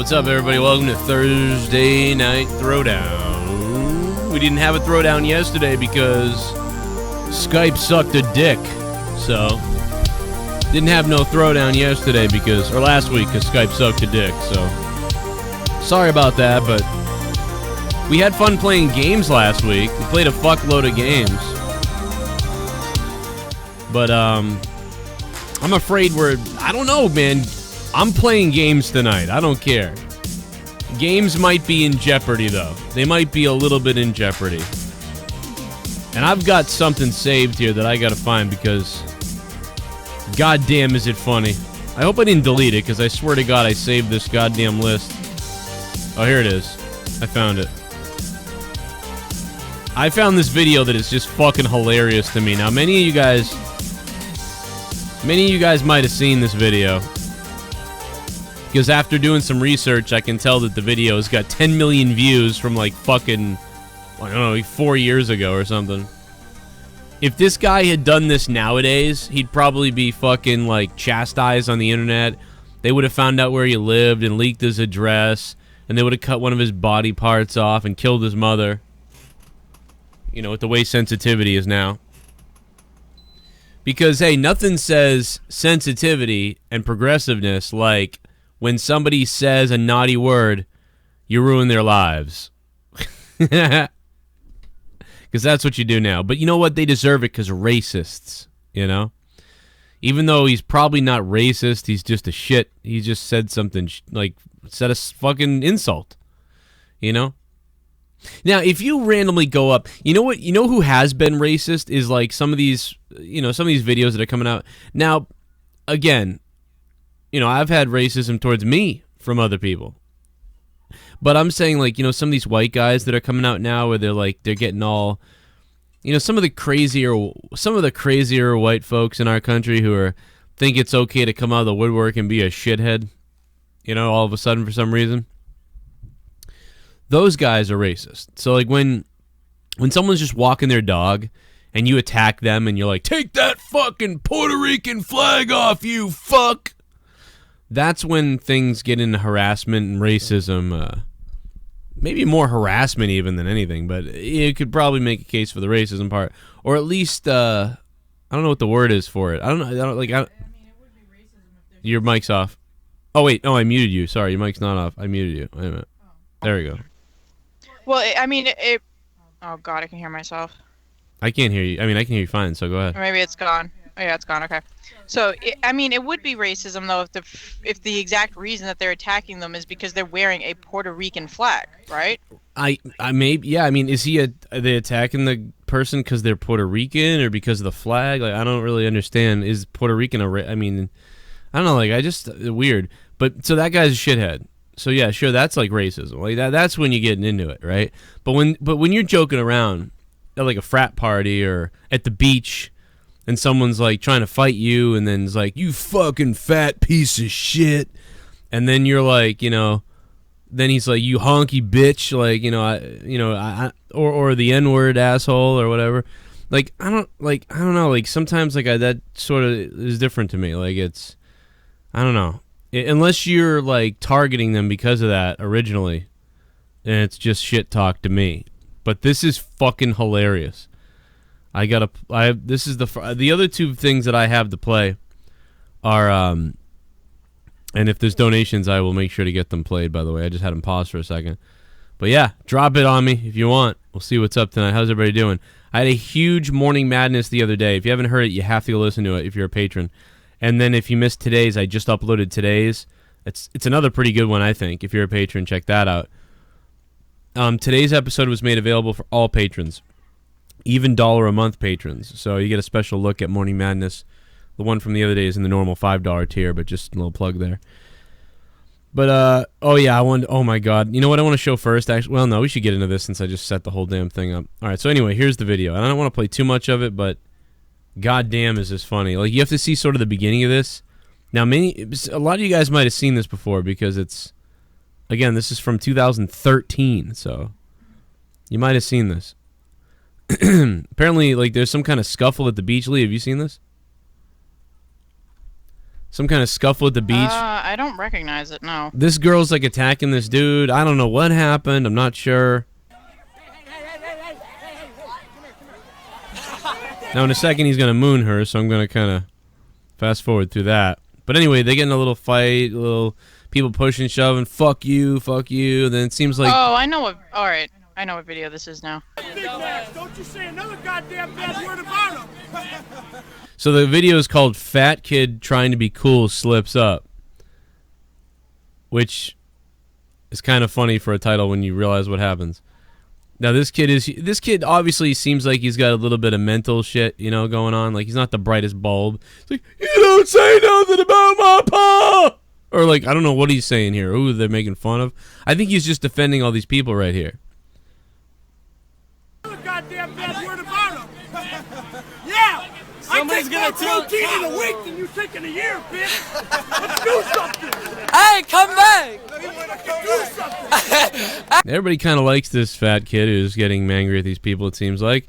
What's up, everybody? Welcome to Thursday Night Throwdown. We didn't have a throwdown yesterday because Skype sucked a dick. So, didn't have no throwdown yesterday because, or last week because Skype sucked a dick. So, sorry about that, but we had fun playing games last week. We played a fuckload of games. But, I'm afraid I don't know, man. I'm playing games tonight. I don't care. Games might be in jeopardy, though. They might be a little bit in jeopardy. And I've got something saved here that I gotta find because goddamn is it funny. I hope I didn't delete it because I swear to God I saved this goddamn list. Oh, here it is. I found it. I found this video that is just fucking hilarious to me. Now, many of you guys might have seen this video. Because after doing some research, I can tell that the video has got 10 million views from like fucking, I don't know, like 4 years ago or something. If this guy had done this nowadays, he'd probably be fucking like chastised on the internet. They would have found out where he lived and leaked his address. And they would have cut one of his body parts off and killed his mother. You know, with the way sensitivity is now. Because, hey, nothing says sensitivity and progressiveness like when somebody says a naughty word, you ruin their lives. Because that's what you do now. But you know what? They deserve it because racists, you know? Even though he's probably not racist, he's just a shit. He just said something, like, said a fucking insult, you know? Now, if you randomly go up, you know what? You know who has been racist is like some of these, you know, some of these videos that are coming out. Now, again, you know, I've had racism towards me from other people. But I'm saying, like, you know, some of these white guys that are coming out now where they're like, they're getting all, you know, some of the crazier white folks in our country who think it's okay to come out of the woodwork and be a shithead, you know, all of a sudden for some reason. Those guys are racist. So, like, when someone's just walking their dog and you attack them and you're like, take that fucking Puerto Rican flag off, you fuck! That's when things get into harassment and racism. Maybe more harassment even than anything, but you could probably make a case for the racism part. Or at least, I don't know what the word is for it. I mean, it would be racism if your mic's off. Oh, wait. No, I muted you. Sorry, your mic's not off. I muted you. Wait a minute. There we go. Well, I mean, oh, God, I can hear myself. I can't hear you. I mean, I can hear you fine, so go ahead. Or maybe it's gone. Oh, yeah, it's gone. Okay. So, I mean, it would be racism, though, if the exact reason that they're attacking them is because they're wearing a Puerto Rican flag, right? I mean, are they attacking the person because they're Puerto Rican or because of the flag? Like, I don't really understand. Is Puerto Rican I mean, I don't know, like, weird. But, so that guy's a shithead. So yeah, sure, that's like racism. Like that's when you're getting into it, right? But when you're joking around at like a frat party or at the beach and someone's like trying to fight you and then it's like, you fucking fat piece of shit. And then you're like, you know, then he's like, you honky bitch, like, or the N-word asshole or whatever. Like I don't know, like sometimes like that sort of is different to me. Like it's, I don't know. Unless you're, like, targeting them because of that originally, and it's just shit talk to me. But this is fucking hilarious. This is the other two things that I have to play are, and if there's donations, I will make sure to get them played, by the way. I just had them pause for a second. But yeah, drop it on me if you want. We'll see what's up tonight. How's everybody doing? I had a huge Morning Madness the other day. If you haven't heard it, you have to go listen to it if you're a patron. And then if you missed today's, I just uploaded today's. It's another pretty good one, I think. If you're a patron, check that out. Today's episode was made available for all patrons, even $1-a-month patrons. So you get a special look at Morning Madness. The one from the other day is in the normal $5 tier, but just a little plug there. But, oh yeah, oh my God. You know what I want to show first? Actually, well, no, we should get into this since I just set the whole damn thing up. All right, so anyway, here's the video. I don't want to play too much of it, but goddamn is this funny. Like, you have to see sort of the beginning of this. Now, a lot of you guys might have seen this before because it's, again, this is from 2013, so you might have seen this. Apparently, like, there's some kind of scuffle at the beach. Lee, have you seen this? Some kind of scuffle at the beach. I don't recognize it, no. This girl's like attacking this dude. I don't know what happened. I'm not sure. Now in a second he's gonna moon her, so I'm gonna kind of fast forward through that. But anyway, they get in a little fight, little people pushing, shoving. Fuck you, fuck you. Then it seems like. Oh, I know what. All right, I know what video this is now. Big man, don't you say another goddamn bad word about him. So the video is called "Fat Kid Trying to Be Cool Slips Up," which is kind of funny for a title when you realize what happens. Now this kid obviously seems like he's got a little bit of mental shit, you know, going on. Like he's not the brightest bulb. It's like, you don't say nothing about my pa, or like I don't know what he's saying here. Who they're making fun of. I think he's just defending all these people right here. Another goddamn bad word about him. Yeah. Somebody's I take more protein in a week than you take in a year, bitch. Let's do something. Hey, come back! Do something. Everybody kind of likes this fat kid who's getting angry at these people, it seems like.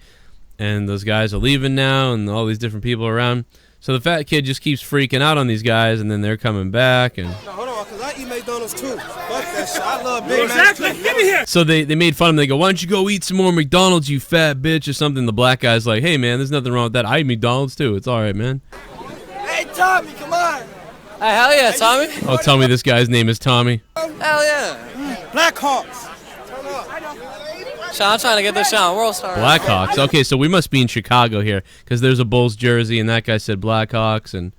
And those guys are leaving now and all these different people around. So the fat kid just keeps freaking out on these guys, and then they're coming back. And No, hold on, because I eat McDonald's too. Fuck that shit. I love Big Exactly. Macs too. Give me here. so they made fun of him. They go, why don't you go eat some more McDonald's, you fat bitch, or something. The black guy's like, hey, man, there's nothing wrong with that. I eat McDonald's too. It's all right, man. Hey, Tommy, come on. Hey, hell yeah, Tommy. Oh, tell me this guy's name is Tommy. Hell yeah. Blackhawks. Sean, I'm trying to get this shit on World Star. Blackhawks. Okay, so we must be in Chicago here, because there's a Bulls jersey, and that guy said Blackhawks, and...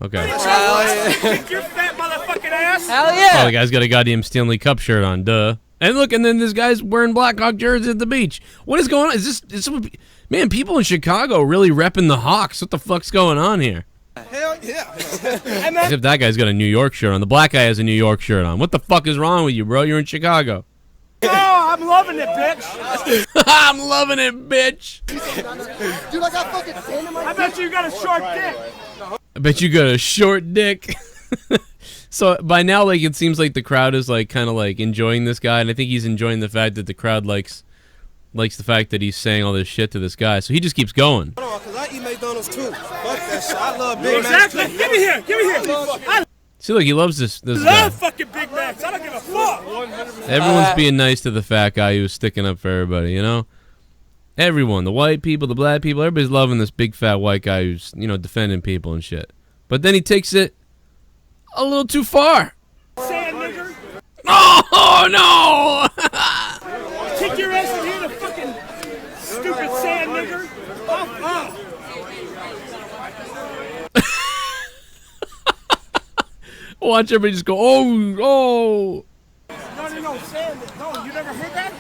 Okay. Hell yeah. Kick your fat motherfucking ass. Hell Oh, yeah. the guy's got a goddamn Stanley Cup shirt on, duh. And look, and then this guy's wearing Blackhawk jersey at the beach. What is going on? Is this man, people in Chicago really repping the Hawks. What the fuck's going on here? Hell yeah. Except that guy's got a New York shirt on. The black guy has a New York shirt on. What the fuck is wrong with you, bro? You're in Chicago. Oh, I'm loving it, bitch. I'm loving it, bitch. Dude, I got fucking sand in my I bet you got a short dick. I bet you got a short dick. So by now, like, it seems like the crowd is like kind of like enjoying this guy, and I think he's enjoying the fact that the crowd likes the fact that he's saying all this shit to this guy. So he just keeps going. Hold on, because I eat McDonald's too. Fuck that shit. I love Big Macs Exactly. too. Give me here. Give me here. I See, look, he loves this guy. love fucking Big Macs. I don't give a fuck. Everyone's being nice to the fat guy who's sticking up for everybody, you know? Everyone, the white people, the black people, everybody's loving this big fat white guy who's, you know, defending people and shit. But then he takes it a little too far. Sand nigger. Oh, no! Kick your ass in here, the fucking stupid sand nigger. Oh. Watch everybody just go, oh, oh. No, sand. No, you never heard that?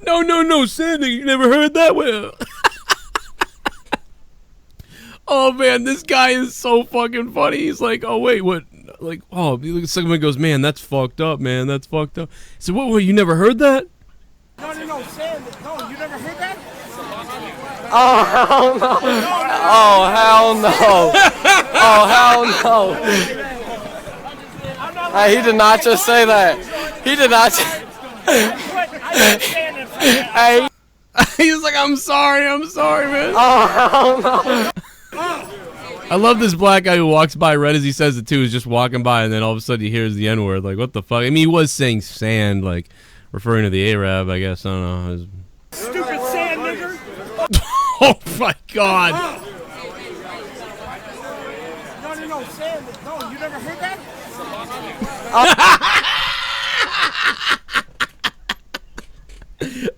No, Sandy, you never heard that? Well, oh, man, this guy is so fucking funny. He's like, oh, wait, what? Like, oh, someone goes, man, that's fucked up, man. That's fucked up. So, what, you never heard that? No, sand. No, you never heard that? Oh, hell no. Oh, hell no. Oh, hell no. Hey, he did not just say that. He did not. Hey. He's like, I'm sorry, man. Oh, hell no. I love this black guy who walks by right as he says it, too. He's just walking by, and then all of a sudden he hears the N-word. Like, what the fuck? I mean, he was saying sand, like, referring to the Arab, I guess. I don't know. Stupid sand nigger. Oh, my God. No, sand. No, you never heard that?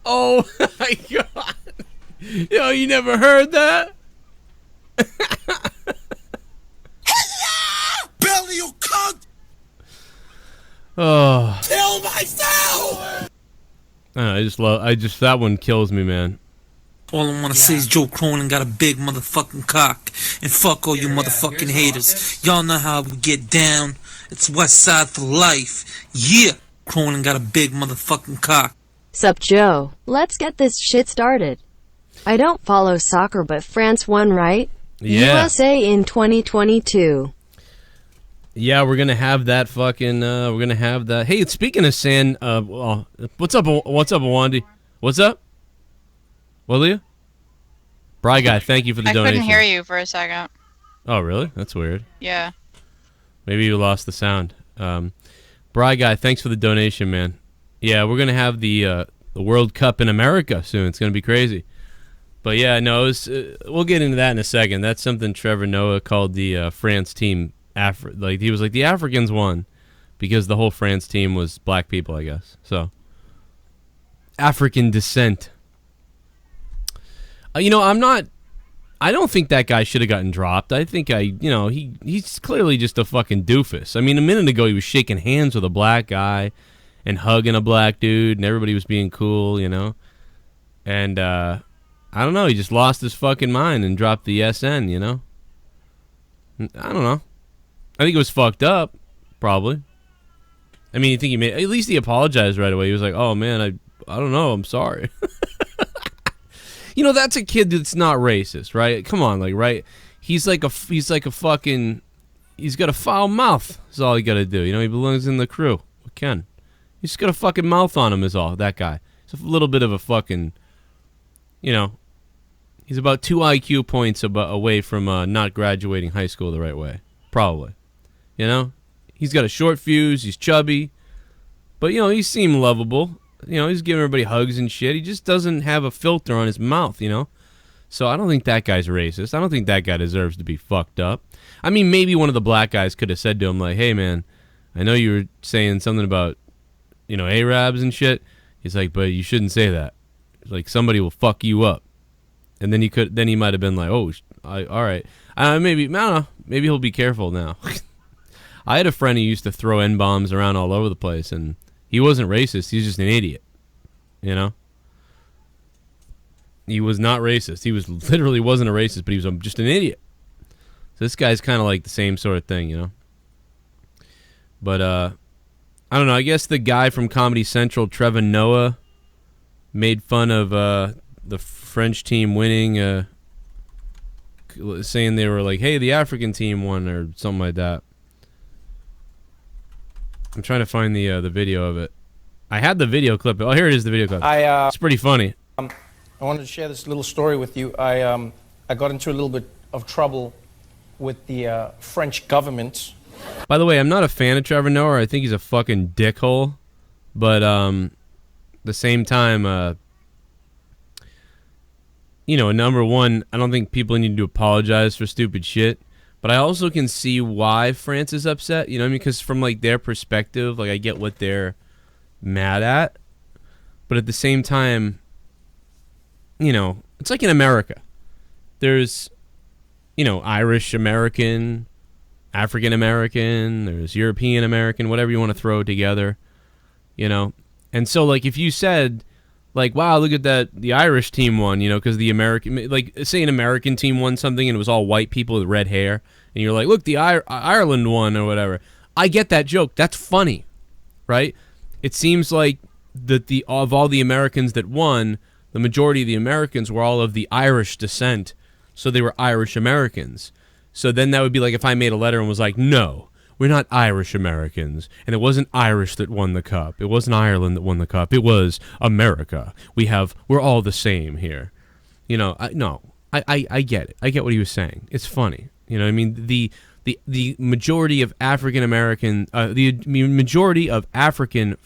Oh, my God. Yo, you never heard that? Belly, you cunt! Oh. Kill myself! That one kills me, man. All I wanna say is Joe Cronin got a big motherfucking cock. And fuck all you motherfucking haters. Y'all know how we get down. It's West Side for life. Yeah! Cronin got a big motherfucking cock. Sup, Joe? Let's get this shit started. I don't follow soccer, but France won, right? Yeah. USA in 2022. Yeah, we're gonna have that fucking. We're gonna have that. Hey, speaking of sand, what's up, Awandi? What's up? What, Leah? Bry Guy, thank you for the I donation. couldn't hear you for a second. Oh, really? That's weird. Yeah. Maybe you lost the sound. Bry Guy, thanks for the donation, man. Yeah, we're gonna have the World Cup in America soon. It's gonna be crazy. But yeah, no, we'll get into that in a second. That's something Trevor Noah called the France team. He was like the Africans won because the whole France team was black people, I guess. So African descent. I don't think that guy should have gotten dropped. I think he's clearly just a fucking doofus. I mean, a minute ago he was shaking hands with a black guy and hugging a black dude, and everybody was being cool, And I don't know. He just lost his fucking mind and dropped the SN. I don't know. I think it was fucked up, probably. I mean, at least he apologized right away. He was like, "Oh man, I don't know. I'm sorry." That's a kid that's not racist, right? Come on, right? He's like a fucking. He's got a foul mouth. That's all he got to do. He belongs in the crew. Ken. He's got a fucking mouth on him. Is all that guy. He's a little bit of a fucking. He's about 2 IQ points away from not graduating high school the right way. Probably. He's got a short fuse. He's chubby. But, he seemed lovable. He's giving everybody hugs and shit. He just doesn't have a filter on his mouth, So I don't think that guy's racist. I don't think that guy deserves to be fucked up. I mean, maybe one of the black guys could have said to him, like, "Hey, man, I know you were saying something about, Arabs and shit." He's like, "But you shouldn't say that. Like, somebody will fuck you up." And then he might have been like, "Oh, all right." Maybe, I don't know. Maybe he'll be careful now. I had a friend who used to throw N-bombs around all over the place, and he wasn't racist. He was just an idiot. He was not racist. He literally wasn't a racist, but he was just an idiot. So this guy's kind of like the same sort of thing, But, I don't know. I guess the guy from Comedy Central, Trevor Noah, made fun of the French team winning, saying they were like, "Hey, the African team won," or something like that. I'm trying to find the video of it. I had the video clip. Oh, here it is, the video clip. It's pretty funny. I wanted to share this little story with you. I got into a little bit of trouble with the French government. By the way, I'm not a fan of Trevor Noah. I think he's a fucking dickhole. But the same time, number one, I don't think people need to apologize for stupid shit. But I also can see why France is upset, because from, their perspective, I get what they're mad at. But at the same time, it's like in America. There's, Irish American, African American, there's European American, whatever you want to throw together, And so, if you said, wow, look at that, the Irish team won, because the American, say an American team won something and it was all white people with red hair, and you're like, look, the Ireland won or whatever. I get that joke. That's funny, right? It seems like that of all the Americans that won, the majority of the Americans were all of the Irish descent, so they were Irish Americans. So then that would be like if I made a letter and was like, "No, we're not Irish Americans, and it wasn't Irish that won the cup. It wasn't Ireland that won the cup. It was America. We're all the same here." I get it. I get what he was saying. It's funny. I mean, the majority of African American, the majority of African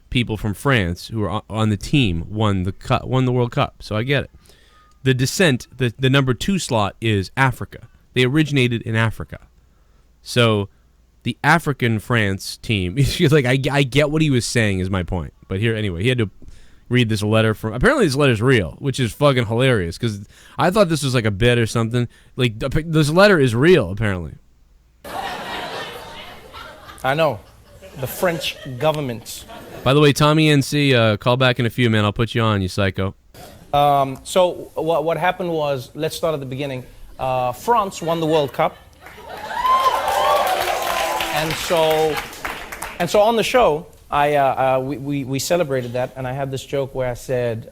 people from France who are on the team won the World Cup. So I get it. The descent, the number 2 slot is Africa. They originated in Africa. So the African France team, I get what he was saying is my point. But here, anyway, he had to read this letter from, apparently this letter's real, which is fucking hilarious, because I thought this was like a bit or something. This letter is real, apparently. I know. The French government. By the way, Tommy NC, call back in a few, man. I'll put you on, you psycho. So what happened was, let's start at the beginning. France won the World Cup. And so on the show, we celebrated that, and I had this joke where I said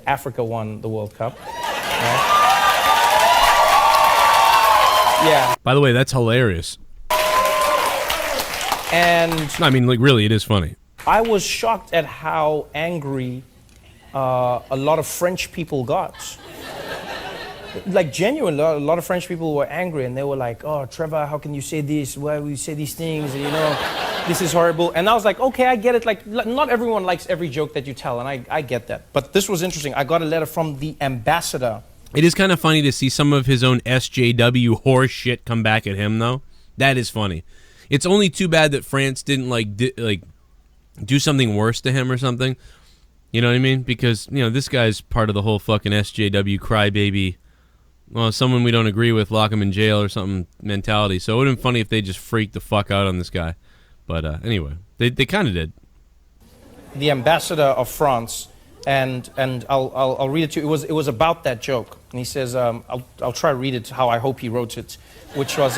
Africa won the World Cup. Right? Yeah. By the way, that's hilarious. And I mean, really, it is funny. I was shocked at how angry a lot of French people got like genuine, a lot of French people were angry and they were like, oh, Trevor, how can you say this? Why will you say these things? And, you know, this is horrible. And I was like, okay, I get it. Like, not everyone likes every joke that you tell, and I get that. But this was interesting. I got a letter from the ambassador. It is kind of funny to see some of his own SJW horse shit come back at him, though. That is funny. It's only too bad that France didn't, like, do something worse to him or something. You know what I mean? Because, you know, this guy's part of the whole fucking SJW crybaby, well, someone we don't agree with, lock him in jail or something mentality. So it would have been funny if they just freaked the fuck out on this guy. But anyway, they kind of did. The ambassador of France, and I'll read it to you. It was about that joke. And he says, I'll try to read it how I hope he wrote it, which was,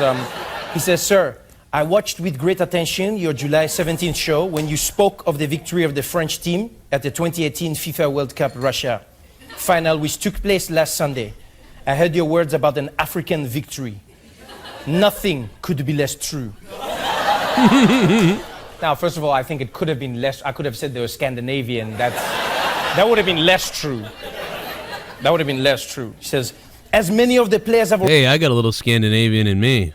he says, "Sir, I watched with great attention your July 17th show when you spoke of the victory of the French team at the 2018 FIFA World Cup Russia final, which took place last Sunday. I heard your words about an African victory. Nothing could be less true." Now, first of all, I think it could have been less. I could have said they were Scandinavian. That would have been less true. That would have been less true. He says, as many of the players have... Hey, I got a little Scandinavian in me.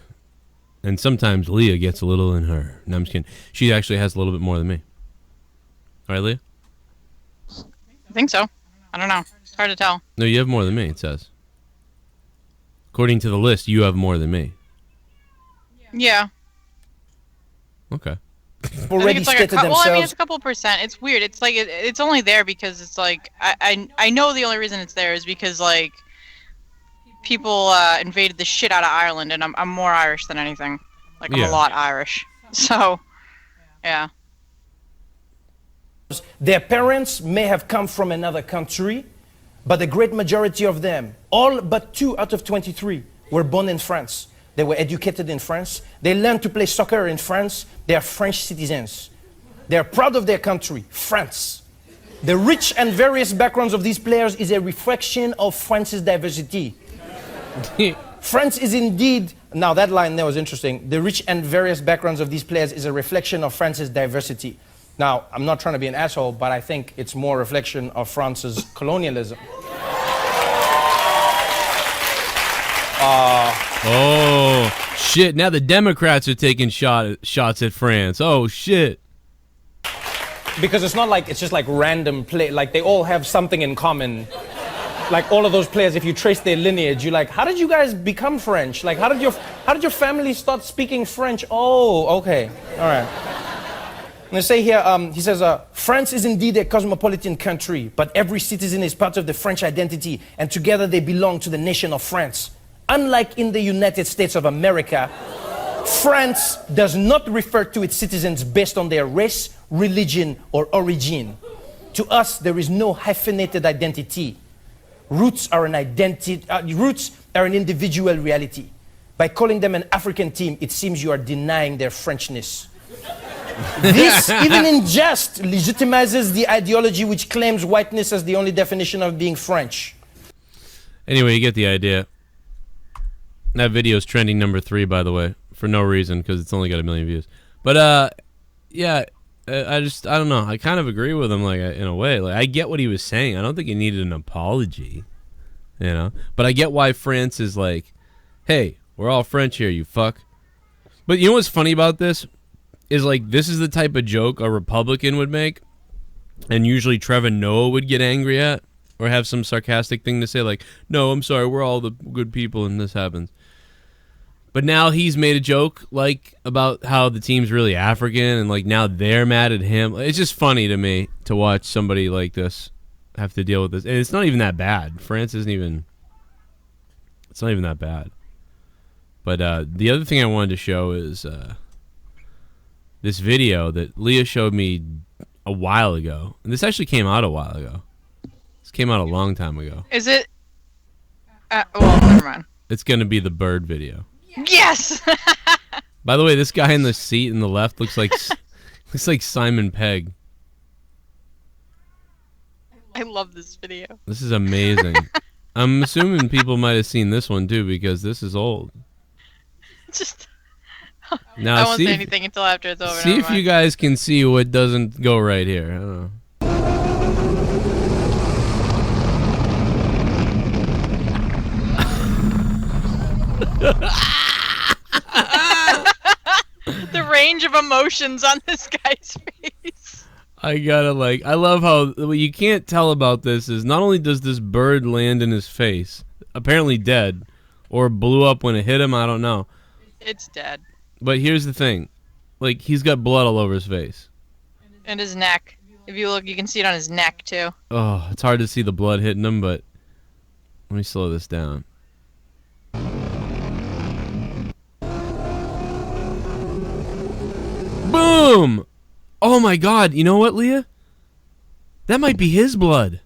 And sometimes Leah gets a little in her. No, I'm just kidding. She actually has a little bit more than me. All right, Leah? I think so. I don't know. It's hard to tell. No, you have more than me, it says. According to the list, you have more than me. Yeah. Okay. Already it's like stated themselves. well, I mean, it's a couple percent. It's weird. It's like it's only there because it's like I know the only reason it's there is because like people invaded the shit out of Ireland, and I'm more Irish than anything. Like I'm a lot Irish. So, yeah. Their parents may have come from another country, but the great majority of them, all but 2 out of 23, were born in France. They were educated in France. They learned to play soccer in France. They are French citizens. They are proud of their country, France. The rich and various backgrounds of these players is a reflection of France's diversity. France is indeed, now that line there was interesting, the rich and various backgrounds of these players is a reflection of France's diversity. Now, I'm not trying to be an asshole, but I think it's more a reflection of France's colonialism. Oh, shit. Now the Democrats are taking shots at France. Oh, shit. Because it's not like, it's just like random play. Like, they all have something in common. Like, all of those players, if you trace their lineage, you're like, how did you guys become French? Like, how did your family start speaking French? Oh, okay. All right. I'm going to say here, he says, France is indeed a cosmopolitan country, but every citizen is part of the French identity, and together they belong to the nation of France. Unlike in the United States of America, France does not refer to its citizens based on their race, religion, or origin. To us, there is no hyphenated identity. Roots are an individual reality. By calling them an African team, it seems you are denying their Frenchness. This, even in jest, legitimizes the ideology which claims whiteness as the only definition of being French. Anyway, you get the idea. That video is trending number 3, by the way, for no reason, because it's only got 1 million views. But, yeah, I don't know. I kind of agree with him, like, in a way. Like, I get what he was saying. I don't think he needed an apology, you know? But I get why France is like, hey, we're all French here, you fuck. But you know what's funny about this? Is, like, this is the type of joke a Republican would make, and usually Trevor Noah would get angry at, or have some sarcastic thing to say, like, no, I'm sorry, we're all the good people, and this happens. But now he's made a joke, like, about how the team's really African, and, like, now they're mad at him. It's just funny to me to watch somebody like this have to deal with this. And it's not even that bad. France isn't even... It's not even that bad. But the other thing I wanted to show is this video that Leah showed me a while ago. And this actually came out a while ago. This came out a long time ago. Is it? Well, never mind. It's going to be the bird video. Yes! By the way, this guy in the seat in the left looks like Simon Pegg. I love this video. This is amazing. I'm assuming people might have seen this one too, because this is old. Just now, I won't say anything until after it's over. See if you guys can see what doesn't go right here. I don't know. of emotions on this guy's face. I gotta I love how what you can't tell about this is not only does this bird land in his face, apparently dead, or blew up when it hit him, I don't know. It's dead. But here's the thing, he's got blood all over his face. And his neck. If you look, you can see it on his neck too. Oh, it's hard to see the blood hitting him, but let me slow this down. Boom! Oh my God! You know what, Leah? That might be his blood.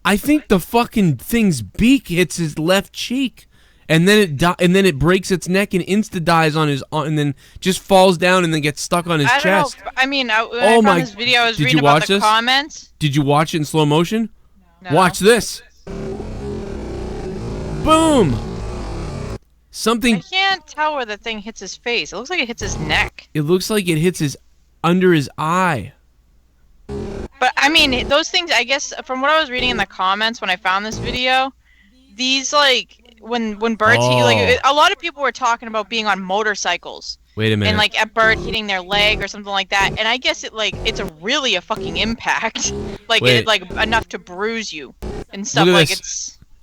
I think the fucking thing's beak hits his left cheek, and then it breaks its neck and insta dies on his and then just falls down and then gets stuck on his chest. I don't know. I mean, when I found this video, I was reading about the comments. Did you watch it in slow motion? No. Watch this. Boom! I can't tell where the thing hits his face. It looks like it hits his neck. It looks like it hits under his eye. But I mean, those things, I guess, from what I was reading in the comments when I found this video, these when birds hit, a lot of people were talking about being on motorcycles. Wait a minute. And a bird hitting their leg or something like that. And I guess it's really a fucking impact. Enough to bruise you and stuff.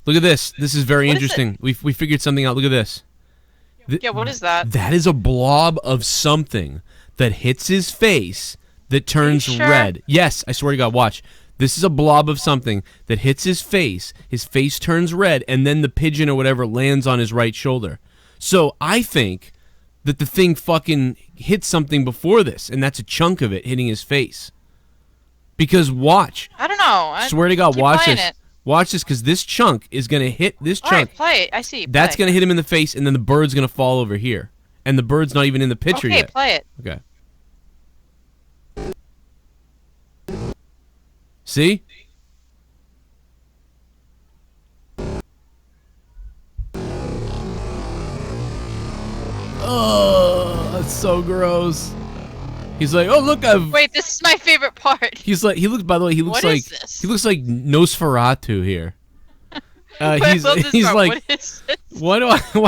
Look at this. This is very interesting. We figured something out. Look at this. Yeah, what is that? That is a blob of something that hits his face that turns red. Yes, I swear to God, watch. This is a blob of something that hits his face turns red, and then the pigeon or whatever lands on his right shoulder. So I think that the thing fucking hit something before this, and that's a chunk of it hitting his face. Because watch. I don't know. I swear to God, watch this. It. Watch this, because this chunk is going to hit this chunk. All right, play it. I see. That's going to hit him in the face, and then the bird's going to fall over here. And the bird's not even in the picture yet. Okay, play it. Okay. See? Oh, that's so gross. He's like, oh look, Wait, this is my favorite part. He's like, by the way, he looks like Nosferatu here. He's like, what is this? Why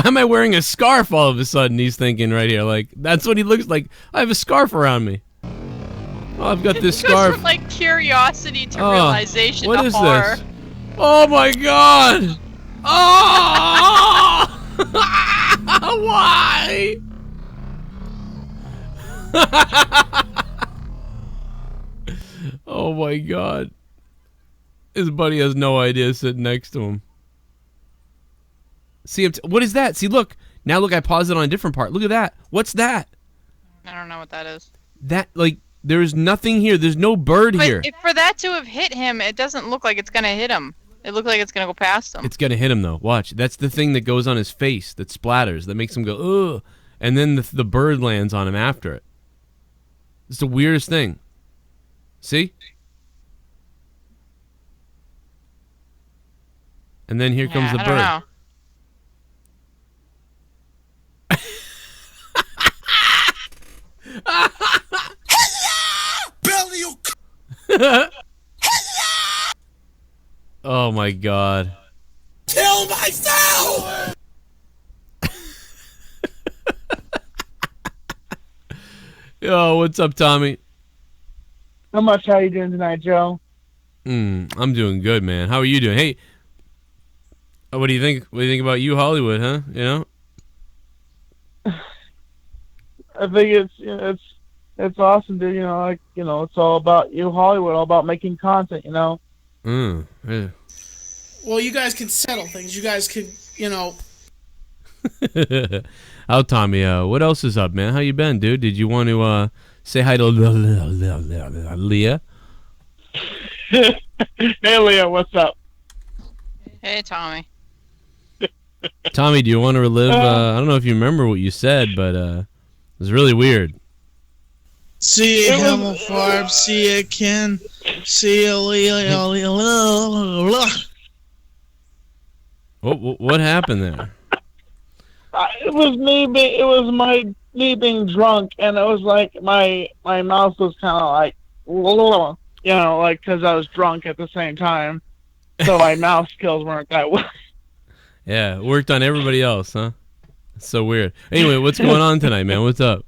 am I wearing a scarf all of a sudden? He's thinking right here, that's what he looks like. I have a scarf around me. Oh, I've got this scarf. Goes from curiosity to realization what to is horror. This? Oh my God! Oh! Why? Oh my God! His buddy has no idea sitting next to him. See, what is that? See, look. Now look, I paused it on a different part. Look at that. What's that? I don't know what that is. That, there's nothing here. There's no bird here. But for that to have hit him, it doesn't look like it's going to hit him. It looks like it's going to go past him. It's going to hit him, though. Watch. That's the thing that goes on his face that splatters, that makes him go, ugh. And then the bird lands on him after it. It's the weirdest thing. See? And then here comes the bird. I don't know. Oh my God. Kill myself! Yo, what's up, Tommy? Not much. How you doing tonight, Joe? I'm doing good, man. How are you doing? Hey, what do you think? What do you think about Hollywood, huh? You know? I think it's awesome, dude. It's all about Hollywood, all about making content, Yeah. Well, you guys can settle things. You guys could, Oh, Tommy, what else is up, man? How you been, dude? Did you want to say hi to Leah? Hey, Leah, what's up? Hey, Tommy. Tommy, do you want to relive? I don't know if you remember what you said, but it was really weird. See you, Hamel Farb. See you, Ken. See you, Leah. What happened there? It was me. It was me being drunk, and it was like my mouth was kind of because I was drunk at the same time, so my mouth skills weren't that well. Yeah, it worked on everybody else, huh? It's so weird. Anyway, what's going on tonight, man? What's up?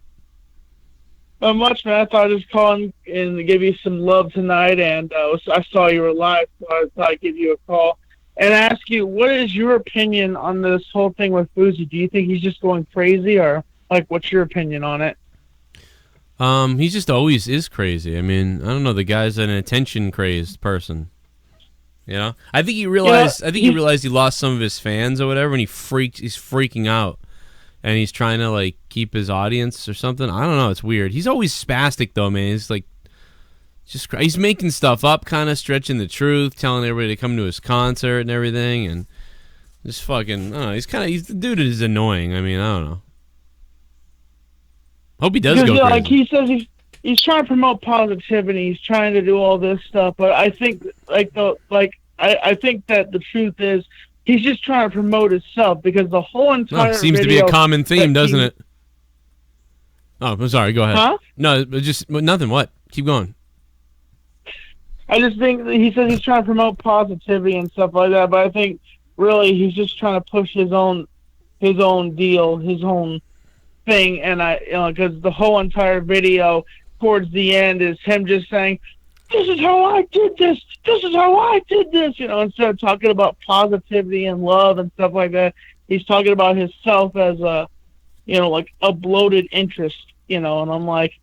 Not much, man. I thought I'd just call and give you some love tonight, and I saw you were live, so I thought I'd give you a call and ask you, what is your opinion on this whole thing with Fuzi? Do you think he's just going crazy, or, like, what's your opinion on it? He just always is crazy. I mean, I don't know. The guy's an attention-crazed person. You know, I think he realized. I think he realized he lost some of his fans or whatever, and he's freaking out, and he's trying to like keep his audience or something. I don't know. It's weird. He's always spastic though, man. He's like, he's making stuff up, kind of stretching the truth, telling everybody to come to his concert and everything, and just fucking. I don't know. The dude is annoying. I mean, I don't know. Hope he does go crazy. Like he says he's trying to promote positivity. He's trying to do all this stuff, but I think I think that the truth is he's just trying to promote himself, because the whole entire seems to be a common theme, doesn't it? Oh, I'm sorry. Go ahead. Huh? No, just nothing. What? Keep going. I just think that he says he's trying to promote positivity and stuff like that, but I think really he's just trying to push his own deal, his own thing, and because the whole entire video towards the end is him just saying, "This is how I did this. This is how I did this." You know, instead of talking about positivity and love and stuff like that, he's talking about himself as like a bloated interest. You know, and I'm like,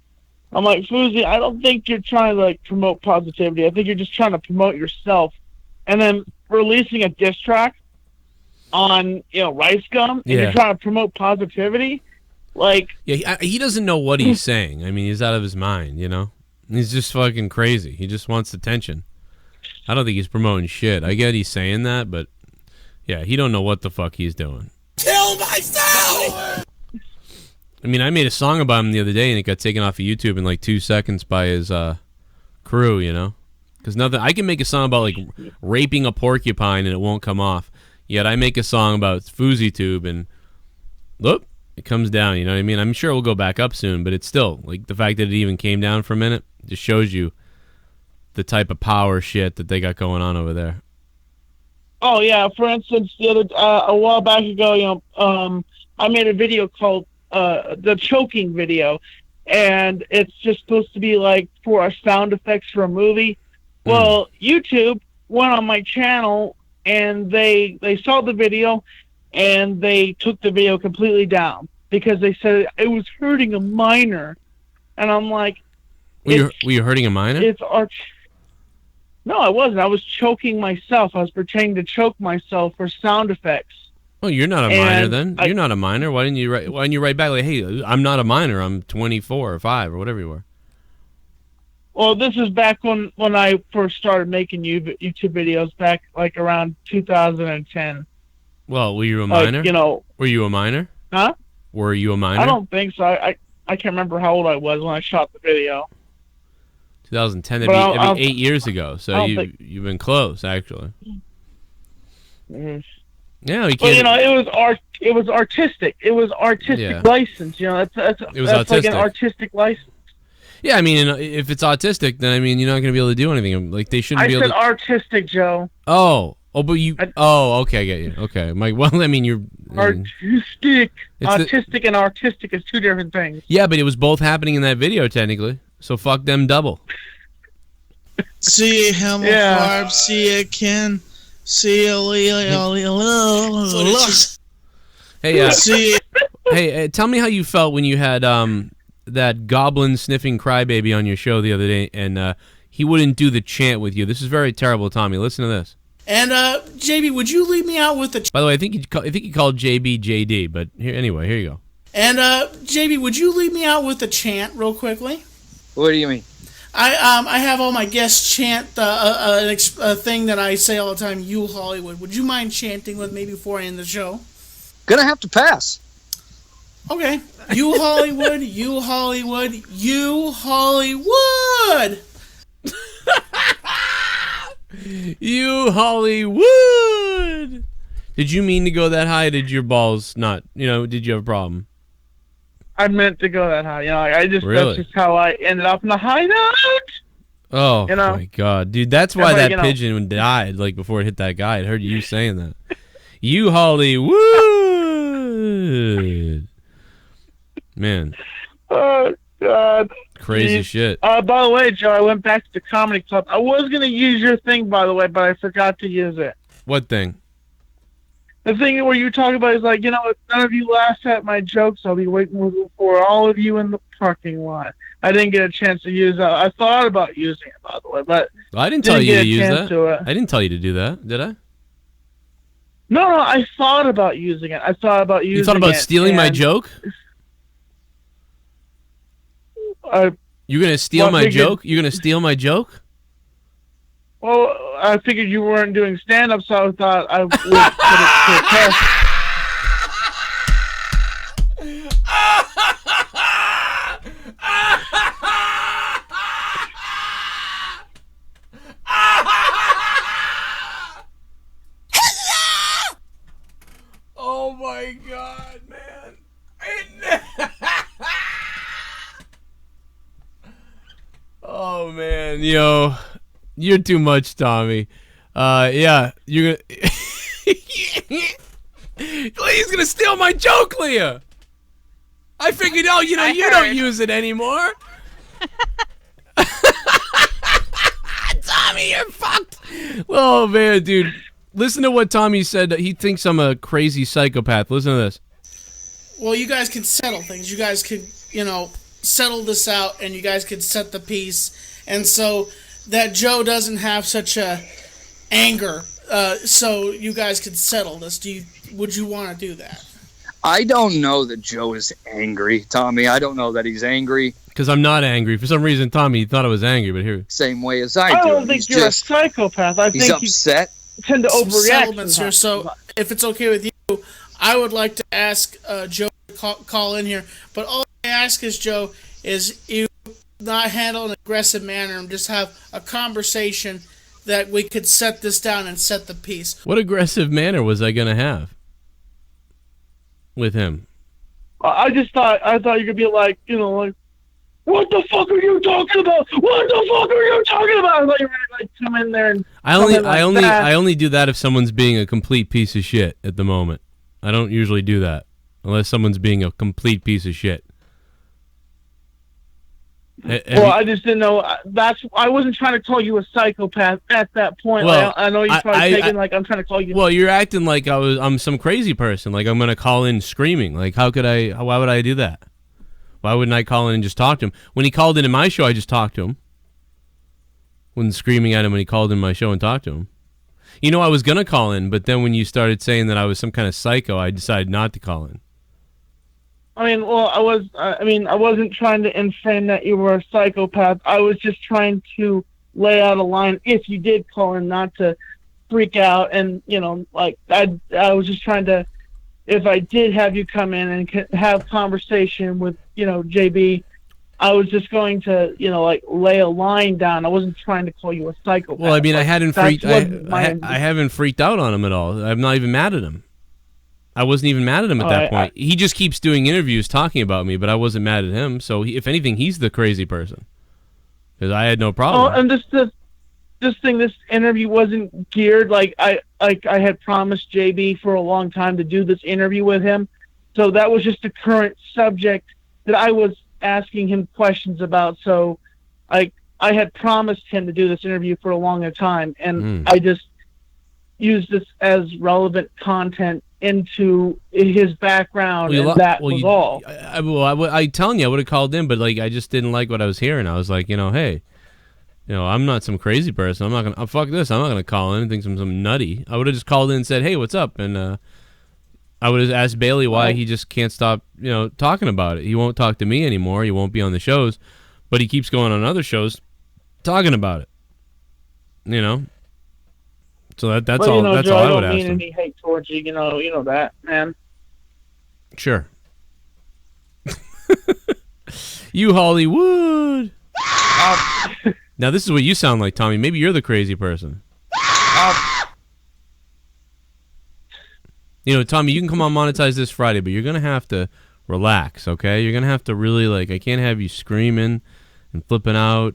Fuzi, I don't think you're trying to like promote positivity. I think you're just trying to promote yourself, and then releasing a diss track on Rice Gum, and you're trying to promote positivity. Like, yeah, he doesn't know what he's saying. I mean, he's out of his mind, you know? He's just fucking crazy. He just wants attention. I don't think he's promoting shit. I get he's saying that, but yeah, he don't know what the fuck he's doing. Kill myself! I mean, I made a song about him the other day, and it got taken off of YouTube in like 2 seconds by his crew, you know? Because I can make a song about like raping a porcupine and it won't come off. Yet I make a song about FuziTube and look, it comes down, you know what I mean? I'm sure it will go back up soon, but it's still, like, the fact that it even came down for a minute just shows you the type of power shit that they got going on over there. Oh, yeah. For instance, a while back ago, I made a video called the choking video, and it's just supposed to be, like, for our sound effects for a movie. Well, YouTube went on my channel, and they saw the video, and they took the video completely down because they said it was hurting a minor. And I'm like, were you hurting a minor? No, I wasn't. I was choking myself. I was pretending to choke myself for sound effects. Oh, you're not a minor then? You're not a minor. Why didn't you write back like, hey, I'm not a minor. I'm 24 or 5 or whatever you were. Well, this is back when I first started making YouTube videos back like around 2010. Well, were you a minor? Were you a minor? Huh? Were you a minor? I don't think so. I can't remember how old I was when I shot the video. 2010, that'd be 8 years ago. So you've been close, actually. Mm-hmm. Yeah, it was artistic. It was artistic license. That's like an artistic license. Yeah, I mean, if it's autistic, then I mean, you're not going to be able to do anything. Like they shouldn't be able to. I said artistic, Joe. But you. Okay, I get you. Okay, Mike. Well, I mean, you're artistic. Autistic and artistic is two different things. Yeah, but it was both happening in that video, technically. So fuck them double. See you, Hamilfarb. See you, Ken. See you, Hey, see you. Hey, tell me how you felt when you had that goblin sniffing crybaby on your show the other day, and he wouldn't do the chant with you. This is very terrible, Tommy. Listen to this. And JB, would you leave me out with the? By the way, I think he called JB JD, but here you go. And JB, would you leave me out with the chant real quickly? What do you mean? I have all my guests chant a thing that I say all the time. You Hollywood. Would you mind chanting with me before I end the show? Gonna have to pass. Okay. You Hollywood. You Hollywood. You Hollywood. You Hollywood. Did you mean to go that high? Did your balls not? Did you have a problem? I meant to go that high. Really? That's just how I ended up in the high note. Oh my god, dude! That's why that pigeon died. Like before it hit that guy, I heard you saying that. You Hollywood, man. Oh god. Crazy shit. By the way, Joe, I went back to the comedy club. I was gonna use your thing, by the way, but I forgot to use it. What thing? The thing where you talk about is like, you know, if none of you laugh at my jokes, I'll be waiting for all of you in the parking lot. I didn't get a chance to use that. I thought about using it, by the way, but Well, I didn't tell you to use that. To I didn't tell you to do that, did I? No, I thought about using it. I thought about using it. You thought about stealing my joke? You're gonna steal my joke? You're gonna steal my joke? Well, I figured you weren't doing stand-up, so I thought I would put it to a test. Oh my god, man. Oh man, yo. You're too much, Tommy. Yeah, you're gonna Leah's gonna steal my joke, Leah. I figured, oh, you know, you don't use it anymore. Tommy, you're fucked. Oh man, dude. Listen to what Tommy said. He thinks I'm a crazy psychopath. Listen to this. Well, you guys can settle things. You guys can, you know, settle this out, and you guys can set the peace. And so that Joe doesn't have such a anger, so you guys can settle this. Would you want to do that? I don't know that Joe is angry, Tommy. I don't know that he's angry. Because I'm not angry. For some reason, Tommy thought I was angry, but here. Same way as I do. I don't think you're a psychopath. I he's think upset. You tend to Some overreact. settlements here. So if it's okay with you, I would like to ask Joe to call in here. But all I ask is, Joe, is you not handle in an aggressive manner and just have a conversation that we could set this down and set the peace. What aggressive manner was I going to have with him? I thought you could be like, you know, like, what the fuck are you talking about? What the fuck are you talking about? I thought you were gonna like come in there and I only do that if someone's being a complete piece of shit at the moment. I don't usually do that unless someone's being a complete piece of shit. Well, I just didn't know. I wasn't trying to call you a psychopath at that point. Well, I know you're probably thinking like I'm trying to call you. Well, you're acting like I'm some crazy person. Like I'm gonna call in screaming. Like why would I do that? Why wouldn't I call in and just talk to him? When he called into my show, I just talked to him. Wasn't screaming at him when he called in my show and talked to him. You know, I was gonna call in, but then when you started saying that I was some kind of psycho, I decided not to call in. I mean, well, I wasn't trying to infame that you were a psychopath. I was just trying to lay out a line if you did call in, not to freak out. And, you know, like, I was just trying to, if I did have you come in and have conversation with, you know, JB, I was just going to, you know, like, lay a line down. I wasn't trying to call you a psychopath. Well, I mean, I haven't freaked out on him at all. I'm not even mad at him. I wasn't even mad at him at that point. He just keeps doing interviews talking about me, but I wasn't mad at him. So if anything, he's the crazy person because I had no problem. Oh, and this interview wasn't geared like I had promised JB for a long time to do this interview with him. So that was just a current subject that I was asking him questions about. So I had promised him to do this interview for a longer time, and I just used this as relevant content into his background, and that was all. I telling you, I would have called in, but like I just didn't like what I was hearing. I was like, you know, hey, you know, I'm not some crazy person. I'm not gonna fuck this. I'm not gonna call in and think I'm some nutty. I would have just called in and said, hey, what's up? And I would have asked Bailey why he just can't stop, you know, talking about it. He won't talk to me anymore. He won't be on the shows, but he keeps going on other shows talking about it. You know. So that's all. That's all I would ask him. I don't mean any hate towards you. You know that, man. Sure. You Hollywood. Now this is what you sound like, Tommy. Maybe you're the crazy person. You know, Tommy, you can come on Monetize this Friday, but you're gonna have to relax, okay? You're gonna have to really I can't have you screaming and flipping out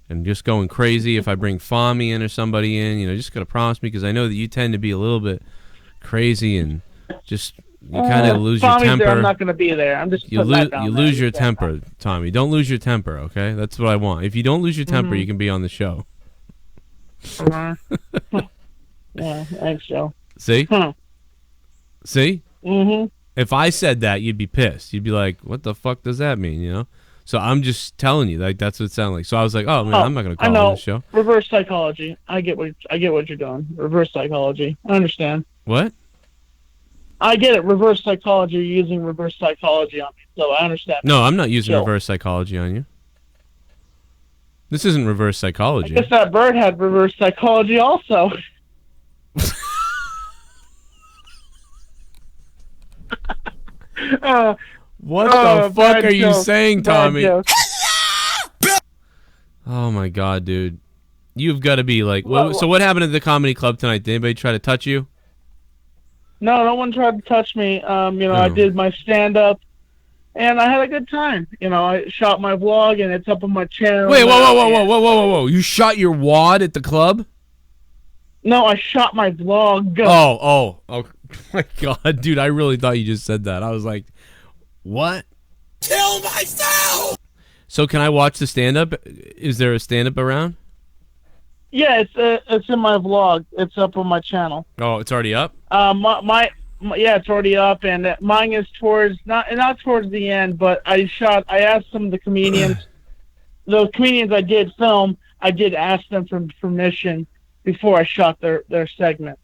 and just going crazy if I bring Fami in or somebody in. You know, just gotta promise me, because I know that you tend to be a little bit crazy and just You kind of lose your Tommy's temper. there, I'm not going to be there. I'm just you lose your temper, Tommy. Don't lose your temper, okay? That's what I want. If you don't lose your temper, you can be on the show. Yeah, thanks, Joe. See? See? Mm-hmm. If I said that, you'd be pissed. You'd be like, "What the fuck does that mean?" You know. So I'm just telling you, like that's what it sounded like. So I was like, "Oh man, I'm not gonna call on the show." Reverse psychology. I get what you're doing. Reverse psychology. I understand. What? I get it. Reverse psychology. You're using reverse psychology on me, so I understand. No, I'm not using reverse psychology on you. This isn't reverse psychology. I guess that bird had reverse psychology also. What the fuck are you saying, Tommy? Joke. Oh my god, dude. You've got to be like... so what happened at the comedy club tonight? Did anybody try to touch you? No one tried to touch me. I did my stand-up, and I had a good time. I shot my vlog, and it's up on my channel. Wait, whoa. You shot your wad at the club? No, I shot my vlog. Oh my god, dude, I really thought you just said that. I was like, what? Kill myself! So can I watch the stand-up? Is there a stand-up around? Yeah, it's in my vlog. It's up on my channel. Oh, it's already up? Yeah, it's already up, and mine is towards not towards the end, but I asked some of the comedians, those comedians I did film, I did ask them for permission before I shot their segments.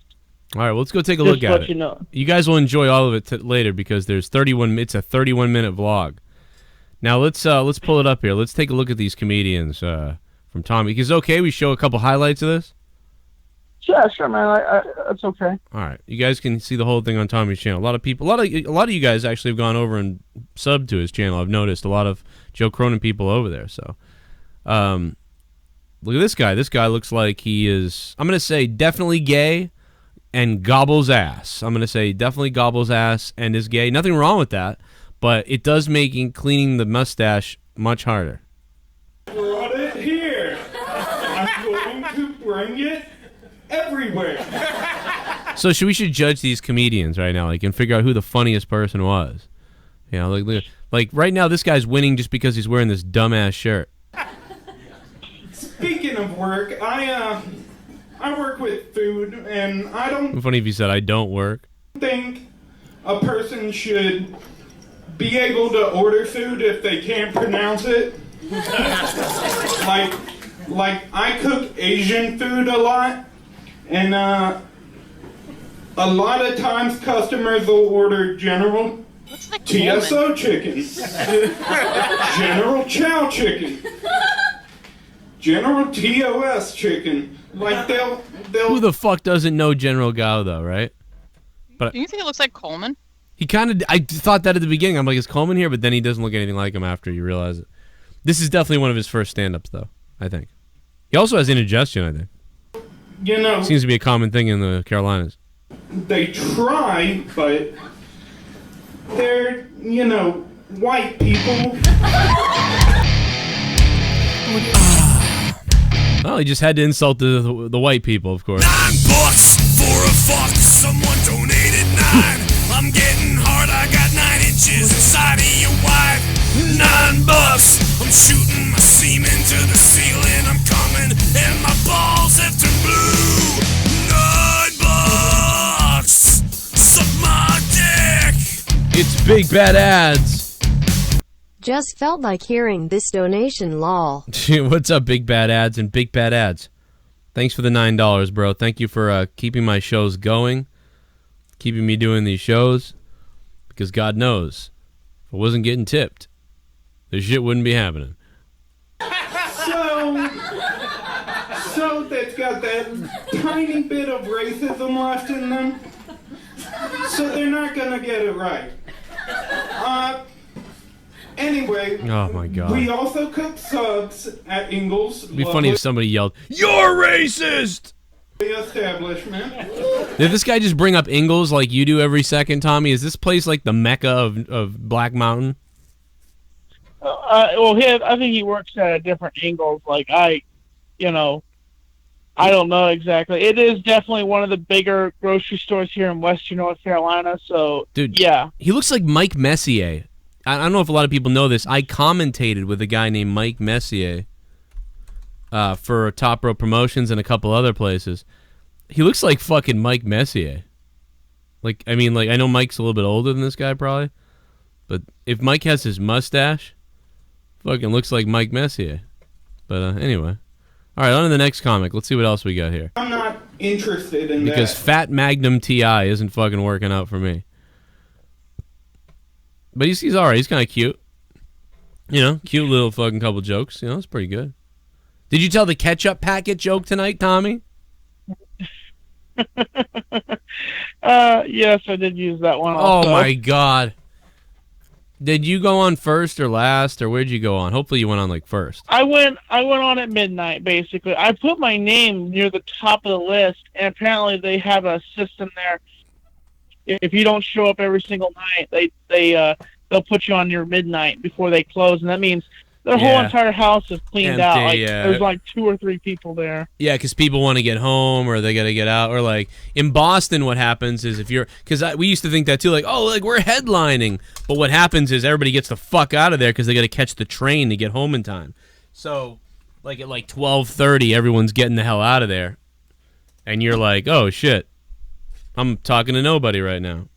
All right, well, let's go take a look at it. You guys will enjoy all of it later because there's 31. It's a 31-minute vlog. Now let's pull it up here. Let's take a look at these comedians from Tommy. Is it okay we show a couple highlights of this? Yeah, sure, man. That's okay. All right, you guys can see the whole thing on Tommy's channel. A lot of you guys actually have gone over and subbed to his channel. I've noticed a lot of Joe Cronin people over there. So, look at this guy. This guy looks like he is. I'm gonna say definitely gay and gobbles ass. I'm gonna say definitely gobbles ass and is gay. Nothing wrong with that, but it does make cleaning the mustache much harder. Brought it here. I'm going to bring it everywhere. So we should judge these comedians right now, and figure out who the funniest person was. Like right now, this guy's winning just because he's wearing this dumbass shirt. Speaking of work, I work with food, and I don't Funny if you said I don't work. think a person should be able to order food if they can't pronounce it. like I cook Asian food a lot, and a lot of times customers will order General TSO chicken, General Chow chicken, General TOS chicken. Like they'll. Who the fuck doesn't know General Gao though, right? But Do you think it looks like Coleman? he kind of. I thought that at the beginning. I'm like, is Coleman here? But then he doesn't look anything like him after you realize it. This is definitely one of his first stand-ups, though. I think. He also has indigestion. I think. Seems to be a common thing in the Carolinas. They try, but they're white people. Well, he just had to insult the white people, of course. $9 for a fuck. Someone donated 9. I'm getting hard. I got 9 inches inside of your wife. $9. I'm shooting my semen to the ceiling. I'm coming, and my balls have turned blue. $9. Suck my dick. It's Big Bad Ads. Just felt like hearing this donation, lol. What's up, Big Bad Ads and Big Bad Ads? Thanks for the $9, bro. Thank you for keeping my shows going, keeping me doing these shows, because God knows, if I wasn't getting tipped, this shit wouldn't be happening. So they've got that tiny bit of racism left in them, so they're not gonna get it right. Anyway, oh my God. We also cook subs at Ingles. It'd be funny if somebody yelled, "You're racist!" The establishment. Did this guy just bring up Ingles like you do every second, Tommy? Is this place like the Mecca of Black Mountain? I think he works at a different Ingles. Like I I don't know exactly. It is definitely one of the bigger grocery stores here in Western North Carolina. So, dude, yeah. He looks like Mike Messier. I don't know if a lot of people know this. I commentated with a guy named Mike Messier for Top Row Promotions and a couple other places. He looks like fucking Mike Messier. Like, I mean, like, I know Mike's a little bit older than this guy probably, but if Mike has his mustache, fucking looks like Mike Messier. But anyway. All right, on to the next comic. Let's see what else we got here. I'm not interested in because that. Fat Magnum TI isn't fucking working out for me. But he's all right. He's kind of cute. You know, cute little fucking couple jokes. You know, it's pretty good. Did you tell the ketchup packet joke tonight, Tommy? Yes, I did use that one also. Oh, my God. Did you go on first or last, or where'd you go on? Hopefully you went on, like, first. I went on at midnight, basically. I put my name near the top of the list, and apparently they have a system there. If you don't show up every single night, they'll put you on your midnight before they close, and that means their whole entire house is cleaned out. Like, there's like 2 or 3 people there. Yeah, because people want to get home or they got to get out. Or like in Boston, what happens is if you're, because we used to think that too, like, oh, like we're headlining. But what happens is everybody gets the fuck out of there because they got to catch the train to get home in time. So like at like 12:30, everyone's getting the hell out of there, and you're like, oh shit, I'm talking to nobody right now.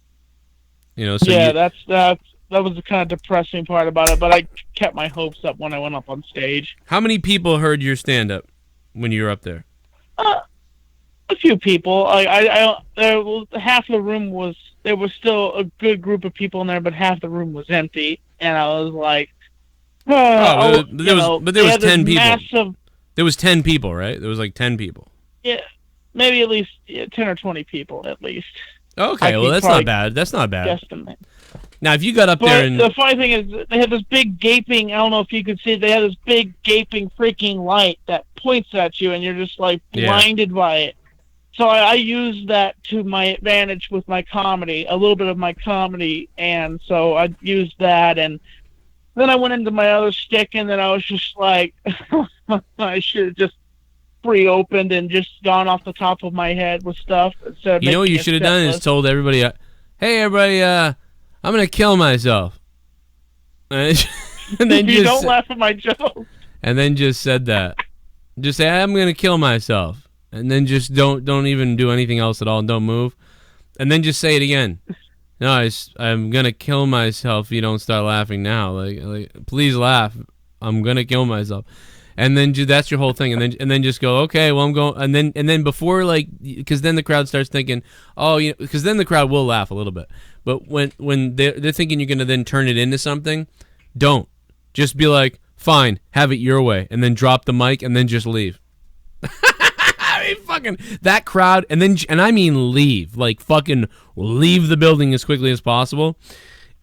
You know? So yeah, that was the kind of depressing part about it, but I kept my hopes up when I went up on stage. How many people heard your stand-up when you were up there? A few people. Half the room there was still a good group of people in there, but half the room was empty, and I was like, but there was 10 people. Massive, there was 10 people, right? There was like 10 people. Yeah, maybe at least 10 or 20 people at least. Okay, well that's not bad. That's not bad. Guesstimate. Now, if you got up there and... the funny thing is, they had this big gaping, I don't know if you could see it, they had this big gaping freaking light that points at you, and you're just, like, blinded by it. So I used that to my advantage with my comedy, a little bit of my comedy, and so I used that, and then I went into my other stick, and then I was just like, I should have just pre-opened and just gone off the top of my head with stuff. Instead of you know what you should have done is told everybody, hey, everybody, I'm going to kill myself. And then you don't laugh at my joke. And then just said that. Just say, I'm going to kill myself. And then just don't even do anything else at all and don't move. And then just say it again. No, I'm going to kill myself if you don't start laughing now. Like please laugh. I'm going to kill myself. And then that's your whole thing. And then just go, okay, well, I'm going. And then before, like, because then the crowd starts thinking, oh, you know, because then the crowd will laugh a little bit. But when they're thinking you're going to then turn it into something, don't. Just be like, fine, have it your way. And then drop the mic and then just leave. I mean, fucking that crowd. And I mean leave. Like, fucking leave the building as quickly as possible.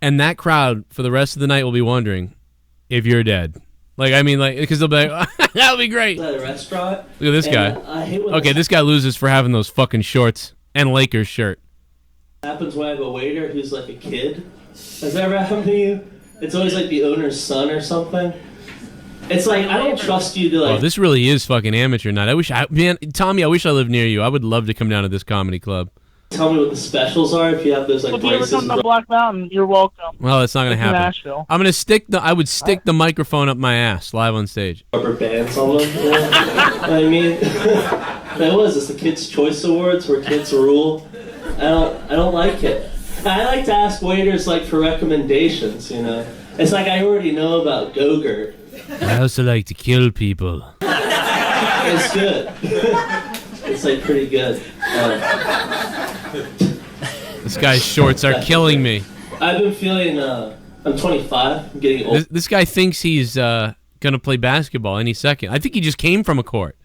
And that crowd for the rest of the night will be wondering if you're dead. Like, I mean, like, because they'll be like, oh, that'll be great. At a restaurant. Look at this guy. I hate when okay, this guy loses for having those fucking shorts and Lakers shirt. Happens when I have a waiter who's like a kid. Has that ever happened to you? It's always like the owner's son or something. It's like, I don't trust you to like... Oh, this really is fucking amateur night. Tommy, I wish I lived near you. I would love to come down to this comedy club. Tell me what the specials are if you have those like if you ever come to Black Mountain, you're welcome. Well, it's not going to happen. Nashville. I'm going to I would stick the microphone up my ass live on stage. Rubber bands on them. Yeah. I mean, that was this the Kids' Choice Awards where kids rule. I don't like it. I like to ask waiters like for recommendations, you know. It's like I already know about Go-Gurt. I also like to kill people. It's good. It's like pretty good. This guy's shorts are killing me. I've been feeling, I'm 25, I'm getting old. This guy thinks he's going to play basketball any second. I think he just came from a court.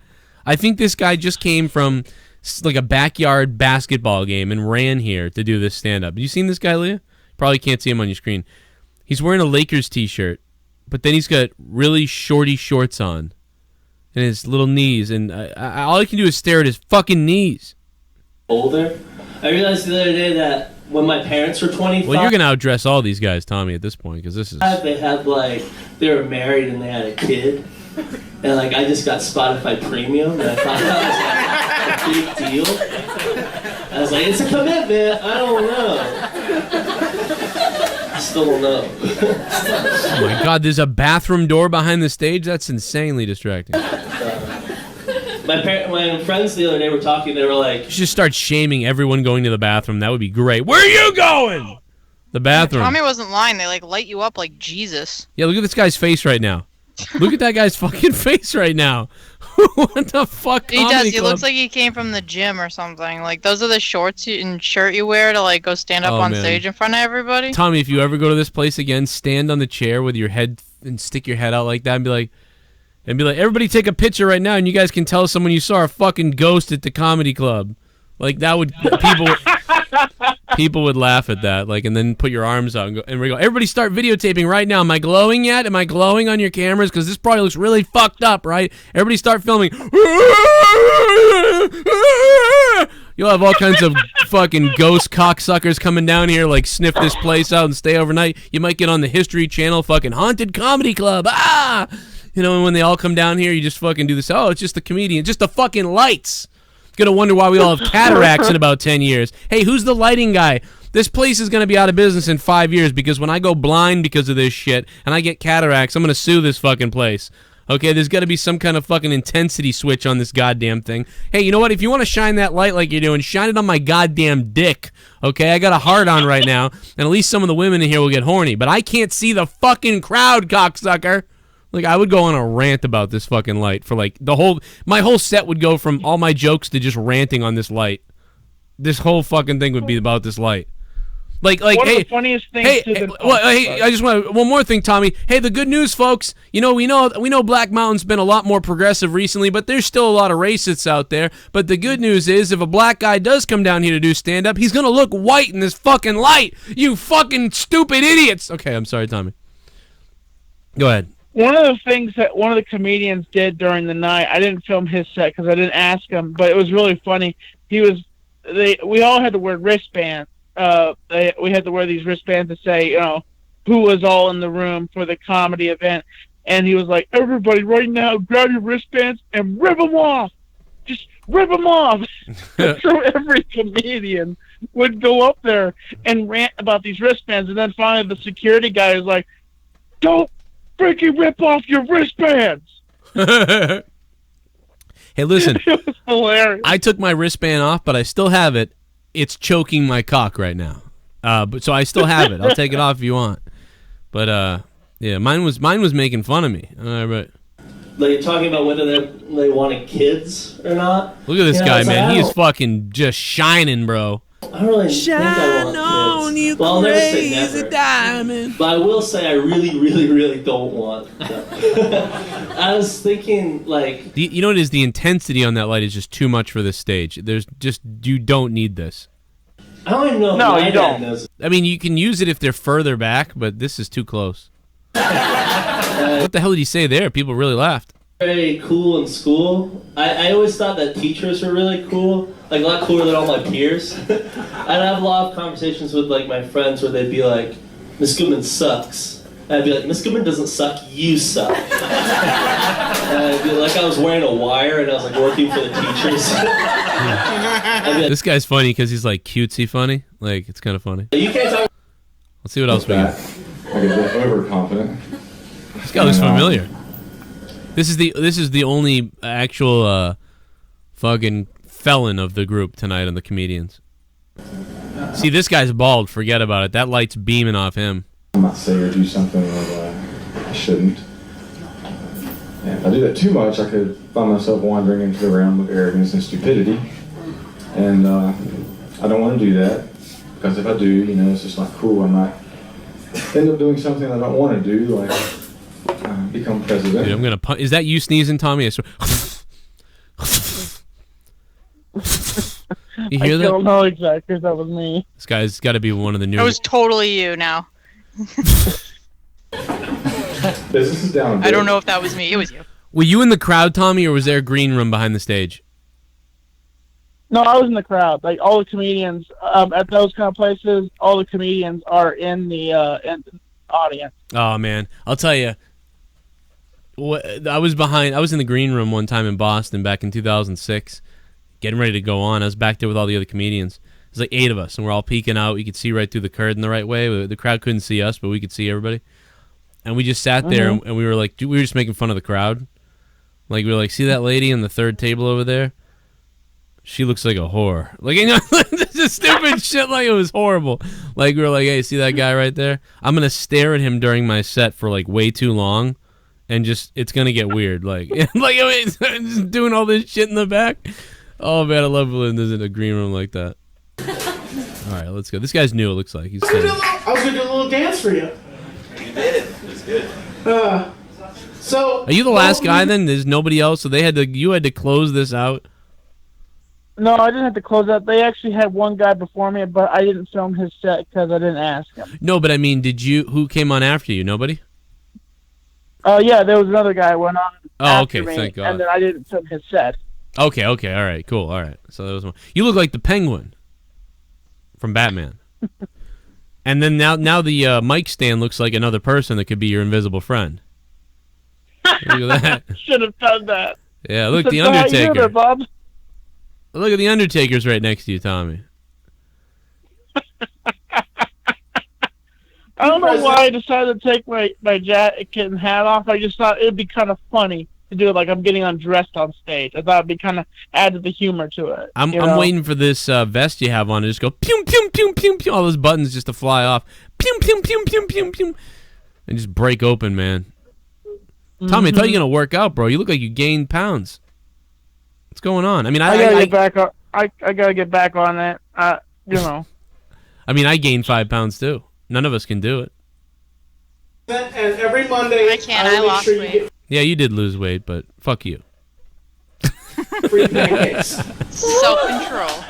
I think this guy just came from like a backyard basketball game and ran here to do this stand-up. Have you seen this guy, Leah? Probably can't see him on your screen. He's wearing a Lakers t-shirt, but then he's got really shorty shorts on and his little knees, and all I can do is stare at his fucking knees. Older. I realized the other day that when my parents were 25... Well, you're going to outdress all these guys, Tommy, at this point, because this is... They were married and they had a kid. And like I just got Spotify Premium, and I thought that was like a big deal. I was like, it's a commitment. I don't know. I still don't know. Oh my God, there's a bathroom door behind the stage? That's insanely distracting. My friends the other day were talking, they were like... You should start shaming everyone going to the bathroom. That would be great. Where are you going? The bathroom. Tommy wasn't lying. They like light you up like Jesus. Yeah, look at this guy's face right now. Look at that guy's fucking face right now. What the fuck? He does. He Club? looks like he came from the gym or something. Like those are the shorts and shirt you wear to like go stand up on stage in front of everybody. Tommy, if you ever go to this place again, stand on the chair with your head and stick your head out like that and be like, everybody take a picture right now, and you guys can tell someone you saw a fucking ghost at the comedy club. Like that would people would laugh at that. Like, and then put your arms out and we go. Everybody start videotaping right now. Am I glowing yet? Am I glowing on your cameras? Because this probably looks really fucked up, right? Everybody start filming. You'll have all kinds of fucking ghost cocksuckers coming down here, like sniff this place out and stay overnight. You might get on the History Channel, fucking haunted comedy club. Ah. You know, and when they all come down here, you just fucking do this. Oh, it's just the comedian. Just the fucking lights. Gonna wonder why we all have cataracts in about 10 years. Hey, who's the lighting guy? This place is gonna be out of business in 5 years because when I go blind because of this shit and I get cataracts, I'm gonna sue this fucking place. Okay, there's gotta be some kind of fucking intensity switch on this goddamn thing. Hey, you know what? If you want to shine that light like you're doing, shine it on my goddamn dick. Okay, I got a hard on right now, and at least some of the women in here will get horny. But I can't see the fucking crowd, cocksucker. Like, I would go on a rant about this fucking light for, like, my whole set would go from all my jokes to just ranting on this light. This whole fucking thing would be about this light. Like, One hey, of the funniest things hey, I just want one more thing, Tommy. Hey, the good news, folks. You know, we know Black Mountain's been a lot more progressive recently, but there's still a lot of racists out there. But the good news is, if a black guy does come down here to do stand-up, he's gonna look white in this fucking light. You fucking stupid idiots. Okay, I'm sorry, Tommy. Go ahead. One of the things that one of the comedians did during the night, I didn't film his set because I didn't ask him, but it was really funny. We all had to wear wristbands. We had to wear these wristbands to say, you know, who was all in the room for the comedy event. And he was like, everybody right now, grab your wristbands and rip them off. Just rip them off. So every comedian would go up there and rant about these wristbands. And then finally the security guy was like, don't freaking rip off your wristbands. Hey, listen. It was hilarious. I took my wristband off, but I still have it. It's choking my cock right now. But so I still have it. I'll take it off if you want. But yeah, mine was making fun of me. Right. Like, talking about whether they wanted kids or not. Look at this guy, man. He is fucking just shining, bro. I don't really think I want kids. Well, I'll never say never. Diamond. But I will say I really, really, really don't want them. I was thinking, like... You know what it is? The intensity on that light is just too much for this stage. You don't need this. I don't even know if No, my you dad don't. knows. I mean, you can use it if they're further back, but this is too close. What the hell did he say there? People really laughed. Very cool in school. I always thought that teachers were really cool, like a lot cooler than all my peers. I'd have a lot of conversations with like my friends where they'd be like, Miss Goodman sucks. And I'd be like, Miss Goodman doesn't suck, you suck. And I'd be like I was wearing a wire and I was like working for the teachers. Like, this guy's funny because he's like cutesy funny. Like, it's kind of funny. You can't talk. Let's see what else we got. I get a bit overconfident. This guy looks familiar. This is the only actual fucking felon of the group tonight on the comedians. See, this guy's bald. Forget about it. That light's beaming off him. I might say or do something that I shouldn't. And if I do that too much, I could find myself wandering into the realm of arrogance and stupidity. And I don't want to do that, because if I do, you know, it's just not cool. I might end up doing something I don't want to do, like become president. Dude, I'm gonna is that you sneezing, Tommy? I swear. You hear that? I don't know exactly if that was me. This guy's got to be one of the new. It was totally you now. Business is down. I don't know if that was me. It was you. Were you in the crowd, Tommy, or was there a green room behind the stage? No, I was in the crowd. Like all the comedians at those kind of places, all the comedians are in the audience. Oh man, I'll tell you. I was in the green room one time in Boston back in 2006, getting ready to go on. I was back there with all the other comedians. There's like 8 of us, and we're all peeking out. You could see right through the curtain the right way. The crowd couldn't see us, but we could see everybody. And we just sat there, and we were like, we were just making fun of the crowd. Like, we were like, see that lady in the third table over there? She looks like a whore. Like, you know, just stupid shit. Like, it was horrible. Like, we were like, hey, see that guy right there? I'm gonna stare at him during my set for like way too long, and just it's gonna get weird. Like, like just doing all this shit in the back. Oh man, I love when there's in a green room like that. All right, let's go. This guy's new. It looks like he's. I was gonna do a little dance for you. You did. It's good. So. Are you the last guy then? There's nobody else, so you had to close this out. No, I didn't have to close out. They actually had one guy before me, but I didn't film his set because I didn't ask him. No, but I mean, who came on after you? Nobody? Yeah, there was another guy who went on after me, thank God. and then I didn't film his set. Okay, all right, cool, all right. So that was one. You look like the Penguin from Batman. And then now the mic stand looks like another person that could be your invisible friend. Look at that. Should have done that. Yeah, look, the Undertaker. Undertaker. There, Bob. Look at the Undertaker's right next to you, Tommy. I don't know why I decided to take my jacket and hat off. I just thought it would be kind of funny to do it like I'm getting undressed on stage. I thought it'd be kind of add to the humor to it. I'm waiting for this vest you have on to just go pew pew pew pew pew. All those buttons just to fly off. Pew pew pew pew pew pew, and just break open, man. Tommy, I thought you were gonna work out, bro. You look like you gained pounds. What's going on? I mean, I gotta get back on. I gotta get back on that. You know. I mean, I gained 5 pounds too. None of us can do it. And every Monday, I can't. I lost weight. Yeah, you did lose weight, but fuck you. Free pancakes. Self-control.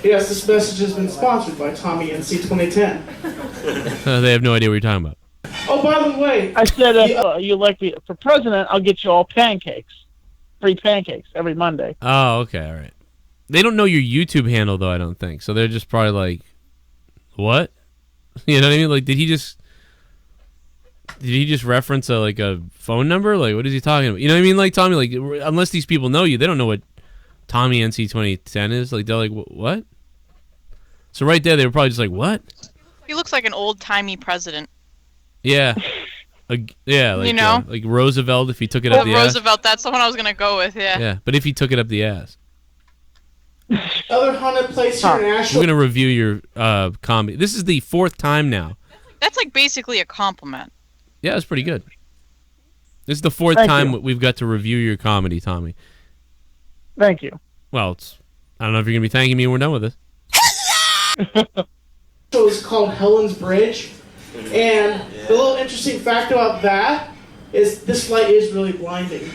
Yes, this message has been sponsored by Tommy NC 2010. They have no idea what you're talking about. Oh, by the way, I said if you elect me for president, I'll get you all pancakes. Free pancakes every Monday. Oh, okay, all right. They don't know your YouTube handle, though, I don't think. So they're just probably like, what? You know what I mean? Like, did he just reference a phone number? Like, what is he talking about? You know what I mean? Like, Tommy, like, unless these people know you, they don't know what Tommy NC 2010 is. Like, they're like, what? So right there, they were probably just like, what? He looks like an old-timey president. Yeah. Yeah, like, you know? Like Roosevelt if he took it up the ass. Roosevelt, that's the one I was going to go with, yeah. Yeah, but if he took it up the ass. Other haunted place here in Asheville. We're going to review your comedy. This is the 4th time now. That's like basically a compliment. Yeah, it's pretty good. This is the 4th time we've got to review your comedy, Tommy. Thank you. Well, I don't know if you're going to be thanking me when we're done with this. So it's called Helen's Bridge. And the little interesting fact about that is this light is really blinding.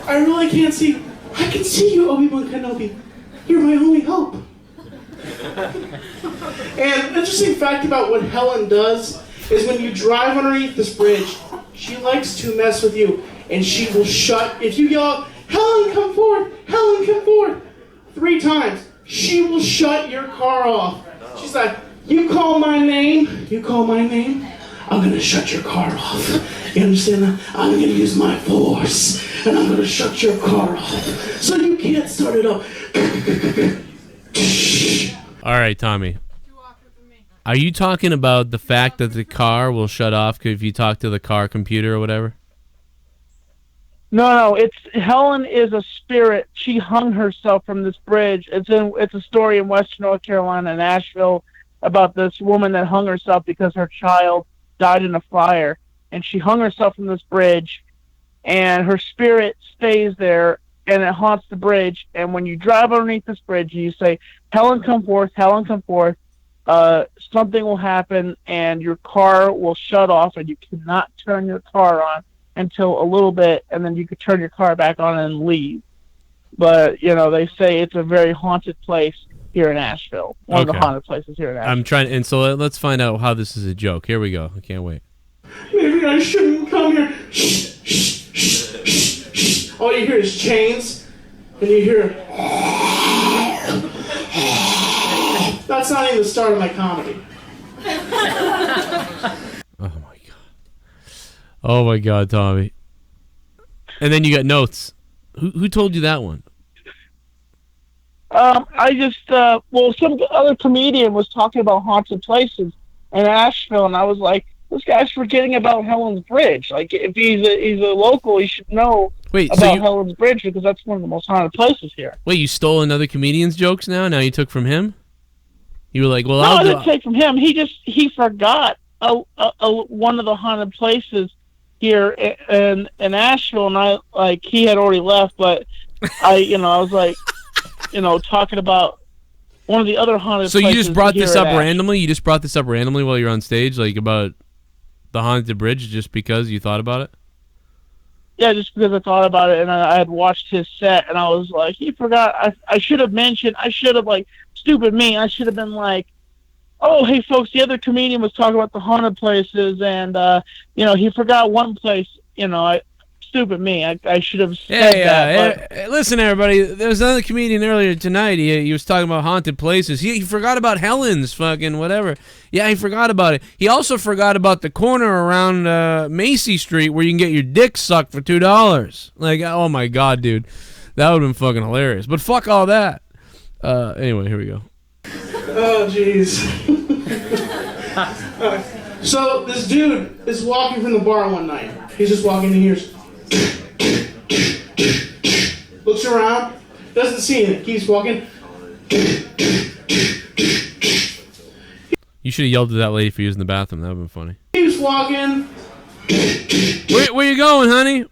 I really can't see. I can see you, Obi-Wan Kenobi. You're my only hope. And interesting fact about what Helen does is when you drive underneath this bridge, she likes to mess with you, and she will shut. If you yell, "Helen, come forward! Helen, come forward!" 3 times, she will shut your car off. She's like, "You call my name, I'm gonna shut your car off. You understand that? I'm gonna use my force, and I'm gonna shut your car off, so you can't start it up." All right, Tommy. Are you talking about the fact that the car will shut off if you talk to the car computer or whatever? No, it's Helen is a spirit. She hung herself from this bridge. It's a story in Western North Carolina, Nashville, about this woman that hung herself because her child died in a fire, and she hung herself from this bridge, and her spirit stays there, and it haunts the bridge. And when you drive underneath this bridge, you say, "Helen, come forth! Helen, come forth!" Something will happen, and your car will shut off, and you cannot turn your car on until a little bit, and then you could turn your car back on and leave. But, you know, they say it's a very haunted place here in Asheville. One of the haunted places here in Asheville. I'm trying, and so let's find out how this is a joke. Here we go. I can't wait. Maybe I shouldn't come here. Shh, shh, shh, shh, shh. All you hear is chains, and you hear... That's not even the start of my comedy. Oh, my God. Oh my God, Tommy. And then you got notes. Who told you that one? I just some other comedian was talking about haunted places in Asheville, and I was like, this guy's forgetting about Helen's Bridge. Like, if he's a local, he should know about Helen's Bridge, because that's one of the most haunted places here. Wait, you stole another comedian's jokes now? Now you took from him? You were like, well, I didn't take from him. He forgot one of the haunted places here in Asheville, and he had already left, but I was like, talking about one of the other haunted places. So you just brought this up Asheville. randomly? You just brought this up randomly while you're on stage, like about the haunted bridge, just because you thought about it? Yeah, just because I thought about it, and I had watched his set, and I was like, he forgot. I should have mentioned. I should have, stupid me. I should have been like, oh, hey, folks, the other comedian was talking about the haunted places, and, he forgot one place. Stupid me. I should have said that. Hey, listen, everybody. There was another comedian earlier tonight. He was talking about haunted places. He forgot about Helen's fucking whatever. Yeah, he forgot about it. He also forgot about the corner around Macy Street where you can get your dick sucked for $2. Like, oh my God, dude. That would have been fucking hilarious. But fuck all that. Anyway, here we go. Oh, jeez. So this dude is walking from the bar one night. He's just walking and hears, looks around, doesn't see it, keeps walking. You should have yelled at that lady for using the bathroom. That would have been funny. Keeps walking. Where you going, honey?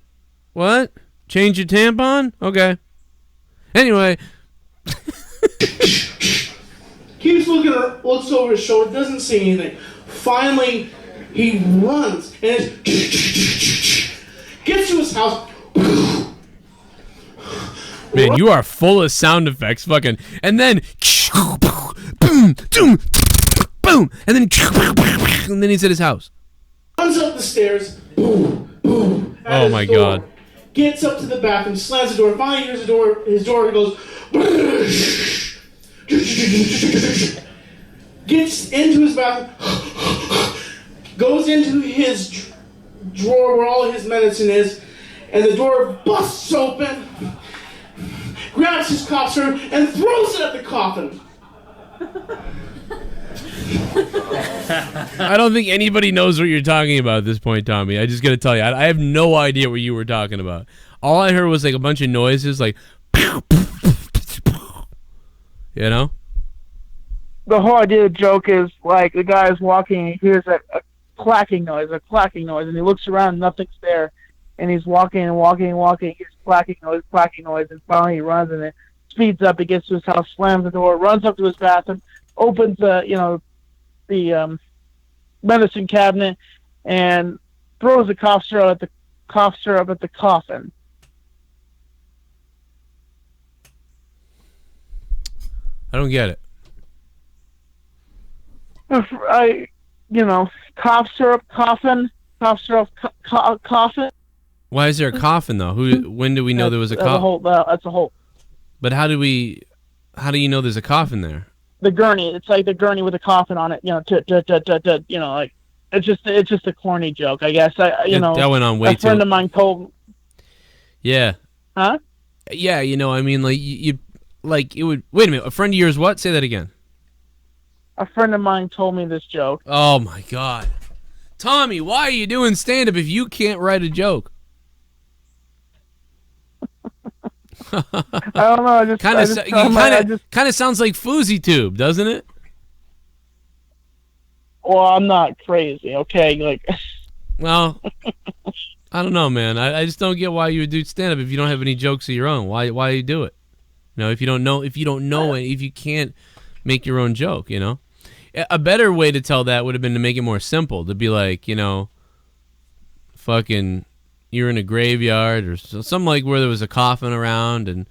What? Change your tampon? Okay. Anyway. Keeps looking, looks over his shoulder, doesn't see anything. Finally, he runs and gets to his house. Man, you are full of sound effects, fucking, and then boom, boom, boom, and then he's at his house. Runs up the stairs. Boom, boom. Oh my God. Gets up to the bathroom, slams the door. Finally hears his door goes. Gets into his bathroom. Goes into his drawer where all his medicine is, and the door busts open. Grabs his cough syrup and throws it at the coffin. I don't think anybody knows what you're talking about at this point, Tommy. I just gotta tell you, I have no idea what you were talking about. All I heard was like a bunch of noises, like, you know? The whole idea of the joke is, like, the guy's walking and he hears a clacking noise, and he looks around, nothing's there. And he's walking and walking and walking, he hears clacking noise, and finally he runs and it speeds up, he gets to his house, slams the door, runs up to his bathroom, opens the medicine cabinet, and throws the cough syrup at the coffin. I don't get it. Cough syrup, coffin. Why is there a coffin though? When do we know there was a coffin? That's a whole. But how do you know there's a coffin there? The gurney. It's like the gurney with a coffin on it. Like it's just a corny joke, I guess. That went on way too. A friend of mine told. Yeah. Huh? Yeah, I mean, like you it would. Wait a minute. A friend of yours? What? Say that again. A friend of mine told me this joke. Oh my God, Tommy, why are you doing stand-up if you can't write a joke? I don't know. It kind of sounds like Fousey Tube, doesn't it? Well, I'm not crazy, okay? Well, I don't know, man. I just don't get why you would do stand-up if you don't have any jokes of your own. Why you do it? If you don't know it, if you can't make your own joke, A better way to tell that would have been to make it more simple. To be like, fucking, you're in a graveyard or something like where there was a coffin around and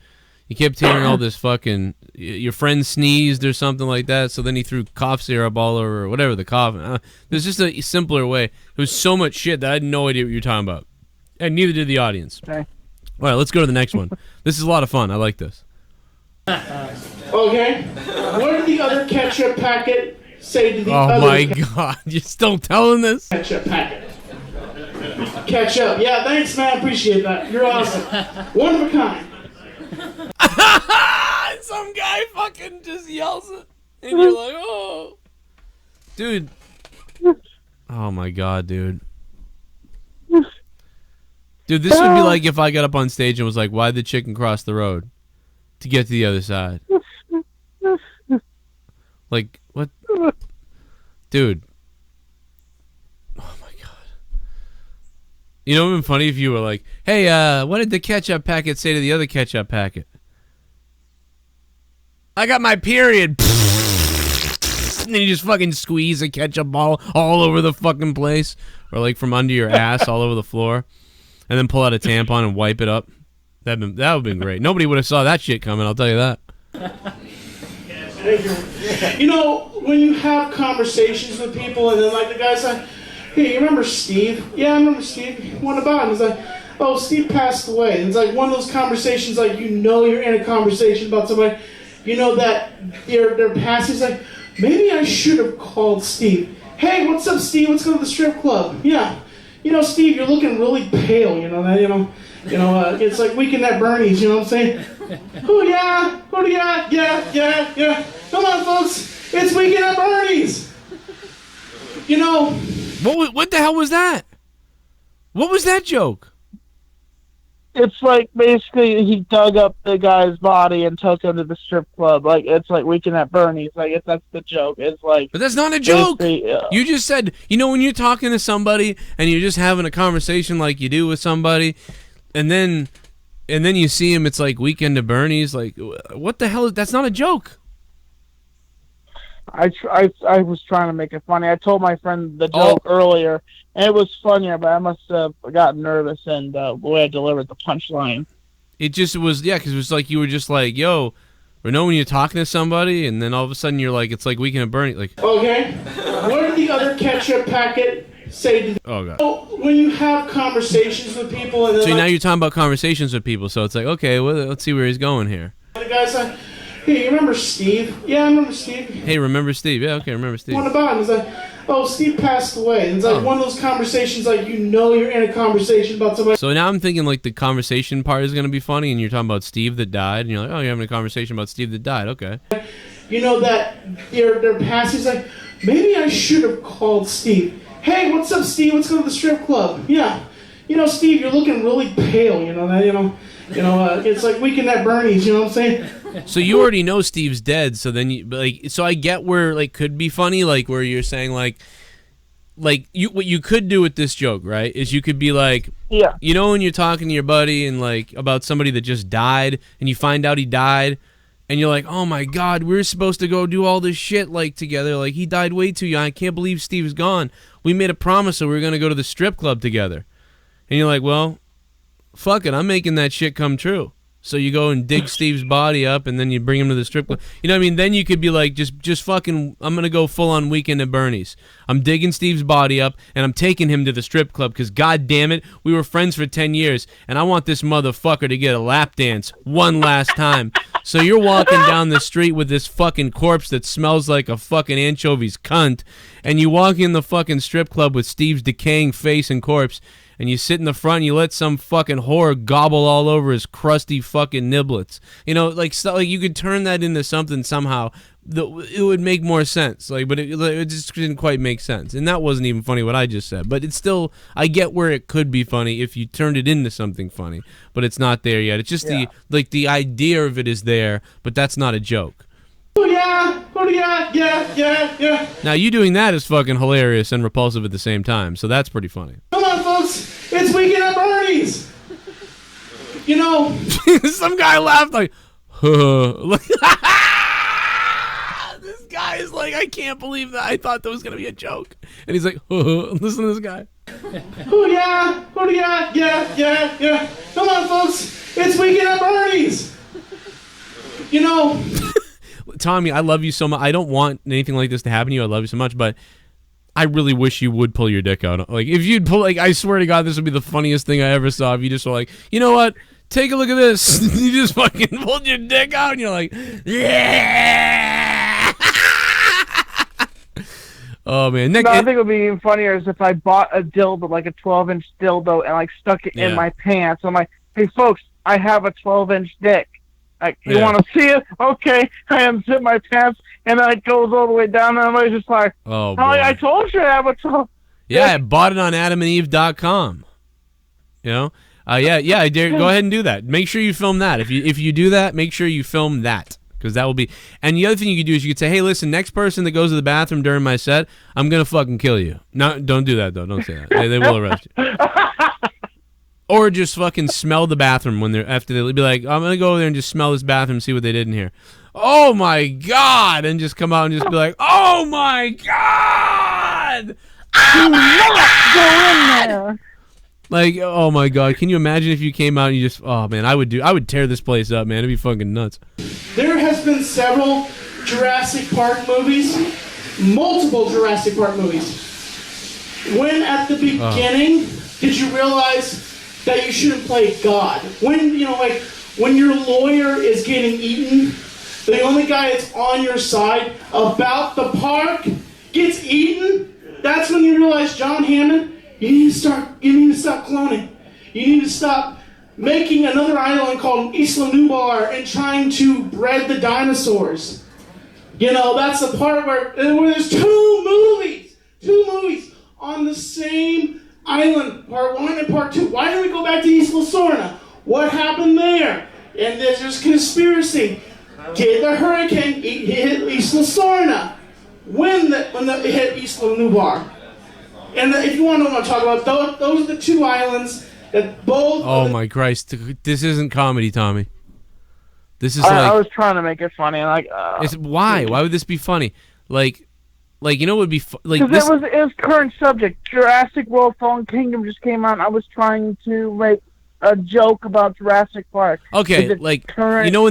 you kept hearing all this fucking, your friend sneezed or something like that, so then he threw cough syrup all over or whatever the coffin. There's just a simpler way. There was so much shit that I had no idea what you were talking about. And neither did the audience. Okay. All right, let's go to the next one. This is a lot of fun. I like this. Okay. What did the other ketchup packet say to the other? Oh my God! You're still telling this? Ketchup packet. catch up. Yeah, thanks, man. I appreciate that. You're awesome. One of a kind. Some guy fucking just yells it, and you're like, oh, dude. Oh my god, dude. Dude, this would be like if I got up on stage and was like, why'd the chicken cross the road to get to the other side? Like, what? Dude. Oh my god. You know what would have been funny if you were like, hey, what did the ketchup packet say to the other ketchup packet? I got my period. And then you just fucking squeeze a ketchup ball all over the fucking place. Or like from under your ass all over the floor. And then pull out a tampon and wipe it up. That would have been great. Nobody would have saw that shit coming, I'll tell you that. You know, when you have conversations with people and then like the guy's like, hey, you remember Steve? Yeah, I remember Steve. What about him? It's like, oh, Steve passed away. And it's like one of those conversations like you know you're in a conversation about somebody. You know that they're passing. It's like, maybe I should have called Steve. Hey, what's up, Steve? Let's go to the strip club. Yeah. You know, Steve, you're looking really pale. You know that. It's like Weekend at Bernie's. You know what I'm saying? Oh yeah. Oh yeah. Yeah. Come on, folks. It's Weekend at Bernie's. You know. What the hell was that? What was that joke? It's like basically he dug up the guy's body and took him to the strip club. Like it's like Weekend at Bernie's. Like that's the joke. It's like, but that's not a joke. You just said, you know, when you're talking to somebody and you're just having a conversation like you do with somebody, and then you see him. It's like Weekend at Bernie's. Like what the hell? That's not a joke. I was trying to make it funny. I told my friend the joke earlier, and it was funnier, but I must have gotten nervous and the way I delivered the punchline. It just was, yeah, because it was like you were just like, yo, or know when you're talking to somebody, and then all of a sudden you're like, it's like Weekend at Bernie. Like, okay, what did the other ketchup packet say to? Oh god. So when you have conversations with people, and then so now you're talking about conversations with people, so it's like, okay, well, let's see where he's going here. The guy's like, hey, you remember Steve? Yeah, I remember Steve. Hey, remember Steve? Yeah, okay, remember Steve. What about him? It's like, oh, Steve passed away. And it's like one of those conversations like you know you're in a conversation about somebody. So now I'm thinking like the conversation part is going to be funny, and you're talking about Steve that died, and you're like, oh, you're having a conversation about Steve that died. Okay. You know that they're passing. It's like, maybe I should have called Steve. Hey, what's up, Steve? Let's go to the strip club. Yeah. You know, Steve, you're looking really pale. You know that. It's like Weekend at Bernie's. You know what I'm saying? So you already know Steve's dead. So then so I get where like could be funny, like where you're saying like what you could do with this joke, right? Is you could be like, yeah, you know, when you're talking to your buddy and like about somebody that just died, and you find out he died, and you're like, oh my god, we were supposed to go do all this shit like together. Like he died way too young. I can't believe Steve's gone. We made a promise that we were gonna go to the strip club together. And you're like, well, fuck it, I'm making that shit come true. So you go and dig Steve's body up, and then you bring him to the strip club. You know what I mean? Then you could be like, just fucking, I'm going to go full on Weekend at Bernie's. I'm digging Steve's body up, and I'm taking him to the strip club, because god damn it, we were friends for 10 years, and I want this motherfucker to get a lap dance one last time. So you're walking down the street with this fucking corpse that smells like a fucking anchovies cunt, and you walk in the fucking strip club with Steve's decaying face and corpse, and you sit in the front and you let some fucking whore gobble all over his crusty fucking niblets. You know, like you could turn that into something somehow. It would make more sense. Like, but it just didn't quite make sense. And that wasn't even funny what I just said. But it's still, I get where it could be funny if you turned it into something funny. But it's not there yet. It's just the idea of it is there, but that's not a joke. Oh yeah. Now you doing that is fucking hilarious and repulsive at the same time. So that's pretty funny. Come on, folks. It's Weekend at Bernie's. You know. Some guy laughed like, huh. This guy is like, I can't believe that. I thought that was going to be a joke. And he's like, huh. Listen to this guy. Oh yeah. Come on, folks. It's Weekend at Bernie's. You know. Tommy, I love you so much. I don't want anything like this to happen to you. I love you so much, but I really wish you would pull your dick out. Like, if you'd pull, like, I swear to God, this would be the funniest thing I ever saw. If you just were like, you know what? Take a look at this. You just fucking pulled your dick out, and you're like, yeah. Oh man, No, I think it would be even funnier is if I bought a dildo, like a 12-inch dildo, and like stuck it in my pants. I'm like, hey folks, I have a 12-inch dick. Like, you want to see it? Okay, I unzip my pants, and then it goes all the way down, and I'm just like, oh, I told you I have a 12. Yeah, I bought it on AdamandEve.com. You know, yeah. I dare go ahead and do that. Make sure you film that. If you do that, make sure you film that, because that will be. And the other thing you could do is you could say, hey, listen, next person that goes to the bathroom during my set, I'm gonna fucking kill you. No, don't do that though. Don't say that. They will arrest you. Or just fucking smell the bathroom when they're after they'll be like, I'm gonna go over there and just smell this bathroom, see what they did in here. Oh my god! And just come out and just be like, oh my god! Do not go in there. Like, oh my god, can you imagine if you came out and you just, oh man, I would tear this place up, man. It'd be fucking nuts. There has been several Jurassic Park movies, multiple Jurassic Park movies. When at the beginning did you realize that you shouldn't play God? When, like, when your lawyer is getting eaten, the only guy that's on your side about the park gets eaten, that's when you realize, John Hammond, you need to stop cloning. You need to stop making another island called Isla Nublar and trying to bred the dinosaurs. That's the part where there's two movies on the same island, part 1 and part 2. Why didn't we go back to Isla Sorna? What happened there? And there's conspiracy. Did the hurricane hit Isla Sorna? When it hit Isla Nublar? And if you want to know what I'm talking about, those are the two islands that both... Oh my Christ. This isn't comedy, Tommy. This is I was trying to make it funny. Why? Why would this be funny? Like you know what would be... Because it was current subject. Jurassic World Fallen Kingdom just came out, and I was trying to make a joke about Jurassic Park. Okay, when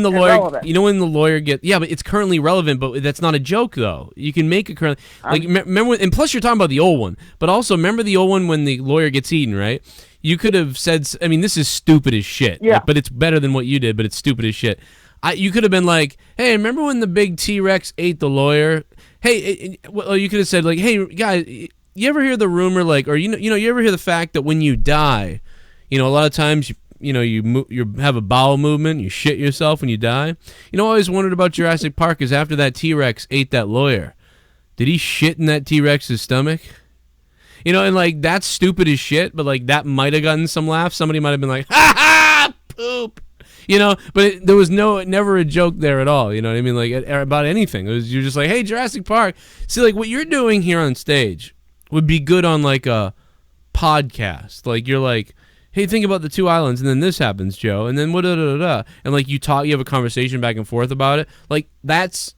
the lawyer but it's currently relevant, but that's not a joke though. You can make it currently, remember, and plus you're talking about the old one, but also remember the old one when the lawyer gets eaten, right? You could have said, I mean, this is stupid as shit. Yeah. But it's better than what you did, but it's stupid as shit. You could have been like, hey, remember when the big T-Rex ate the lawyer? Hey, well, you could have said like, hey, guys, you ever hear the rumor, like, or you ever hear the fact that when you die, a lot of times you have a bowel movement, you shit yourself when you die. I always wondered about Jurassic Park is after that T-Rex ate that lawyer, did he shit in that T-Rex's stomach? And like that's stupid as shit, but like that might have gotten some laughs. Somebody might have been like, ha ha, poop. But there was never a joke there at all. You know what I mean? Like about anything. You're just like, hey, Jurassic Park. See, like what you're doing here on stage would be good on like a podcast. Like you're like, hey, think about the two islands, and then this happens, Joe, and then and like you have a conversation back and forth about it. Like that's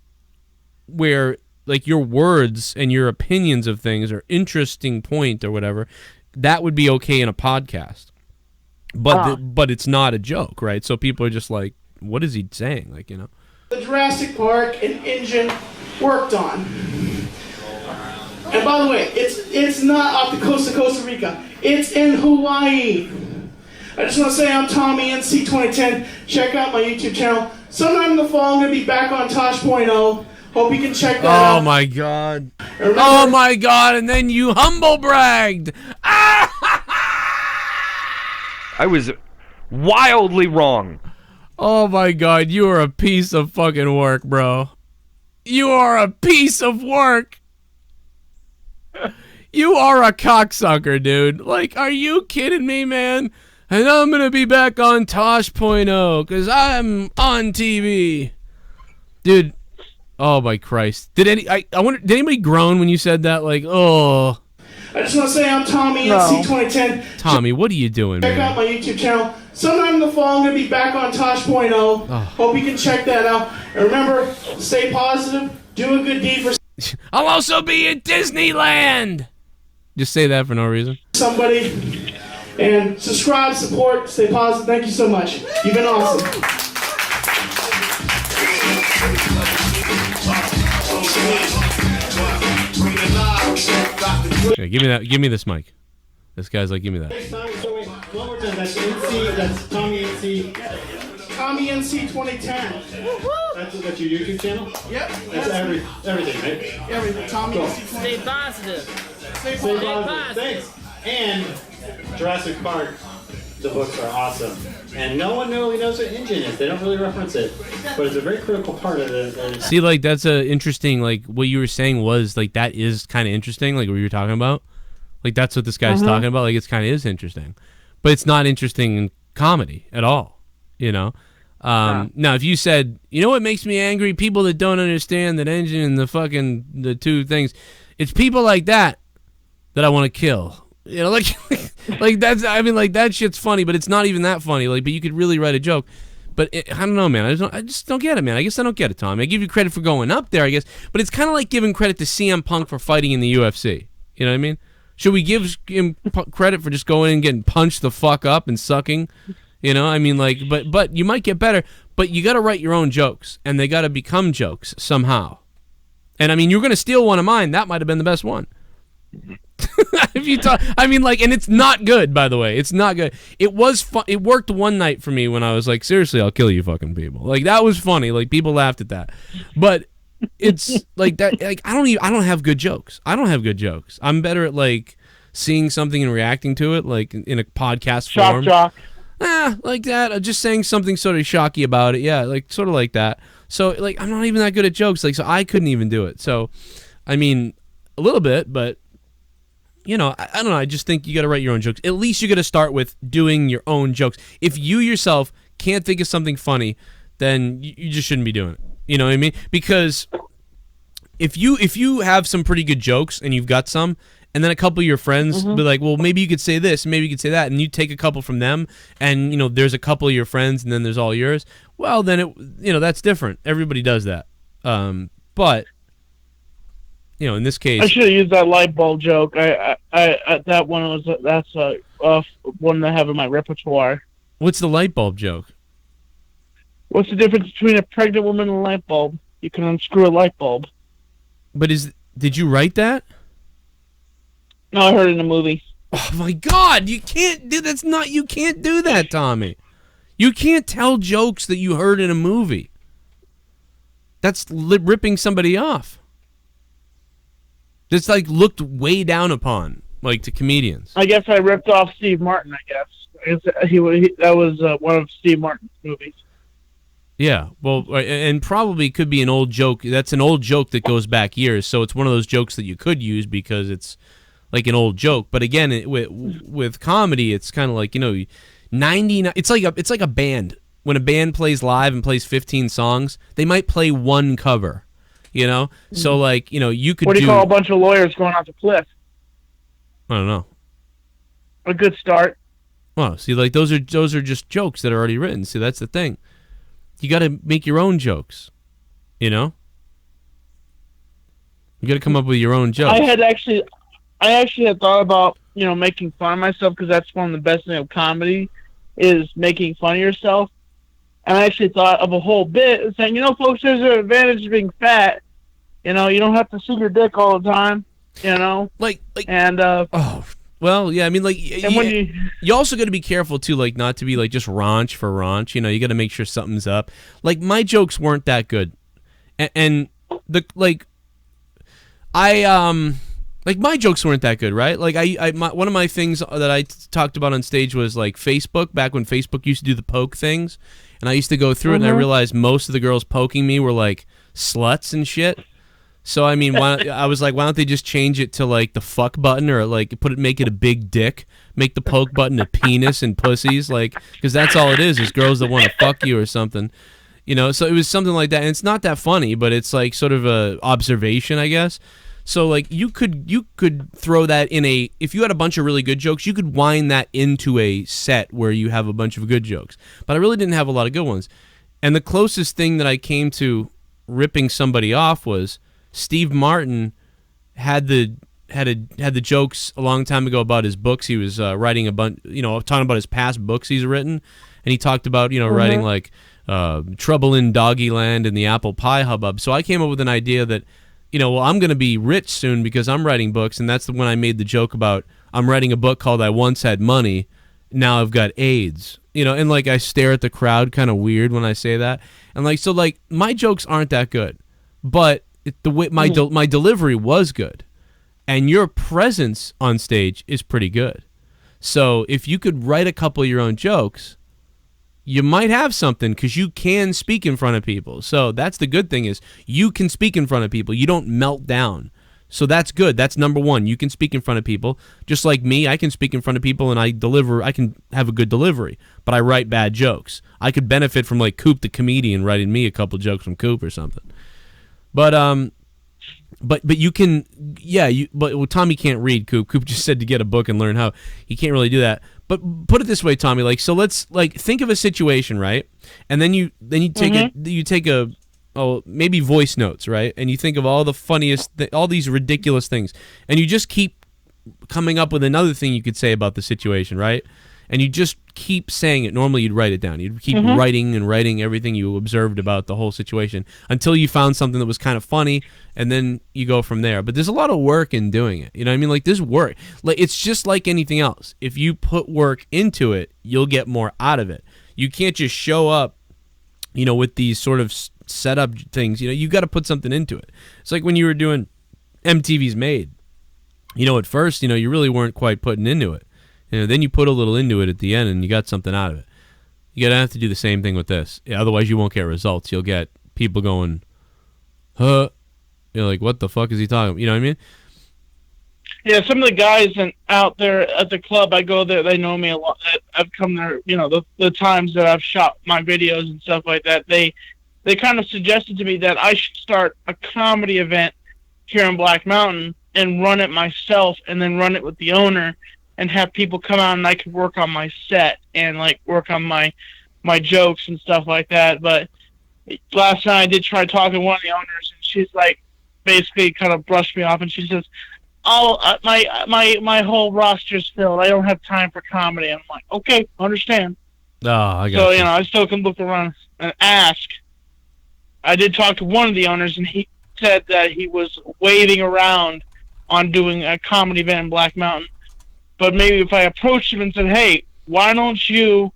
where like your words and your opinions of things are interesting point or whatever. That would be okay in a podcast. But it's not a joke, right? So people are just like, what is he saying? Like, The Jurassic Park and engine worked on. And by the way, it's not off the coast of Costa Rica. It's in Hawaii. I just want to say I'm Tommy NC 2010. Check out my YouTube channel. Sometime in the fall, I'm going to be back on Tosh.0. Hope you can check that out. Oh my god. Oh my god, and then you humble bragged. I was wildly wrong. Oh my god, you are a piece of fucking work, bro. You are a piece of work. You are a cocksucker, dude. Like, are you kidding me, man? And I'm gonna be back on Tosh.0 because I'm on TV. Dude, oh my Christ. I wonder, did anybody groan when you said that? Like, oh. I just want to say I'm Tommy NC 2010. Tommy, what are you doing, Check man? out my YouTube channel. Sometime in the fall, I'm going to be back on Tosh.0. Oh. Hope you can check that out. And remember, stay positive, do a good deed for I'll also be at Disneyland. Just say that for no reason. somebody. And subscribe, support, stay positive. Thank you so much. You've been awesome. Okay, give me this mic. This guy's like, give me that. One more time, that's NC, that's Tommy NC. Tommy NC 2010. That's your YouTube channel? Yep. That's everything, right? Everything. Tommy. Cool. Stay positive. Stay Stay positive. positive. Thanks. And Jurassic Park, the books are awesome. And no one really knows what engine is. They don't really reference it. But it's a very critical part of the... See, like, that's a interesting, like, what you were saying was, like, that is kind of interesting, like, what you were talking about. Like, that's what this guy's talking about. Like, it's kind of is interesting. But it's not interesting in comedy at all, you know? Now, if you said, you know what makes me angry? People that don't understand that engine and the two things. It's people like that I want to kill. You know, like that's, I mean, like, that shit's funny, but it's not even that funny. Like, but you could really write a joke. But I don't know, man. I just don't get it, man. I guess I don't get it, Tommy. I give you credit for going up there, I guess. But it's kind of like giving credit to CM Punk for fighting in the UFC. You know what I mean? Should we give him credit for just going in and getting punched the fuck up and sucking? You know, I mean, like, but you might get better. But you got to write your own jokes, and they got to become jokes somehow. And I mean, you're going to steal one of mine. That might have been the best one. If you talk, I mean, like, and it's not good, by the way. It's not good. It was fun. It worked one night for me when I was like, seriously, I'll kill you fucking people. Like, that was funny. Like, people laughed at that. But it's like that. Like, I don't have good jokes. I don't have good jokes. I'm better at, like, seeing something and reacting to it, like, in a podcast form. Shock. Like that. Just saying something sort of shocky about it. Yeah, like, sort of like that. So, like, I'm not even that good at jokes. Like, so I couldn't even do it. So, I mean, a little bit, but, you know, I don't know. I just think you got to write your own jokes. At least you got to start with doing your own jokes. If you yourself can't think of something funny, then you just shouldn't be doing it. You know what I mean? Because if you have some pretty good jokes and you've got some, and then a couple of your friends be like, well, maybe you could say this, maybe you could say that, and you take a couple from them, and, you know, there's a couple of your friends, and then there's all yours. Well, then that's different. Everybody does that. But, you know, in this case, I should have used that light bulb joke. That one that's one that I have in my repertoire. What's the light bulb joke? What's the difference between a pregnant woman and a light bulb? You can unscrew a light bulb. But did you write that? No, I heard it in a movie. Oh my God! You can't do that's not. You can't do that, Tommy. You can't tell jokes that you heard in a movie. That's ripping somebody off. That's like looked way down upon, like, to comedians. I guess I ripped off Steve Martin. I guess that was one of Steve Martin's movies. Yeah, well, and probably could be an old joke. That's an old joke that goes back years, so it's one of those jokes that you could use because it's like an old joke. But again, with comedy, it's kind of like, you know, 99. It's like a band. When a band plays live and plays 15 songs, they might play one cover. You know, so, like, you know, you could. What do you call a bunch of lawyers going off the cliff? I don't know. A good start. Well, see, like, those are just jokes that are already written. See, that's the thing. You got to make your own jokes. You know, you got to come up with your own jokes. I actually had thought about, you know, making fun of myself, because that's one of the best things of comedy is making fun of yourself. And I actually thought of a whole bit saying, you know, folks, there's an advantage to being fat. You know, you don't have to see your dick all the time. You know, and well, yeah, I mean, like, you also got to be careful too, like, not to be like just raunch for raunch. You know, you got to make sure something's up. Like, my jokes weren't that good, and my jokes weren't that good, right? Like, one of my things that I talked about on stage was, like, Facebook, back when Facebook used to do the poke things, and I used to go through it, and I realized most of the girls poking me were, like, sluts and shit. So, I mean, I was like, why don't they just change it to, like, the fuck button, or, like, make it a big dick, make the poke button a penis and pussies, like, because that's all it is girls that want to fuck you or something. You know, so it was something like that, and it's not that funny, but it's, like, sort of a observation, I guess. So, like, you could throw that in if you had a bunch of really good jokes, you could wind that into a set where you have a bunch of good jokes. But I really didn't have a lot of good ones. And the closest thing that I came to ripping somebody off was Steve Martin had the jokes a long time ago about his books. He was writing a bunch, you know, talking about his past books he's written, and he talked about, you know, writing like Trouble in Doggyland and the Apple Pie Hubbub. So I came up with an idea that, you know, well, I'm going to be rich soon because I'm writing books, and that's when I made the joke about I'm writing a book called I Once Had Money, now I've got AIDS. You know, and like I stare at the crowd kind of weird when I say that. And like, so like my jokes aren't that good, but the way my delivery was good, and your presence on stage is pretty good. So if you could write a couple of your own jokes, you might have something, because you can speak in front of people. So that's the good thing, is you can speak in front of people. You don't melt down. So that's good. That's number one. You can speak in front of people. Just like me, I can speak in front of people and I can have a good delivery, but I write bad jokes. I could benefit from like Coop the comedian writing me a couple jokes from Coop or something. But you can, yeah, but Tommy can't read, Coop. Coop just said to get a book and learn how. He can't really do that. But put it this way, Tommy, like, so let's like think of a situation, right? And then you take maybe voice notes, right? And you think of all the funniest, all these ridiculous things, and you just keep coming up with another thing you could say about the situation, right? And you just keep saying it. Normally you'd write it down. You'd keep writing everything you observed about the whole situation until you found something that was kind of funny, and then you go from there. But there's a lot of work in doing it. You know what I mean? Like, there's work. Like, it's just like anything else. If you put work into it, you'll get more out of it. You can't just show up, you know, with these sort of set up things. You know, you got to put something into it. It's like when you were doing MTV's Made. You know, at first, you know, you really weren't quite putting into it. You know, then you put a little into it at the end and you got something out of it. You're going to have to do the same thing with this. Yeah, otherwise you won't get results. You'll get people going, huh? You're like, what the fuck is he talking about? You know what I mean? Yeah, some of the guys out there at the club, I go there, they know me a lot. I've come there, you know, the times that I've shot my videos and stuff like that. They kind of suggested to me that I should start a comedy event here in Black Mountain and run it myself, and then run it with the owner, and have people come out and I could work on my set and like work on my jokes and stuff like that. But last night I did try talking to one of the owners, and she's like, basically kind of brushed me off, and she says, "Oh, my whole roster's filled. I don't have time for comedy." I'm like, okay, understand. Oh, I got so you know, I still can look around and ask. I did talk to one of the owners, and he said that he was waiting around on doing a comedy event in Black Mountain. But maybe if I approached him and said, "Hey, why don't you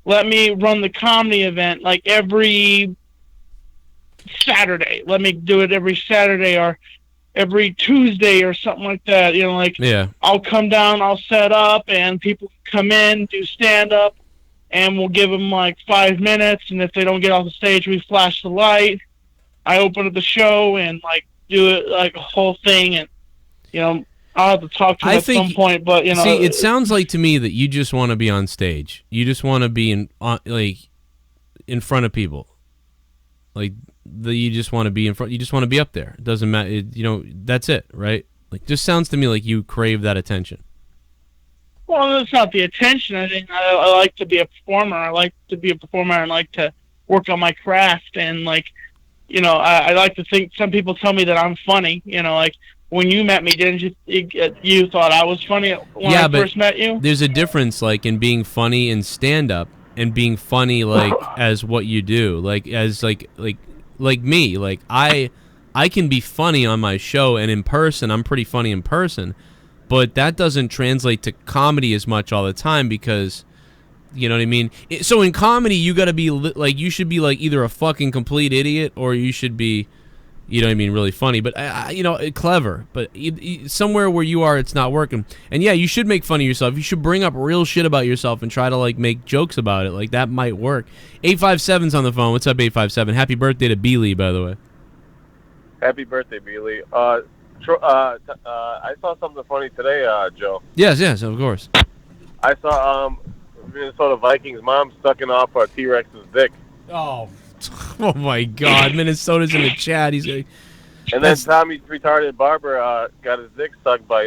let me run the comedy event like every Saturday? Let me do it every Saturday or every Tuesday or something like that." You know, like, yeah, I'll come down, I'll set up, and people come in, do stand-up, and we'll give them like 5 minutes, and if they don't get off the stage, we flash the light. I open up the show and like do it like a whole thing, and you know, I'll have to talk to him at some point, but you know. See, it sounds like to me that you just want to be on stage. You just want to be in front of people. Like, you just want to be in front. You just want to be up there. It doesn't matter. You know, that's it, right? Like, just sounds to me like you crave that attention. Well, that's not the attention. I think I like to be a performer. I like to be a performer and like to work on my craft. And like, you know, I like to think. Some people tell me that I'm funny. You know, like, when you met me, didn't you thought I was funny when I first met you? There's a difference, like, in being funny in stand-up and being funny, like, as what you do. Like, as, like me. Like, I can be funny on my show, and in person, I'm pretty funny in person. But that doesn't translate to comedy as much all the time because, you know what I mean? So in comedy, you got to be, like, you should be, like, either a fucking complete idiot or you should be, you know what I mean, really funny, but, you know, clever. But somewhere where you are, it's not working. And, yeah, you should make fun of yourself. You should bring up real shit about yourself and try to, like, make jokes about it. Like, that might work. 857's on the phone. What's up, 857? Happy birthday to B. Lee, by the way. Happy birthday, B. Lee. I saw something funny today, Joe. Yes, of course. I saw Minnesota Vikings mom sucking off T-Rex's dick. Oh my God! Minnesota's in the chat. He's like, and then Tommy's retarded barber got his dick sucked by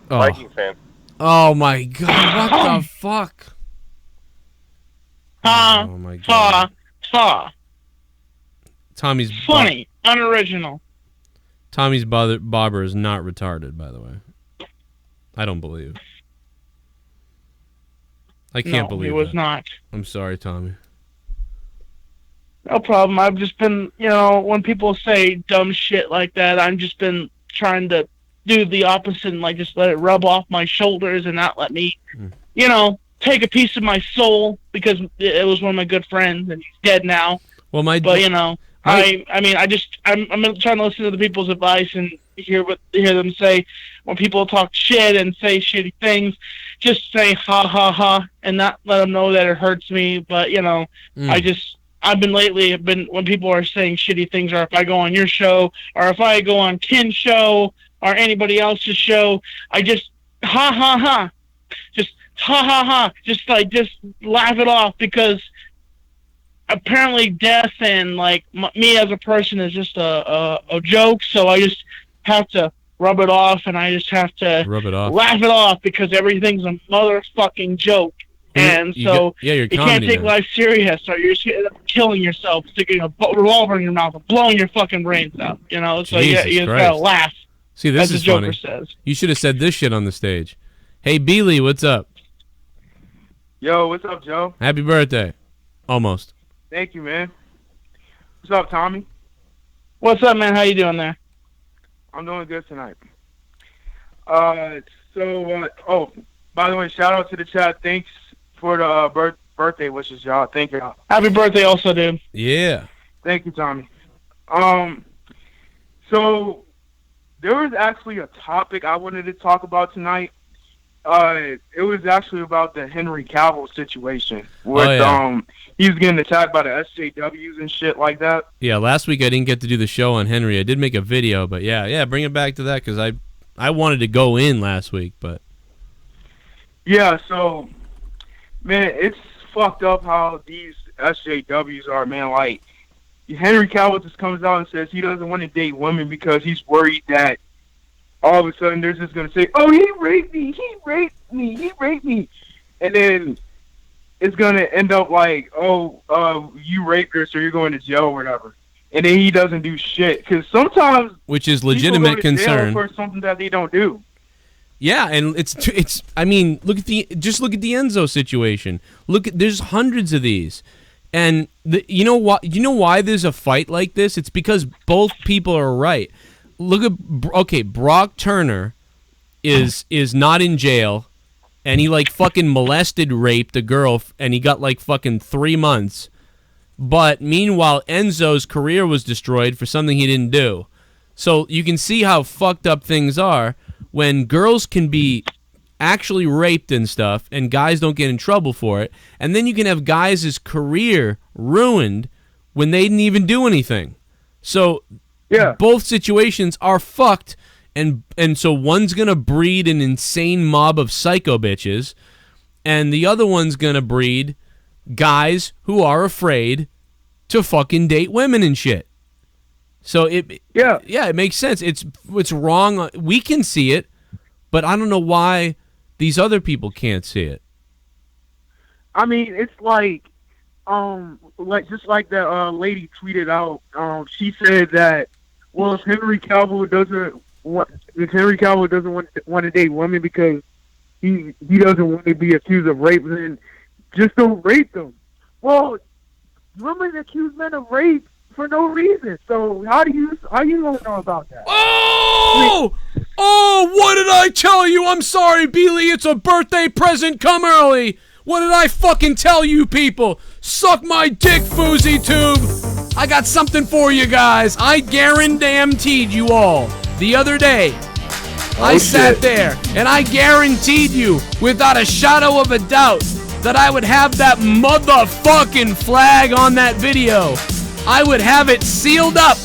Vikings fans. Oh my God! What the fuck? Oh my God! Tommy's funny, unoriginal. Tommy's barber is not retarded, by the way. I don't believe. I can't believe he was that. not. I'm sorry, Tommy. No problem. I've just been, you know, when people say dumb shit like that, I've just been trying to do the opposite and, like, just let it rub off my shoulders and not let me, you know, take a piece of my soul because it was one of my good friends and he's dead now. Well, but you know, I'm trying to listen to the people's advice and hear them say when people talk shit and say shitty things, just say ha ha ha and not let them know that it hurts me. But you know, I've been when people are saying shitty things, or if I go on your show, or if I go on Ken's show or anybody else's show, I just ha ha ha, just ha ha ha, just laugh it off, because apparently death and like me as a person is just a joke. So I just have to rub it off, and I just have to laugh it off because everything's a motherfucking joke. And so you can't take life serious, or you're just killing yourself, sticking a revolver in your mouth and blowing your fucking brains out. You know, so you just gotta laugh. See, this as is the Joker funny. says. You should have said this shit on the stage. Hey, Beely, what's up? Yo, what's up, Joe? Happy birthday. Almost. Thank you, man. What's up, Tommy? What's up, man? How you doing there? I'm doing good tonight. By the way, shout out to the chat. Thanks for the birthday wishes, y'all. Thank y'all. Happy birthday also, dude. Yeah. Thank you, Tommy. So there was actually a topic I wanted to talk about tonight. It was actually about the Henry Cavill situation with he was getting attacked by the SJWs and shit like that. Yeah, last week I didn't get to do the show on Henry. I did make a video, but yeah, bring it back to that, because I wanted to go in last week, but yeah. So man, it's fucked up how these SJWs are, man. Like Henry Cavill just comes out and says he doesn't want to date women because he's worried that all of a sudden they're just going to say, oh, he raped me, and then it's going to end up like, oh, you raped her, so you're going to jail or whatever. And then he doesn't do shit, because sometimes which is legitimate people go to jail concern for something that they don't do. Yeah, and it's. I mean, look at the Enzo situation. There's hundreds of these, and you know what? You know why there's a fight like this? It's because both people are right. Look at Brock Turner is not in jail, and he like fucking raped a girl, and he got like fucking 3 months. But meanwhile, Enzo's career was destroyed for something he didn't do. So you can see how fucked up things are when girls can be actually raped and stuff, and guys don't get in trouble for it. And then you can have guys' career ruined when they didn't even do anything. So both situations are fucked, and so one's gonna breed an insane mob of psycho bitches, and the other one's gonna breed guys who are afraid to fucking date women and shit. So it makes sense. It's wrong. We can see it, but I don't know why these other people can't see it. I mean, it's like just like that lady tweeted out. She said that, well, if Henry Cavill doesn't want to date women because he doesn't want to be accused of rape, then just don't rape them. Well, women accuse men of rape for no reason. So how you don't know about that? Oh, what did I tell you? I'm sorry, Beely. It's a birthday present. Come early. What did I fucking tell you people? Suck my dick, Fousey Tube. I got something for you guys. I guaranteed you all the other day. I sat there and I guaranteed you without a shadow of a doubt that I would have that motherfucking flag on that video. I would have it sealed up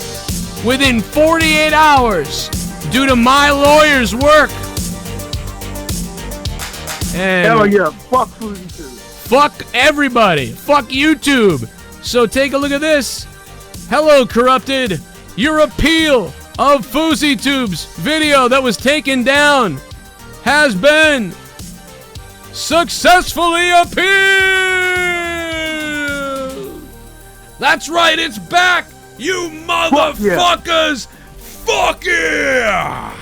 within 48 hours due to my lawyer's work. And hell yeah, fuck YouTube. Fuck everybody. Fuck YouTube. So take a look at this. Hello, Corrupted. Your appeal of FouseyTube's video that was taken down has been successfully appealed. That's right, it's back, you motherfuckers. Fuck yeah.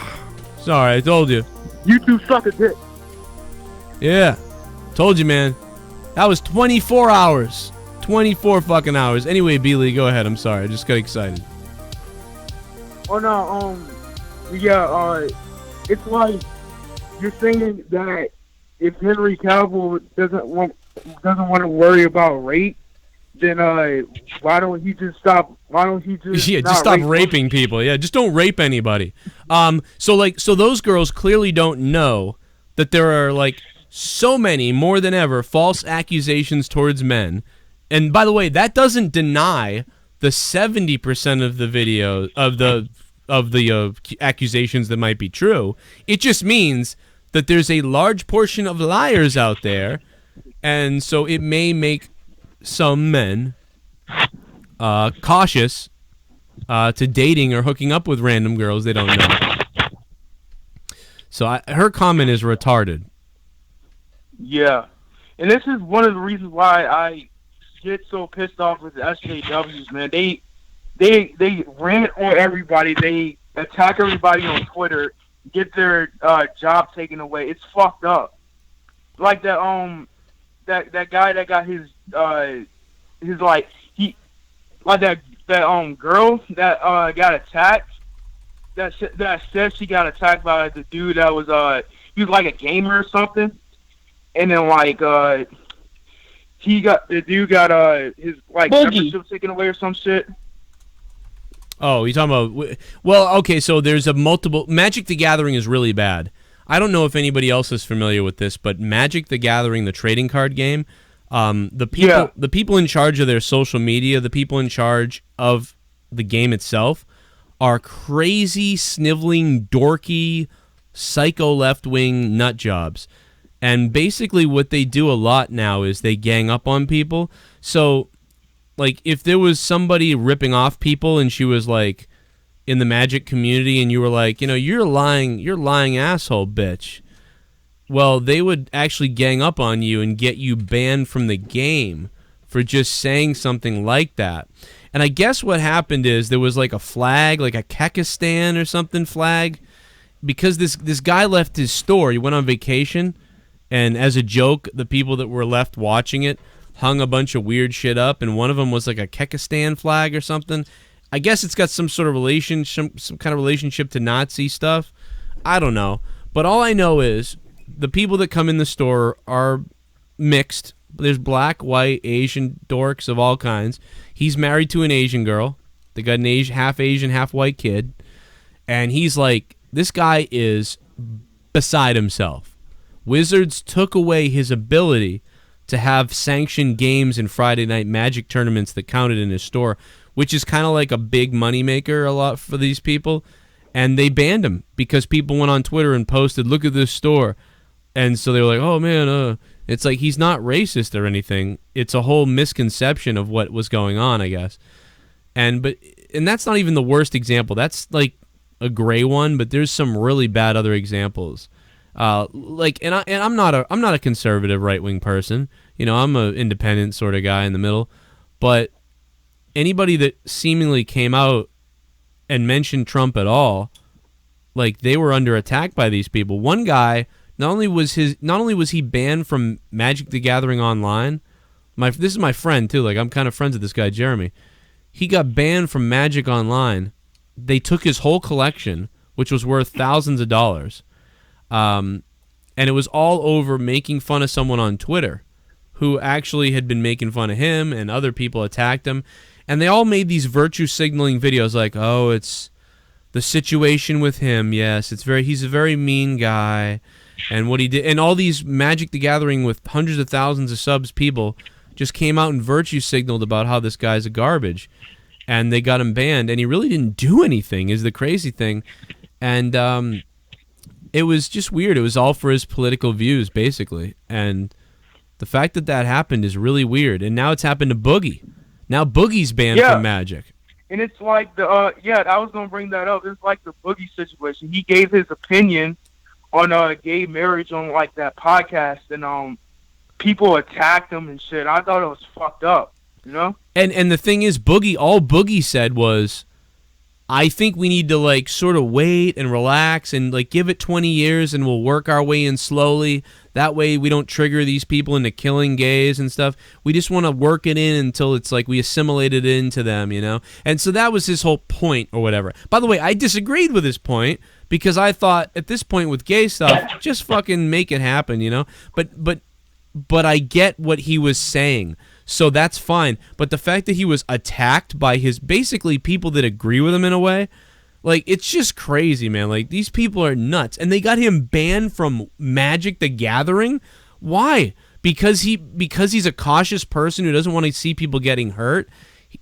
Sorry, I told you. YouTube suck a dick. Yeah, told you, man. That was 24 hours. 24 fucking hours. Anyway, Beely, go ahead. I'm sorry, I just got excited. Oh no, it's like you're saying that if Henry Cavill doesn't want to worry about rape, then why don't he just stop? Why don't he just just stop raping people? Yeah, just don't rape anybody. So those girls clearly don't know that there are like so many, more than ever, false accusations towards men. And by the way, that doesn't deny the 70% of the video of the accusations that might be true. It just means that there's a large portion of liars out there, and so it may make some men cautious to dating or hooking up with random girls they don't know. So her comment is retarded. Yeah, and this is one of the reasons why I get so pissed off with the SJWs, man. They rant on everybody. They attack everybody on Twitter, get their job taken away. It's fucked up. Like that guy that got his like he like that girl that got attacked. That said she got attacked by the dude that was he was like a gamer or something, and then like the dude got his like membership taken away or some shit. Oh, you talking about? Well, okay. So there's a multiple. Magic the Gathering is really bad. I don't know if anybody else is familiar with this, but Magic the Gathering, the trading card game, the people in charge of their social media, the people in charge of the game itself, are crazy, sniveling, dorky, psycho left-wing nut jobs. And basically what they do a lot now is they gang up on people. So, like, if there was somebody ripping off people and she was, like, in the Magic community and you were like, you're a lying asshole, bitch. Well, they would actually gang up on you and get you banned from the game for just saying something like that. And I guess what happened is there was like a flag, like a Kekistan or something flag, because this guy left his store. He went on vacation, and as a joke, the people that were left watching it hung a bunch of weird shit up, and one of them was like a Kekistan flag or something. I guess it's got some sort of some kind of relationship to Nazi stuff. I don't know. But all I know is the people that come in the store are mixed. There's black, white, Asian dorks of all kinds. He's married to an Asian girl. They got an half Asian, half white kid. And he's like, this guy is beside himself. Wizards took away his ability to have sanctioned games and Friday night Magic tournaments that counted in his store, which is kind of like a big moneymaker a lot for these people. And they banned him because people went on Twitter and posted, look at this store. And so they were like, oh, man, it's like he's not racist or anything. It's a whole misconception of what was going on, I guess. And that's not even the worst example. That's like a gray one, but there's some really bad other examples. I'm not a conservative right-wing person. I'm an independent sort of guy in the middle. But anybody that seemingly came out and mentioned Trump at all, like, they were under attack by these people. One guy, not only was he banned from Magic the Gathering online, this is my friend too, like I'm kind of friends with this guy Jeremy. He got banned from Magic Online. They took his whole collection, which was worth thousands of dollars. And it was all over making fun of someone on Twitter who actually had been making fun of him, and other people attacked him. And they all made these virtue signaling videos like, oh, it's the situation with him. Yes, he's a very mean guy. And what he did, and all these Magic the Gathering with hundreds of thousands of subs people just came out and virtue signaled about how this guy's a garbage. And they got him banned, and he really didn't do anything, is the crazy thing. And it was just weird. It was all for his political views, basically. And the fact that happened is really weird. And now it's happened to Boogie. Now Boogie's banned from Magic. And it's like I was going to bring that up. It's like the Boogie situation. He gave his opinion on gay marriage on like that podcast, and people attacked him and shit. I thought it was fucked up, And the thing is, all Boogie said was, I think we need to like sort of wait and relax and like give it 20 years and we'll work our way in slowly. That way we don't trigger these people into killing gays and stuff. We just want to work it in until it's like we assimilate it into them, you know? And so that was his whole point or whatever. By the way, I disagreed with his point because I thought at this point with gay stuff, just fucking make it happen, you know? But I get what he was saying. So that's fine. But the fact that he was attacked by his basically people that agree with him in a way, like, it's just crazy, man. Like, these people are nuts. And they got him banned from Magic the Gathering? Why? Because he's a cautious person who doesn't want to see people getting hurt?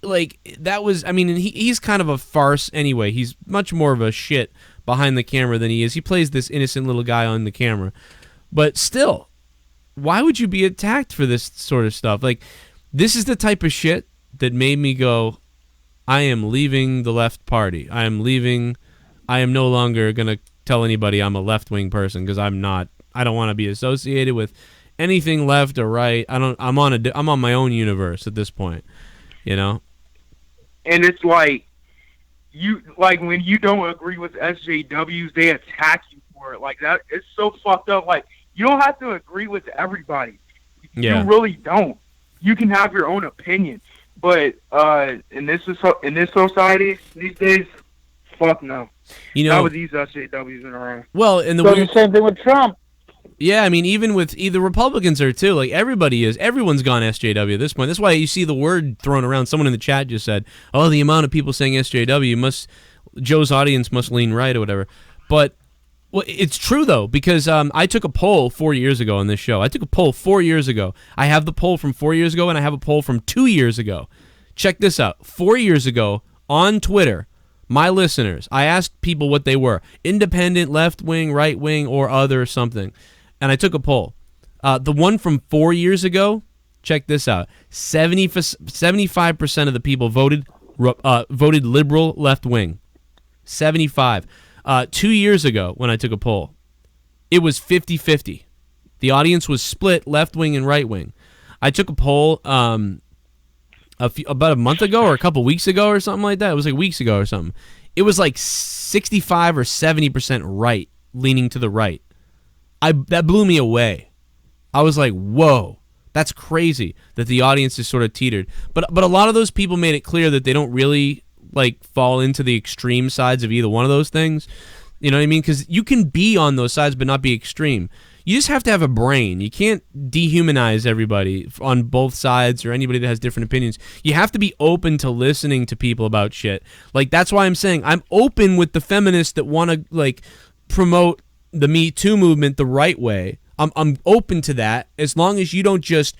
Like, that was, I mean, he's kind of a farce anyway. He's much more of a shit behind the camera than he is. He plays this innocent little guy on the camera. But still, why would you be attacked for this sort of stuff? Like, this is the type of shit that made me go, I am leaving the left party. I am no longer going to tell anybody I'm a left-wing person because I'm not. I don't want to be associated with anything left or right. I'm on my own universe at this point, you know? And it's like, when you don't agree with SJWs, they attack you for it. Like, that, it's so fucked up. Like, you don't have to agree with everybody. Yeah. You really don't. You can have your own opinion, but in this society these days, fuck no. You know, not with these SJWs in around. Well, and the same thing with Trump. Yeah, I mean, even with the Republicans are too. Like, everyone's gone SJW at this point. That's why you see the word thrown around. Someone in the chat just said, "Oh, the amount of people saying SJW Joe's audience must lean right or whatever." But well, it's true, though, because I took a poll 4 years ago on this show. I took a poll 4 years ago. I have the poll from 4 years ago, and I have a poll from 2 years ago. Check this out. 4 years ago, on Twitter, my listeners, I asked people what they were. Independent, left-wing, right-wing, or other something. And I took a poll. The one from 4 years ago, check this out. 75% of the people voted liberal, left-wing. 75%. 2 years ago, when I took a poll, it was 50-50. The audience was split left-wing and right-wing. I took a poll about a month ago or a couple weeks ago or something like that. It was like weeks ago or something. It was like 65 or 70% right, leaning to the right. That blew me away. I was like, whoa, that's crazy that the audience is sort of teetered. But a lot of those people made it clear that they don't really like fall into the extreme sides of either one of those things. You know what I mean? Because you can be on those sides but not be extreme. You just have to have a brain. You can't dehumanize everybody on both sides or anybody that has different opinions. You have to be open to listening to people about shit. Like, that's why I'm saying I'm open with the feminists that want to like promote the Me Too movement the right way. I'm open to that as long as you don't just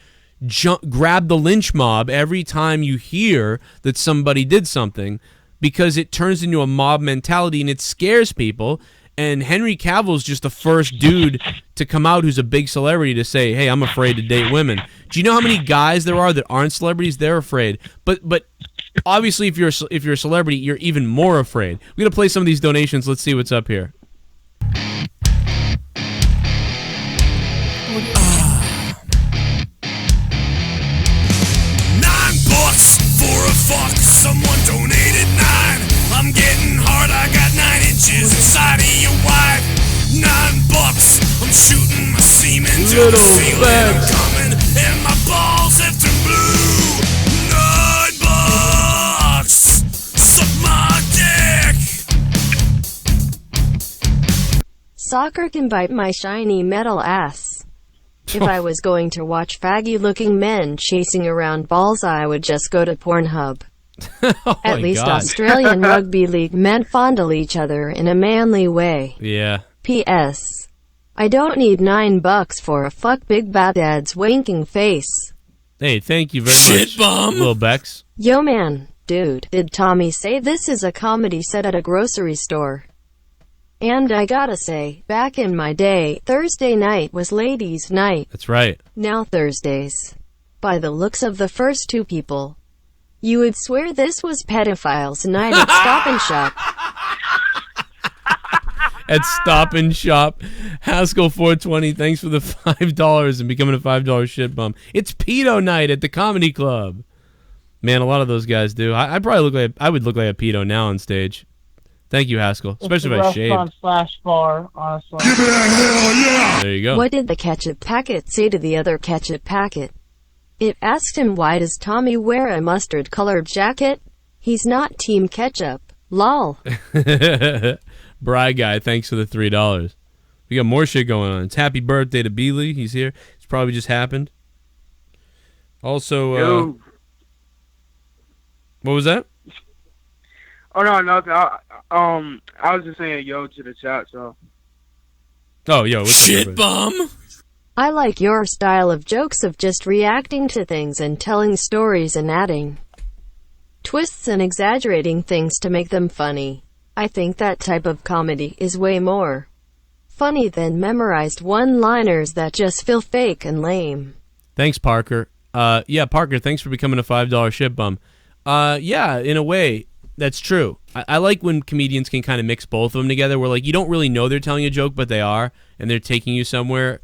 grab the lynch mob every time you hear that somebody did something, because it turns into a mob mentality and it scares people. And Henry Cavill's just the first dude to come out who's a big celebrity to say, hey, I'm afraid to date women. Do you know how many guys there are that aren't celebrities? They're afraid. But obviously if you're a celebrity, you're even more afraid. We're going to play some of these donations. Let's see what's up here. For a fuck, someone donated 9. I'm getting hard, I got 9 inches inside of your wife. $9, I'm shooting my semen to the ceiling. I'm coming, and my balls have turned blue. $9, suck my dick. Soccer can bite my shiny metal ass. If I was going to watch faggy-looking men chasing around balls, I would just go to Pornhub. At least God. Australian Rugby League men fondle each other in a manly way. Yeah. P.S. I don't need $9 for a fuck Big Bad Dad's wanking face. Hey, thank you very much, Lil Bex. Yo man, dude, did Tommy say this is a comedy set at a grocery store? And I gotta say, back in my day, Thursday night was ladies' night. That's right. Now Thursdays. By the looks of the first two people, you would swear this was pedophiles' night at Stop and Shop. At Stop and Shop. Haskell 420, thanks for the $5 and becoming a $5 shit bum. It's pedo night at the comedy club. Man, a lot of those guys do. I probably I would look like a pedo now on stage. Thank you, Haskell. It's Especially a if I shaved. restaurant/bar, honestly. There you go. What did the ketchup packet say to the other ketchup packet? It asked him, why does Tommy wear a mustard-colored jacket? He's not Team Ketchup. Lol. Bry Guy, thanks for the $3. We got more shit going on. It's happy birthday to Beely. He's here. It's probably just happened. Also, what was that? Oh no, nothing. I was just saying yo to the chat. So. Oh, yo, what's Shit bum. I like your style of jokes of just reacting to things and telling stories and adding twists and exaggerating things to make them funny. I think that type of comedy is way more funny than memorized one-liners that just feel fake and lame. Thanks, Parker. Yeah, Parker, thanks for becoming a $5 shit bum. Yeah, in a way, that's true. I like when comedians can kind of mix both of them together, where like you don't really know they're telling a joke, but they are, and they're taking you somewhere.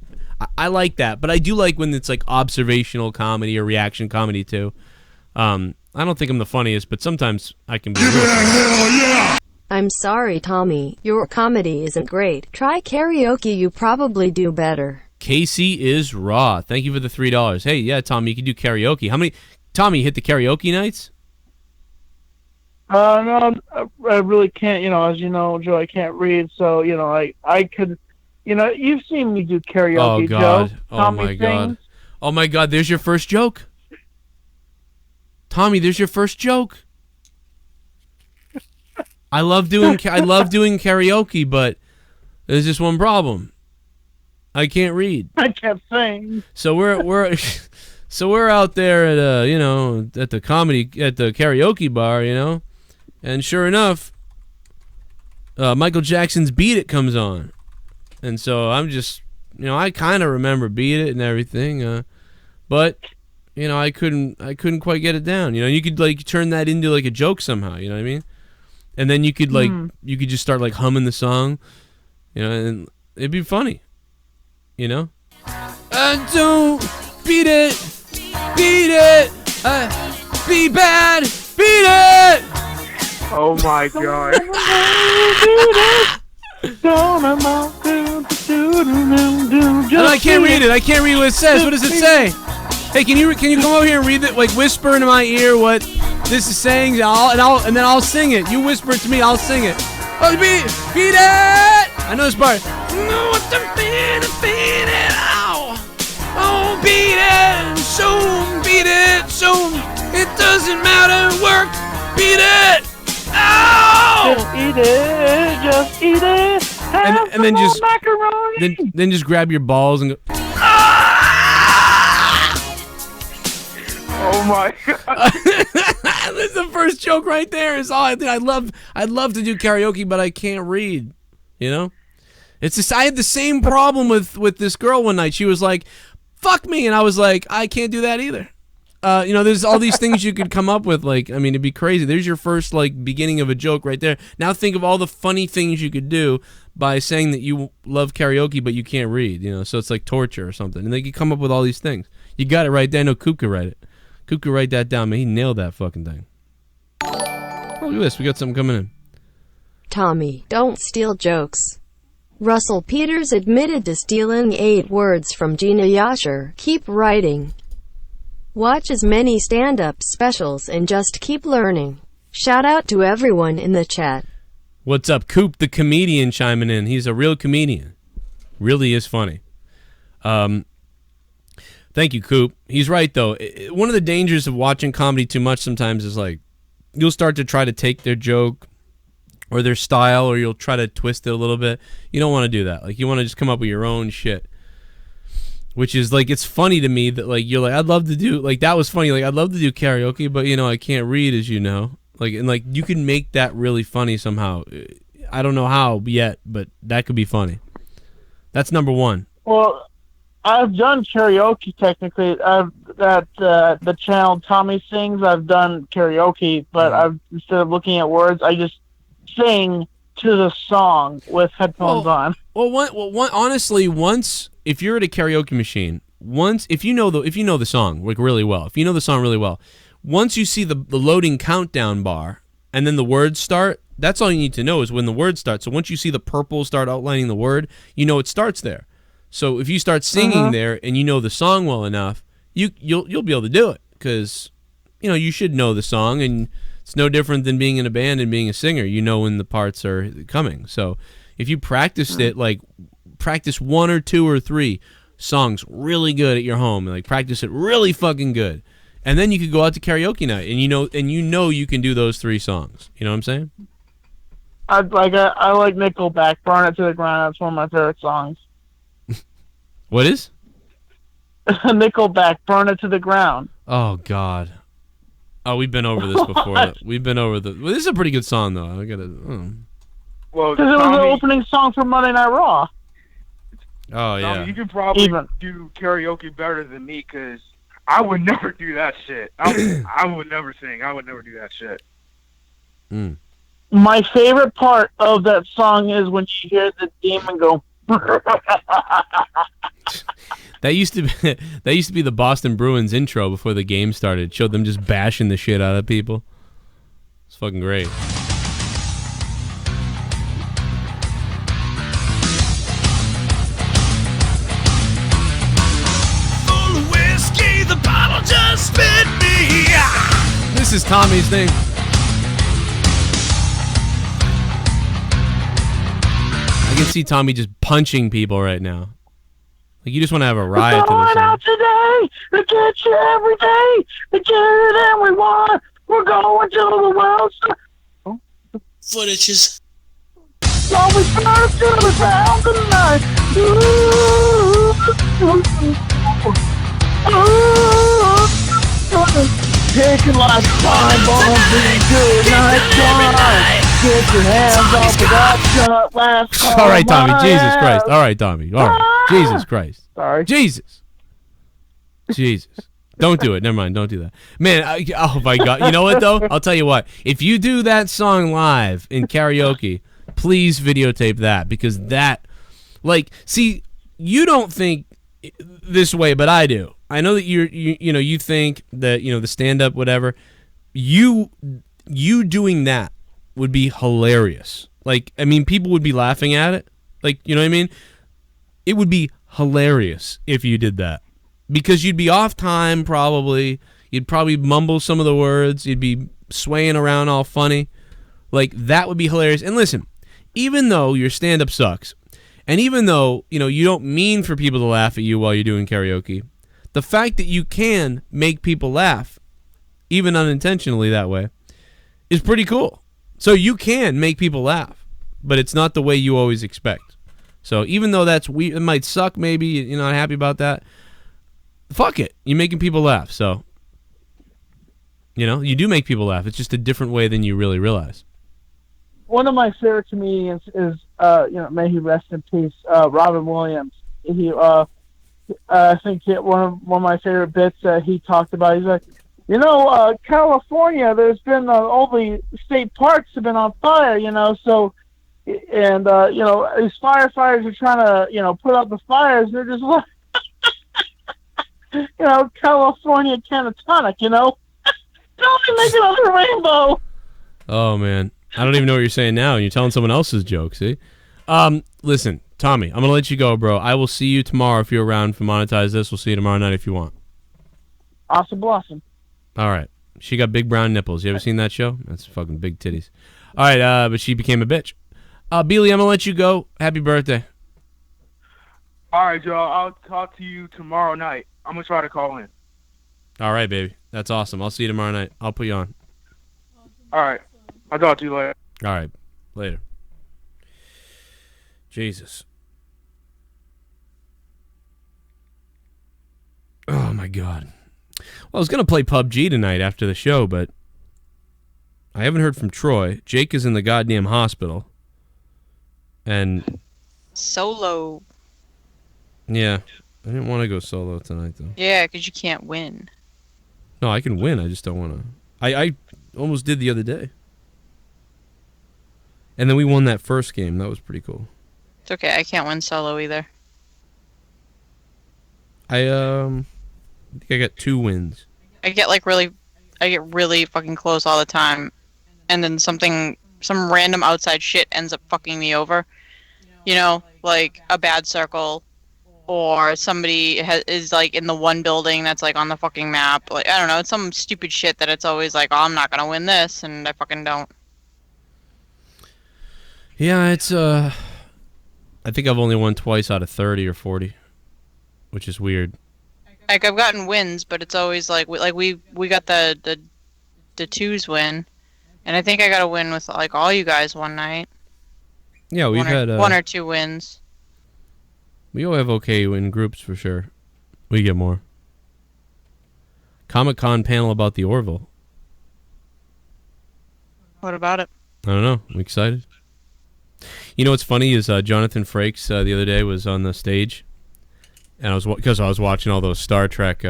I like that, but I do like when it's like observational comedy or reaction comedy too. I don't think I'm the funniest, but sometimes I can be. I'm sorry, Tommy. Your comedy isn't great. Try karaoke. You probably do better. Casey is raw. Thank you for the $3. Hey, yeah, Tommy, you can do karaoke. How many? Tommy, hit the karaoke nights? No, I really can't. You know, as you know, Joe, I can't read, so you know, I could. You know, you've seen me do karaoke, Oh God! Joe. Oh Tommy my God! sings. Oh my God! There's your first joke. Tommy, there's your first joke. I love doing karaoke, but there's just one problem. I can't read. I kept saying. So we're out there at at the karaoke bar, and sure enough, Michael Jackson's "Beat It" comes on, and so I'm just I kind of remember "Beat It" and everything, but I couldn't quite get it down. You could like turn that into like a joke somehow. You know what I mean? And then you could you could just start like humming the song, and it'd be funny. I don't beat it, be bad, beat it. Oh my God. I can't read it. I can't read what it says. What does it say? Hey, can you come over here and read it? Like whisper into my ear what this is saying, and then I'll sing it. You whisper it to me, I'll sing it. Oh, beat it! I know this part. No, what the beat it, ow! Oh, beat it, soon, beat it, soon. It doesn't matter, work, beat it, ow! Just eat it. And then just macaroni. Then just grab your balls and go. Oh my God. That's the first joke right there. Is all I think. I'd love to do karaoke, but I can't read. It's just I had the same problem with this girl one night. She was like, "Fuck me," and I was like, "I can't do that either." There's all these things you could come up with. Like, I mean, it'd be crazy. There's your first like beginning of a joke right there. Now think of all the funny things you could do by saying that you love karaoke, but you can't read. So it's like torture or something. And they could come up with all these things. You got it right there. I know Coop could write it. Coop could write that down, man. He nailed that fucking thing. Oh, look at this. We got something coming in. Tommy, don't steal jokes. Russell Peters admitted to stealing 8 words from Gina Yasher. Keep writing. Watch as many stand-up specials and just keep learning. Shout out to everyone in the chat. What's up, Coop the comedian chiming in. He's a real comedian. Really is funny. Thank you, Coop. He's right, though. One of the dangers of watching comedy too much sometimes is like you'll start to try to take their joke or their style, or you'll try to twist it a little bit. You don't want to do that. Like, you want to just come up with your own shit. Which is, like, it's funny to me that, like, you're like, I'd love to do, like, that was funny. Like, I'd love to do karaoke, but, I can't read, as you know. Like, and, like, you can make that really funny somehow. I don't know how yet, but that could be funny. That's number one. Well, I've done karaoke technically. The channel Tommy Sings, I've done karaoke, but instead of looking at words, I just sing to the song with headphones on. Well, honestly, once if you're at a karaoke machine, if you know the song like really well, once you see the loading countdown bar and then the words start, That's all you need to know is when the word starts. So once you see the purple start outlining the word, you know it starts there. So if you start singing there and you know the song well enough, you'll be able to do it because you should know the song, and it's no different than being in a band and being a singer. You know when the parts are coming. So if you practiced it, like practice 1 or 2 or 3 songs really good at your home, like practice it really fucking good, and then you could go out to karaoke night and you know you can do those 3 songs. You know what I'm saying? I like Nickelback, "Burn It to the Ground." That's one of my favorite songs. What is? Nickelback, "Burn It to the Ground." Oh God. Oh, we've been over this before. We've been over the. Well, this is a pretty good song though. I gotta. Well, because it was the opening song for Monday Night Raw. Oh yeah. You can probably do karaoke better than me because I would never do that shit. I would never sing. I would never do that shit. My favorite part of that song is when you hear the demon go. That used to be the Boston Bruins intro before the game started. It showed them just bashing the shit out of people. It's fucking great. Full of whiskey, the bottle just spit me. This is Tommy's thing. I can see Tommy just punching people right now. Like you just want to have a riot to this song. Out today, we get you every day, we get it and we want. We're going to the world. Footages. So we burn to the ground tonight. Taking like fine bombs, being good night. Get your hands off of that shot last call. All right, Tommy. Jesus Christ. All right, Tommy. All right. Jesus Christ. Sorry. Jesus. Don't do it. Never mind. Don't do that. Man, oh my God. You know what, though? I'll tell you what. If you do that song live in karaoke, please videotape that because that, see, you don't think this way, but I do. I know that you think that, the stand-up, whatever. You doing that would be hilarious. People would be laughing at it. You know what I mean? It would be hilarious if you did that. Because you'd be off time, probably. You'd probably mumble some of the words. You'd be swaying around all funny. That would be hilarious. And listen, even though your stand-up sucks, and even though, you don't mean for people to laugh at you while you're doing karaoke, the fact that you can make people laugh, even unintentionally that way, is pretty cool. So you can make people laugh, but it's not the way you always expect. So even though that's weird, it might suck maybe, you're not happy about that, fuck it. You're making people laugh. So, you do make people laugh. It's just a different way than you really realize. One of my favorite comedians is, may he rest in peace, Robin Williams. He, I think one of my favorite bits he talked about, he's like, California, there's been all the state parks have been on fire, so, and, these firefighters are trying to, put out the fires. They're just like, California Canatonic, don't make it on the rainbow. Oh, man. I don't even know what you're saying now. You're telling someone else's joke, see? Listen, Tommy, I'm going to let you go, bro. I will see you tomorrow if you're around for Monetize This. We'll see you tomorrow night if you want. Awesome blossom. All right. She got big brown nipples. You ever seen that show? That's fucking big titties. All right, but she became a bitch. Beely, I'm going to let you go. Happy birthday. All right, Joe. I'll talk to you tomorrow night. I'm going to try to call in. All right, baby. That's awesome. I'll see you tomorrow night. I'll put you on. All right. I'll talk to you later. All right. Later. Jesus. Oh, my God. Well, I was going to play PUBG tonight after the show, but I haven't heard from Troy. Jake is in the goddamn hospital. And... Solo. Yeah. I didn't want to go solo tonight, though. Yeah, because you can't win. No, I can win. I just don't want to. I almost did the other day. And then we won that first game. That was pretty cool. It's okay. I can't win solo either. I think I got 2 wins. I get really fucking close all the time, and then something some random outside shit ends up fucking me over. You know, like a bad circle, or somebody is like in the one building that's like on the fucking map. Like, I don't know, it's some stupid shit that it's always like, oh, I'm not gonna win this, and I fucking don't. Yeah, it's I think I've only won twice out of 30 or 40, which is weird. Like, I've gotten wins, but it's always like we got the twos win, and I think I got a win with like all you guys one night. Yeah, we've had one or two wins. We all have okay in groups for sure. We get more. Comic-Con panel about the Orville. What about it? I don't know. I'm excited. You know what's funny is Jonathan Frakes the other day was on the stage, and because I was watching all those Star Trek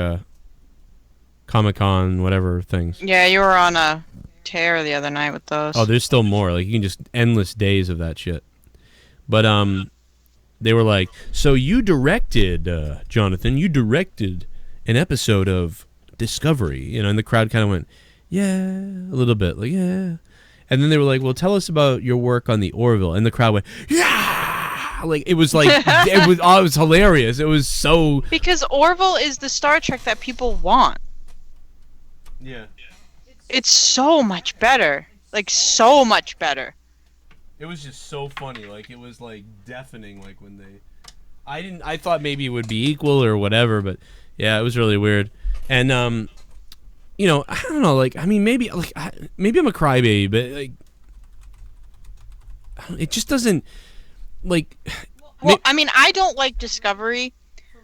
Comic-Con whatever things. Yeah, you were on a tear the other night with those. Oh, there's still more. Like, you can just endless days of that shit. But they were like, so you directed, Jonathan, you directed an episode of Discovery, you know, and the crowd kind of went, yeah, a little bit, like, yeah. And then they were like, well, tell us about your work on the Orville. And the crowd went, yeah! Like, it was like, it was hilarious. It was so... Because Orville is the Star Trek that people want. Yeah. It's so much better. Like, so much better. It was just so funny. Like, it was, like, deafening, like, when they... I thought maybe it would be equal or whatever, but, yeah, it was really weird. And, you know, I don't know, like, I mean, maybe I'm a crybaby, but, like, it just doesn't, like... Well, I mean, I don't like Discovery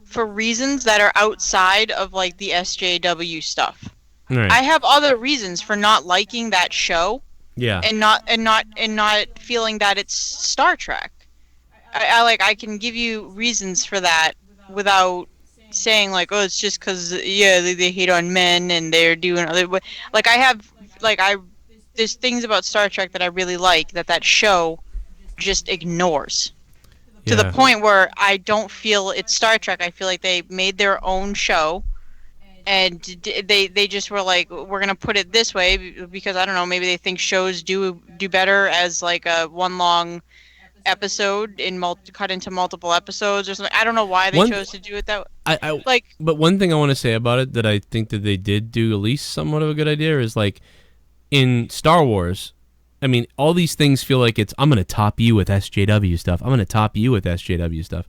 for reasons that are outside of, like, the SJW stuff. Right. I have other reasons for not liking that show. Yeah. And not feeling that it's Star Trek. I can give you reasons for that without saying like, oh, it's just because they hate on men and they're doing other. Like, there's things about Star Trek that I really like that show just ignores. To the point where I don't feel it's Star Trek. I feel like they made their own show. And they just were like, we're gonna put it this way because I don't know, maybe they think shows do better as like a one long episode cut into multiple episodes or something. I don't know why they chose to do it that way. But one thing I want to say about it that I think that they did do at least somewhat of a good idea is like in Star Wars. I mean, all these things feel like I'm going to top you with SJW stuff. I'm going to top you with SJW stuff.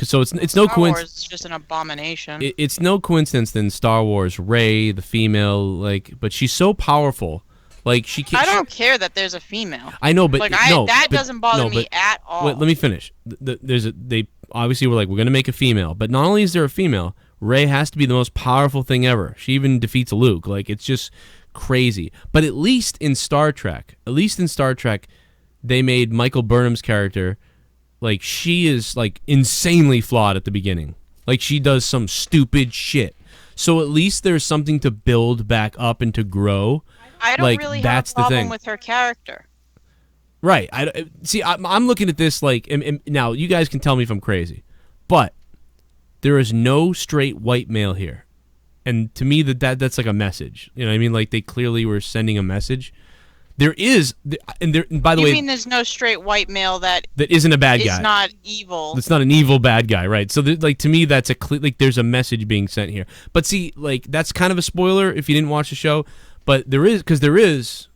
So it's no coincidence. Star Wars is just an abomination. It's no coincidence that in Star Wars, Rey, the female, but she's so powerful. Like she can't. I don't care that there's a female. I know, but that doesn't bother me at all. Wait, let me finish. They obviously were like, we're going to make a female, but not only is there a female, Rey has to be the most powerful thing ever. She even defeats Luke. Like, it's just crazy. But at least in Star Trek, they made Michael Burnham's character, like, she is like insanely flawed at the beginning. Like, she does some stupid shit. So at least there's something to build back up and to grow. I don't really have a problem with her character. Right. I'm looking at this like, and now you guys can tell me if I'm crazy, but there is no straight white male here. And to me, that's like a message. You know what I mean? Like, they clearly were sending a message. There is, and by the way... You mean there's no straight white male that isn't a bad guy? Is not evil. That's not an evil bad guy, right? So, like, to me, that's there's a message being sent here. But see, like, that's kind of a spoiler if you didn't watch the show. But there is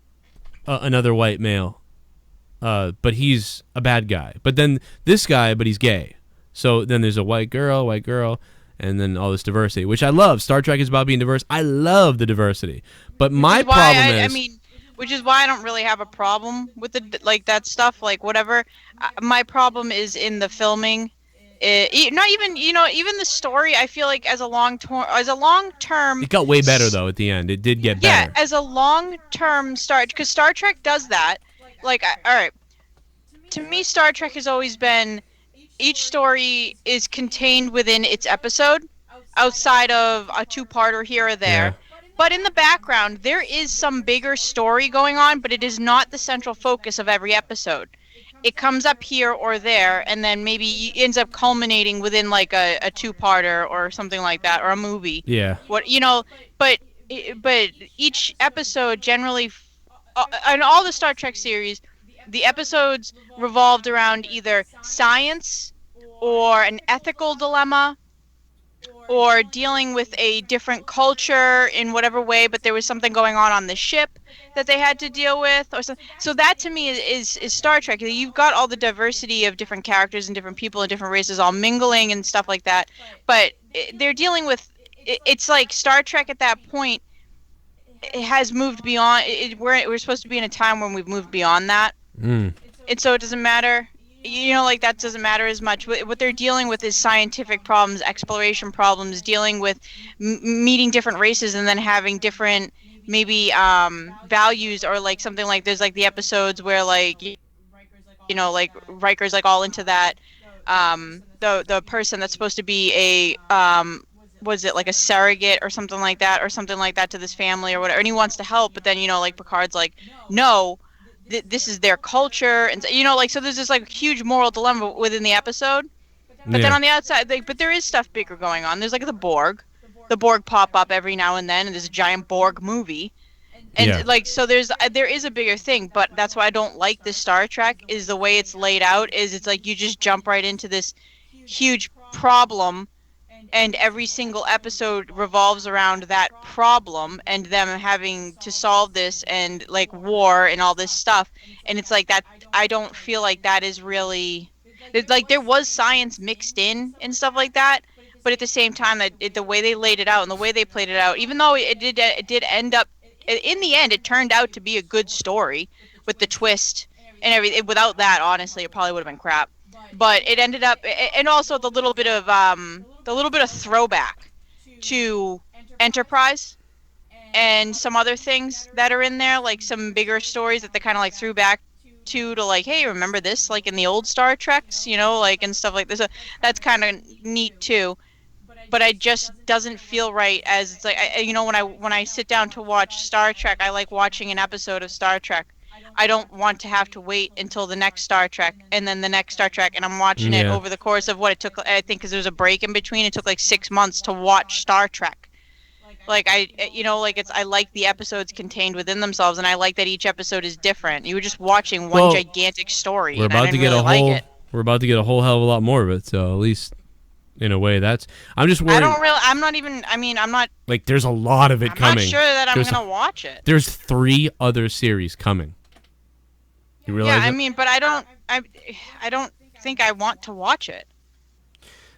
another white male, but he's a bad guy. But then this guy, but he's gay. So then there's a white girl, and then all this diversity, which I love. Star Trek is about being diverse. I love the diversity. But my problem is... which is why I don't really have a problem with that stuff, like whatever. My problem is in the filming. Not even, even the story. I feel like as a long term. It got way better though at the end. It did get better. Yeah, as a long term because Star Trek does that. Like, all right, to me, Star Trek has always been, each story is contained within its episode, outside of a two-parter here or there. Yeah. But in the background, there is some bigger story going on, but it is not the central focus of every episode. It comes up here or there, and then maybe ends up culminating within like a two-parter or something like that, or a movie. Yeah. But each episode generally, in all the Star Trek series, the episodes revolved around either science or an ethical dilemma or dealing with a different culture in whatever way, but there was something going on the ship that they had to deal with, or something. So that to me is Star Trek. You've got all the diversity of different characters and different people and different races all mingling and stuff like that, but they're dealing with, it's like Star Trek at that point, it has moved beyond, we're supposed to be in a time when we've moved beyond that, and so it doesn't matter. You know, like, that doesn't matter as much. What they're dealing with is scientific problems, exploration problems, dealing with meeting different races and then having different, maybe, values, or, like, something like, there's, like, the episodes where, like, you know, like, Riker's, like, all into that, the person that's supposed to be a, was it, like, a surrogate or something like that to this family or whatever, and he wants to help, but then, you know, like, Picard's like, no, this is their culture, and you know, like, so there's this like huge moral dilemma within the episode, but then on the outside, like, but there is stuff bigger going on. There's like the Borg pop up every now and then, and there's a giant Borg movie, and like, so there is a bigger thing. But that's why I don't like this Star Trek, is the way it's laid out. Is it's like you just jump right into this huge problem, and every single episode revolves around that problem and them having to solve this, and like war and all this stuff. And it's like that, I don't feel like that is really, like, there was science mixed in and stuff like that, but at the same time, that the way they laid it out and the way they played it out, even though it did end up, in the end, it turned out to be a good story with the twist and everything. Without that, honestly, it probably would have been crap. But it ended up, and also the little bit of throwback to Enterprise and some other things that are in there, like some bigger stories that they kind of like threw back to like, hey, remember this, like in the old Star Treks, you know, like, and stuff like this. That's kind of neat too. But I just doesn't feel right, as it's like, you know, when I sit down to watch Star Trek, I like watching an episode of Star Trek. I don't want to have to wait until the next Star Trek and then the next Star Trek, and I'm watching it over the course of what it took. I think because there was a break in between, it took like 6 months to watch Star Trek. Like, I like the episodes contained within themselves, and I like that each episode is different. You were just watching one gigantic story. We're about to get we're about to get a whole hell of a lot more of it. So at least in a way, I'm just worried. I'm not like, there's a lot of it coming. I'm not sure that I'm gonna watch it. There's 3 other series coming. You realize I that? mean, but I don't think I want to watch it.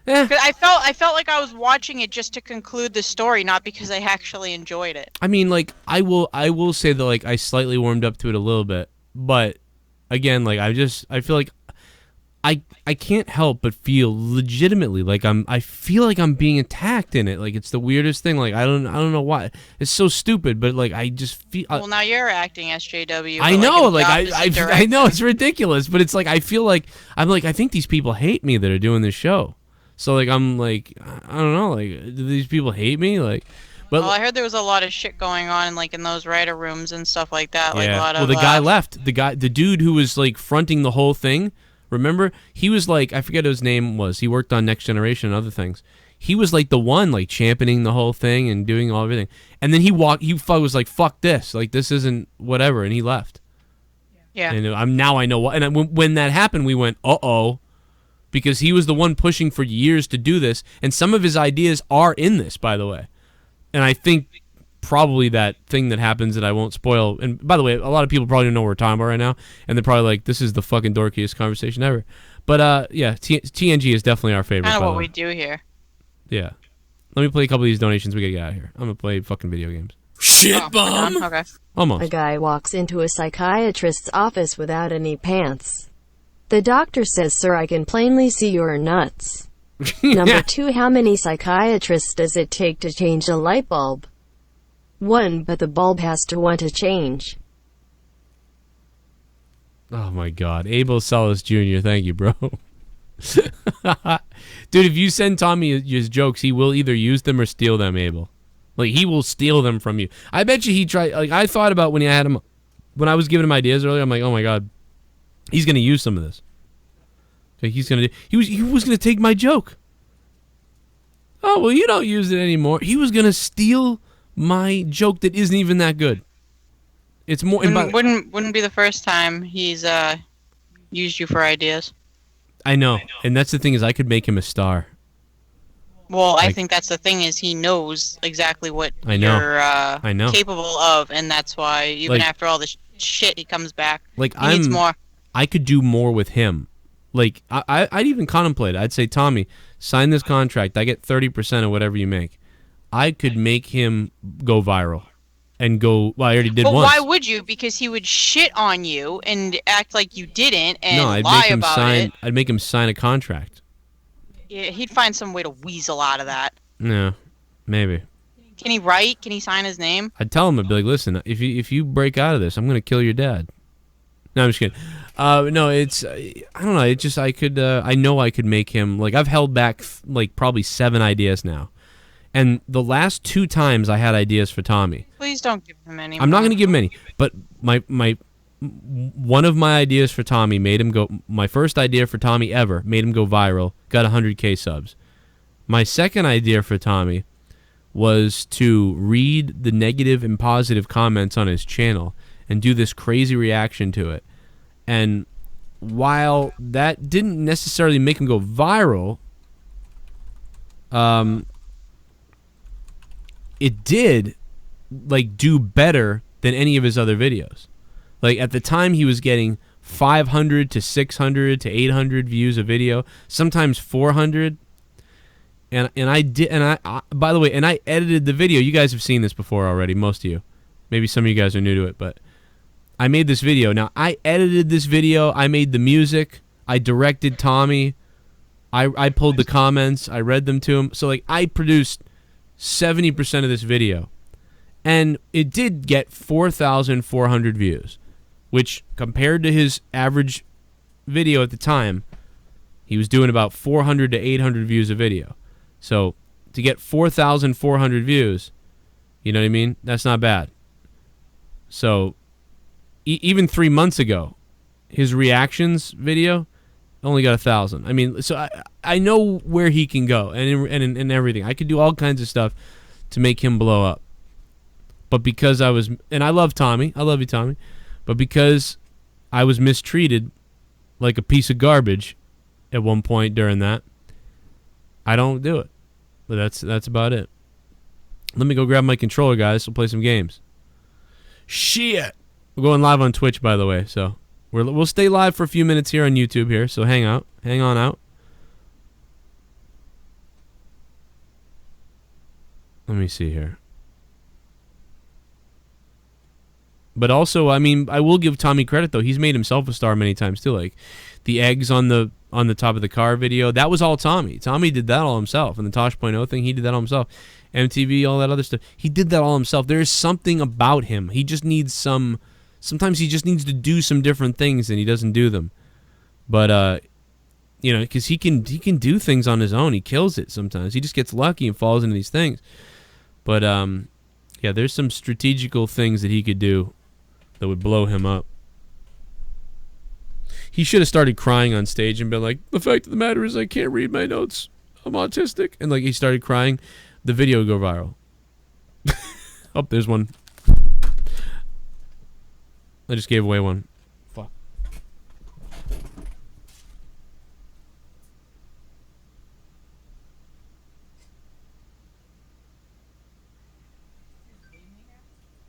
Because I felt like I was watching it just to conclude the story, not because I actually enjoyed it. I mean, like, I will say that, like, I slightly warmed up to it a little bit, but again, like, I feel like I can't help but feel legitimately like I feel like I'm being attacked in it. Like, it's the weirdest thing. Like, I don't know why. It's so stupid, but like, I just feel. Well, now you're acting SJW. I know, like, I know it's ridiculous, but it's like, I feel like I think these people hate me that are doing this show. So like, I'm like, I don't know, like, do these people hate me? Like, but well, I heard there was a lot of shit going on, like, in those writer rooms and stuff like that. Like, a lot of. Well, the guy left. The dude who was like fronting the whole thing. Remember, he was like, I forget what his name was. He worked on Next Generation and other things. He was like the one like championing the whole thing and doing everything. And then he was like, fuck this. Like, this isn't whatever. And he left. Yeah. And now I know why. And when that happened, we went, uh-oh. Because he was the one pushing for years to do this. And some of his ideas are in this, by the way. And I think probably that thing that happens that I won't spoil. And by the way, a lot of people probably don't know what we're talking about right now, and they're probably like, this is the fucking dorkiest conversation ever. But yeah, TNG is definitely our favorite. Kind of what we do here. Yeah. Let me play a couple of these donations. We gotta get out of here. I'm gonna play fucking video games. ShiBUM. Okay. Almost. A guy walks into a psychiatrist's office without any pants. The doctor says, "Sir, I can plainly see your nuts." Number 2, how many psychiatrists does it take to change a light bulb? 1, but the bulb has to want to change. Oh my god. Abel Salas Jr., thank you, bro. Dude, if you send Tommy his jokes, he will either use them or steal them, Abel. Like, he will steal them from you. I bet you he tried, like, I thought about when I was giving him ideas earlier, I'm like, oh my god, he's gonna use some of this. Like, he was gonna take my joke. Oh, well, you don't use it anymore. He was gonna steal my joke that isn't even that good. It's more. And Wouldn't be the first time he's used you for ideas. I know, and that's the thing is I could make him a star. Well, I think that's the thing is he knows exactly what I know. you're I know. capable of, and that's why even Like- after all this shit, he comes back. Like he needs more. I could do more with him. Like I'd even contemplate it. I'd say, Tommy, sign this contract. I get 30% of whatever you make. I could make him go viral, and go. Well, I already did But once. why would you? Because he would shit on you and act like you didn't, and No, I'd lie make him about sign. it. I'd make him sign a contract. Yeah, he'd find some way to weasel out of that. No, maybe. Can he write? Can he sign his name? I'd tell him, I'd be like, listen, if you break out of this, I'm gonna kill your dad. No, I'm just kidding. No, it's I don't know. It just I could I know I could make him like I've held back like probably 7 ideas now, and the last 2 times I had ideas for Tommy. Please don't give him any. I'm not gonna give him any, but one of my ideas for Tommy made him go. My first idea for Tommy ever made him go viral. Got 100K subs. My second idea for Tommy was to read the negative and positive comments on his channel and do this crazy reaction to it. And while that didn't necessarily make him go viral, it did like do better than any of his other videos. Like at the time he was getting 500 to 600 to 800 views a video, sometimes 400. And I by the way, and I edited the video. You guys have seen this before already, most of you. Maybe some of you guys are new to it, but I made this video. Now, I edited this video. I made the music. I directed Tommy. I pulled the comments. I read them to him. So like I produced 70% of this video. And it did get 4,400 views, which compared to his average video at the time, he was doing about 400 to 800 views a video. So to get 4,400 views, you know what I mean? That's not bad. So even 3 months ago, his reactions video only got 1,000. I mean, so I know where he can go and everything. I could do all kinds of stuff to make him blow up. But because I was, and I love Tommy, I love you, Tommy, but because I was mistreated like a piece of garbage at one point during that, I don't do it. But that's about it. Let me go grab my controller, guys. We'll play some games. Shit. We're going live on Twitch, by the way, so we'll stay live for a few minutes here on YouTube here, so hang on out. Let me see here. But also, I mean, I will give Tommy credit though. He's made himself a star many times too. Like the eggs on the top of the car video, that was all Tommy. Tommy did that all himself. And the Tosh.0 thing, he did that all himself. MTV, all that other stuff, he did that all himself. There is something about him. He just needs sometimes he just needs to do some different things and he doesn't do them. But you know, because he can do things on his own. He kills it sometimes. He just gets lucky and falls into these things. But yeah, there's some strategical things that he could do that would blow him up. He should have started crying on stage and been like, the fact of the matter is I can't read my notes. I'm autistic. And like he started crying. The video would go viral. Oh, there's one. I just gave away one. Fuck.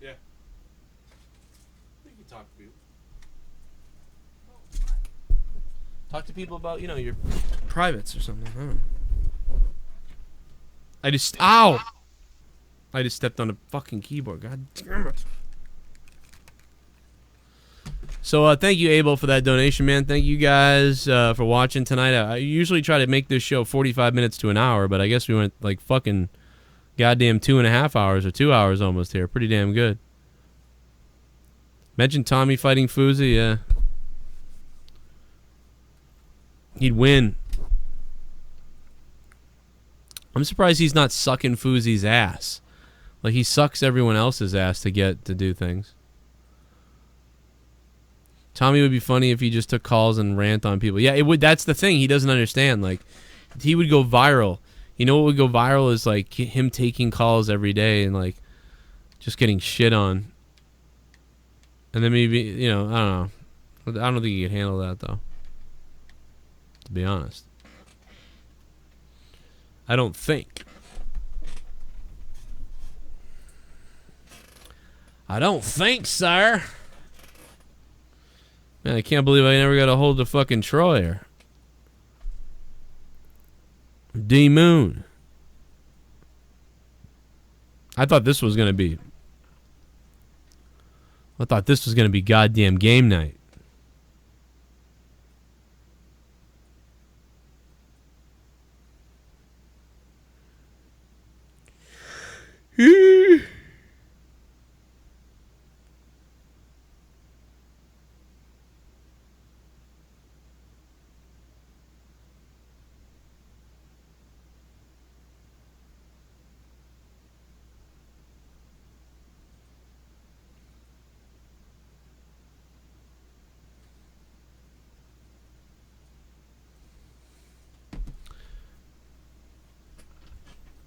Yeah. You can talk to people. Talk to people about, you know, your privates or something. I don't know. Ow! I just stepped on a fucking keyboard. God damn it. So thank you, Abel, for that donation, man. Thank you guys for watching tonight. I usually try to make this show 45 minutes to an hour, but I guess we went like fucking goddamn 2.5 hours or 2 hours almost here. Pretty damn good. Imagine Tommy fighting Fousey, yeah. He'd win. I'm surprised he's not sucking Fousey's ass. Like, he sucks everyone else's ass to get to do things. Tommy would be funny if he just took calls and rant on people. Yeah, it would. That's the thing. He doesn't understand. Like, he would go viral. You know what would go viral is, like, him taking calls every day and, like, just getting shit on. And then maybe, you know, I don't know. I don't think he can handle that, though. To be honest. I don't think. I don't think, sir. Man, I can't believe I never got a hold of fucking Troy. D-Moon. I thought this was going to be... I thought this was going to be goddamn game night.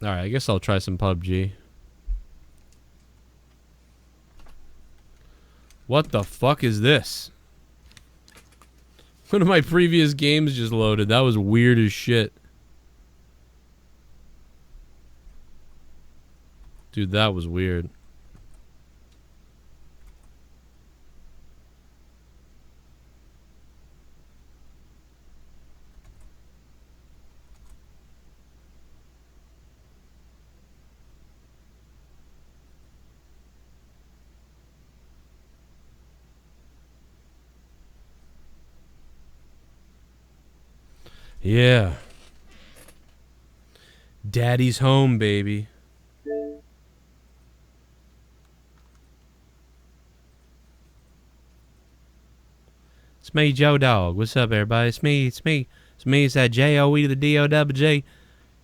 Alright, I guess I'll try some PUBG. What the fuck is this? One of my previous games just loaded. That was weird as shit. Dude, that was weird. Yeah. Daddy's home, baby. It's me, Joe Dog. What's up, everybody? It's me. It's that J-O-E to the D-O-W-G.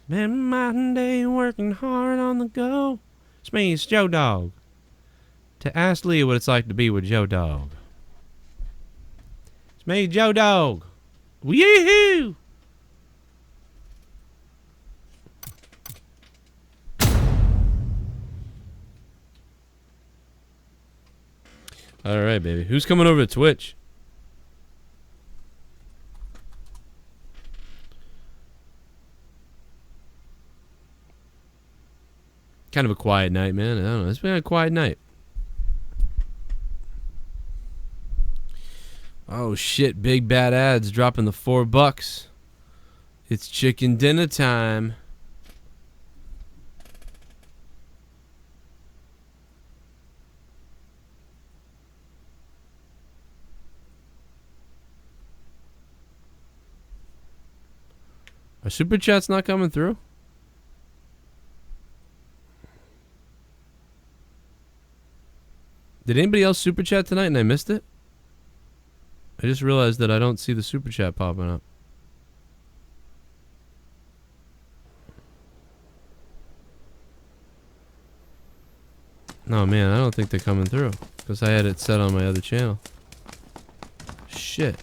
Spend my day working hard on the go. It's me, it's Joe Dog. To ask Leah what it's like to be with Joe Dog. It's me, Joe Dog. Wee-hoo! Alright, baby. Who's coming over to Twitch? Kind of a quiet night, man. I don't know. It's been a quiet night. Oh, shit. Big bad ads dropping the $4. It's chicken dinner time. Are super chats not coming through? Did anybody else super chat tonight and I missed it? I just realized that I don't see the super chat popping up. No, man, I don't think they're coming through because I had it set on my other channel. Shit.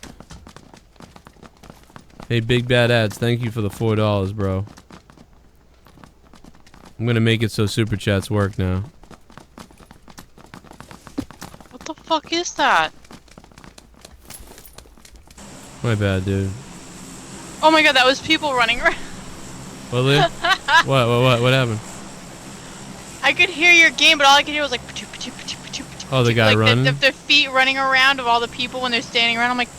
Hey, Big Bad Ads, thank you for the $4, bro. I'm gonna make it so super chats work now. What the fuck is that? My bad, dude. Oh my god, that was people running around. What, Leah? What happened? I could hear your game, but all I could hear was like... Oh, the guy like running? their feet running around of all the people when they're standing around. I'm like,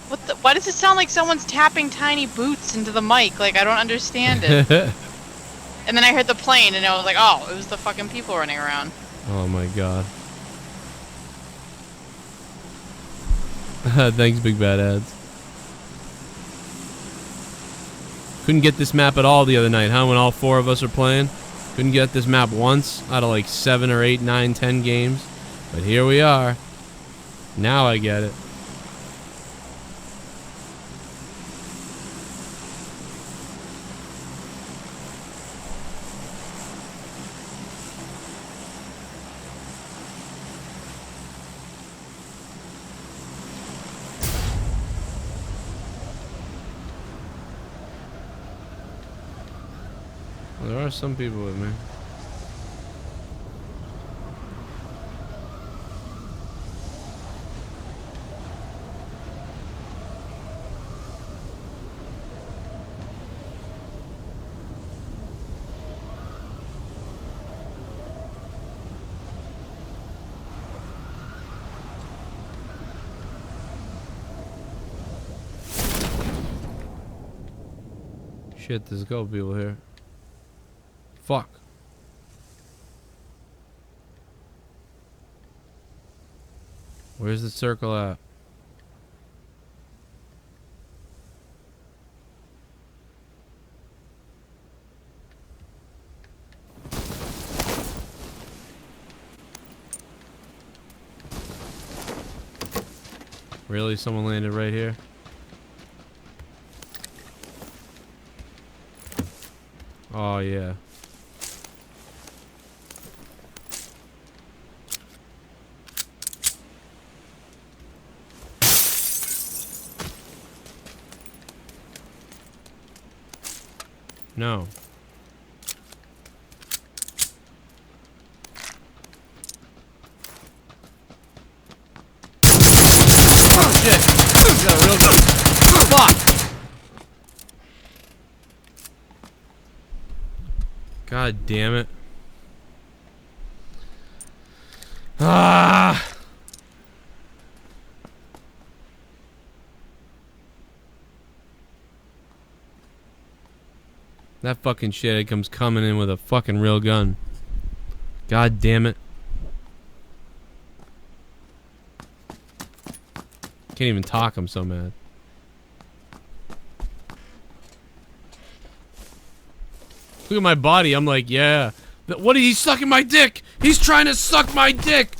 what the... Why does it sound like someone's tapping tiny boots into the mic? Like, I don't understand it. And then I heard the plane, and I was like, oh, it was the fucking people running around. Oh my god. Thanks, Big Bad Ads. Couldn't get this map at all the other night, huh? When all four of us are playing. Couldn't get this map once out of like 7 or 8, 9, 10 games. But here we are. Now I get it. There are some people with me. Shit, there's a couple people here. Fuck. Where's the circle at? Really? Someone landed right here? Oh, yeah. No. Oh, shit. He's got a real gun. Fuck. God damn it. Ah. That fucking shit comes coming in with a fucking real gun. God damn it. Can't even talk, I'm so mad. Look at my body, I'm like, yeah. What is he sucking my dick? He's trying to suck my dick.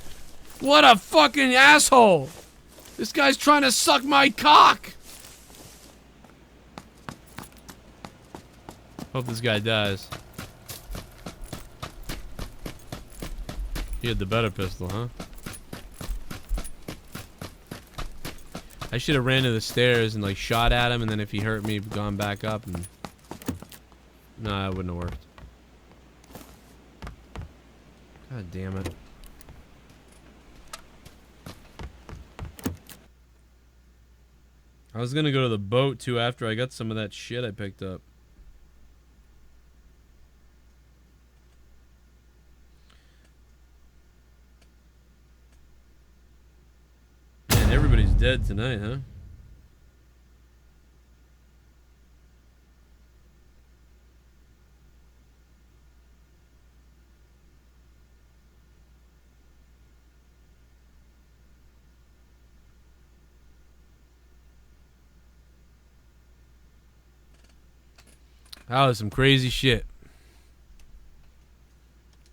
What a fucking asshole. This guy's trying to suck my cock. Hope this guy dies. He had the better pistol, huh? I should have ran to the stairs and like shot at him, and then if he hurt me, gone back up and... Nah, that wouldn't have worked. God damn it. I was gonna go to the boat too after I got some of that shit I picked up. Man, everybody's dead tonight, huh? That was some crazy shit.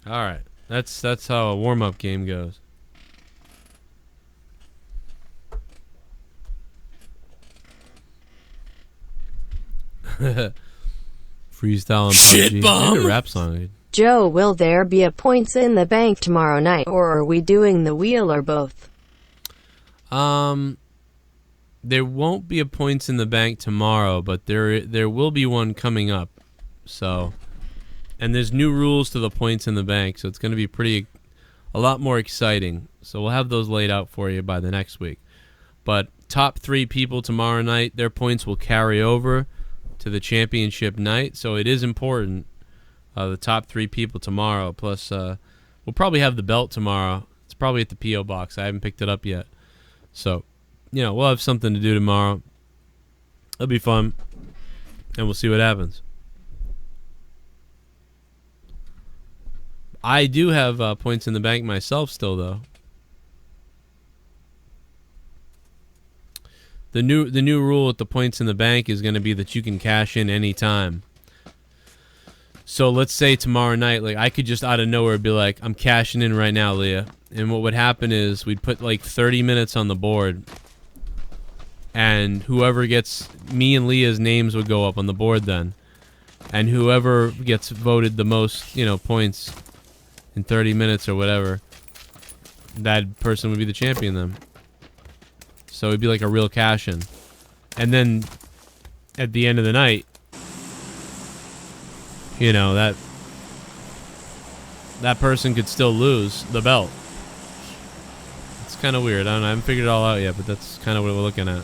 Alright. That's how a warm-up game goes. Freestyle on PUBG. Maybe a rap song. Joe, will there be a points in the bank tomorrow night, or are we doing the wheel or both? There won't be a points in the bank tomorrow, but there will be one coming up. So, and there's new rules to the points in the bank, so it's going to be a lot more exciting. So we'll have those laid out for you by the next week. But top 3 people tomorrow night, their points will carry over to the championship night. So it is important. The top 3 people tomorrow. Plus, we'll probably have the belt tomorrow. It's probably at the P.O. box. I haven't picked it up yet. So, you know, we'll have something to do tomorrow. It'll be fun. And we'll see what happens. I do have points in the bank myself still, though. The new rule with the points in the bank is going to be that you can cash in any time. So let's say tomorrow night, like I could just out of nowhere be like, I'm cashing in right now, Leah. And what would happen is we'd put like 30 minutes on the board. And whoever gets, me and Leah's names would go up on the board then. And whoever gets voted the most, you know, points in 30 minutes or whatever, that person would be the champion then. So it'd be like a real cash-in. And then at the end of the night, you know, that person could still lose the belt. It's kind of weird. I don't know. I haven't figured it all out yet, but that's kind of what we're looking at.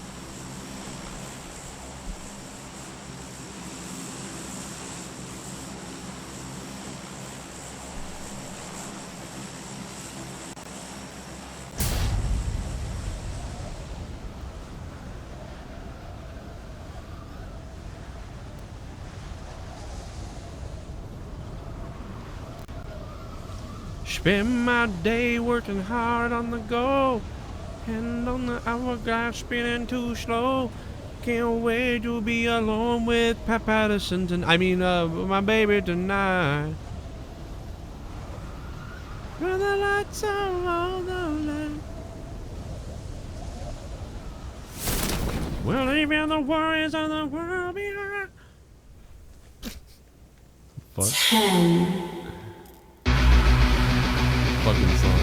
Spend my day working hard on the go. Hand on the hourglass spinning too slow. Can't wait to be alone with Pat Patterson my baby tonight. When the lights are all the light. We're leaving the worries of the world behind. Fuck. 10. Fucking song.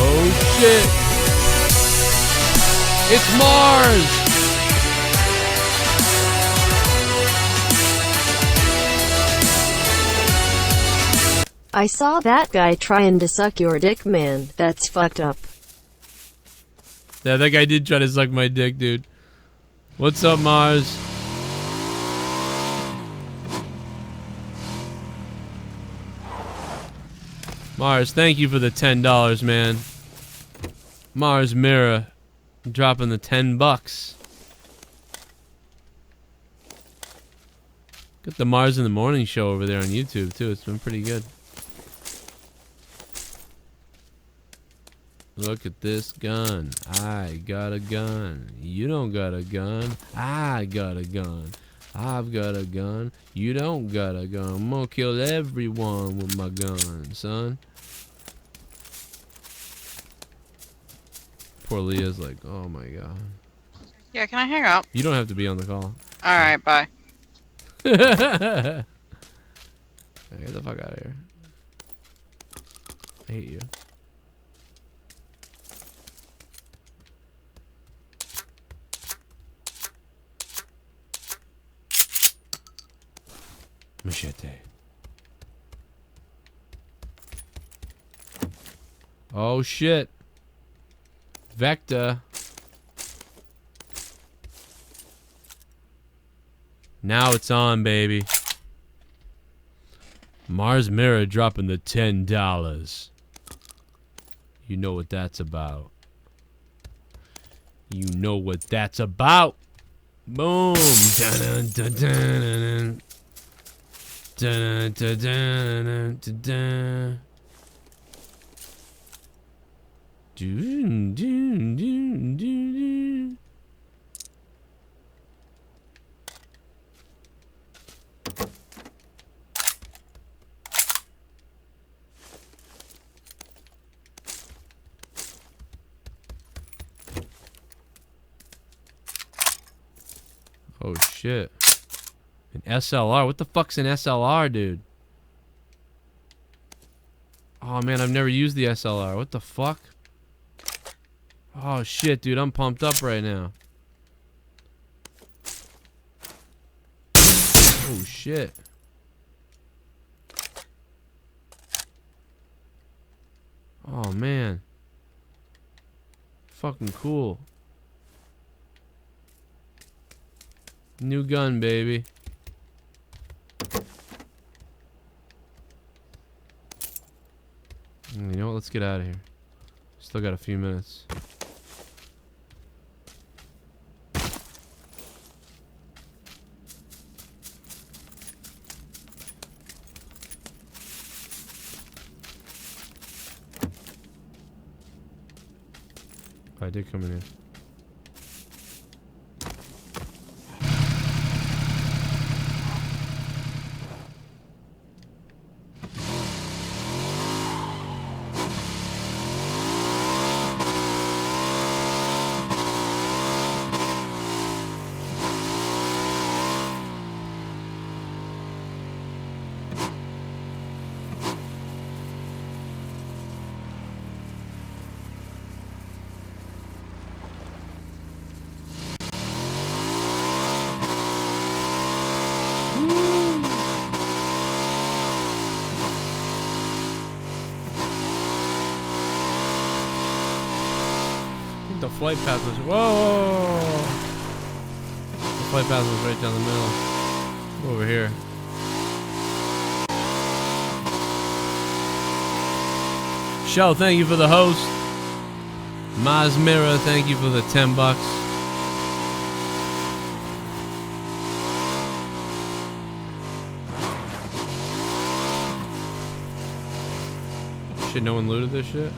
Oh shit! It's Mars! I saw that guy trying to suck your dick, man. That's fucked up. Yeah, that guy did try to suck my dick, dude. What's up, Mars? Mars, thank you for the $10, man. Mars Mirror dropping the $10. Got the Mars in the Morning show over there on YouTube too. It's been pretty good. Look at this gun. I got a gun. You don't got a gun. I got a gun. I've got a gun. You don't got a gun. I'm gonna kill everyone with my gun, son. Poor Leah's like, oh my god. Yeah, can I hang up? You don't have to be on the call. Alright, bye. Get the fuck out of here. I hate you. Machete. Oh shit. Vector. Now it's on, baby. Mars Mirror dropping the $10. You know what that's about. You know what that's about. Boom. Dun, dun, dun, dun, dun, dun, dun, dun, dun. Dun, dun, dun, dun, dun. Oh shit. An SLR? What the fuck's an SLR, dude? Oh man, I've never used the SLR. What the fuck? Oh shit, dude, I'm pumped up right now. Oh shit. Oh man. Fucking cool. New gun, baby. You know what? Let's get out of here. Still got a few minutes. I did come in here. The flight path was whoa. The flight path was right down the middle. Over here. Shell, thank you for the host. Mazmira, thank you for the $10. shit? No one looted this shit?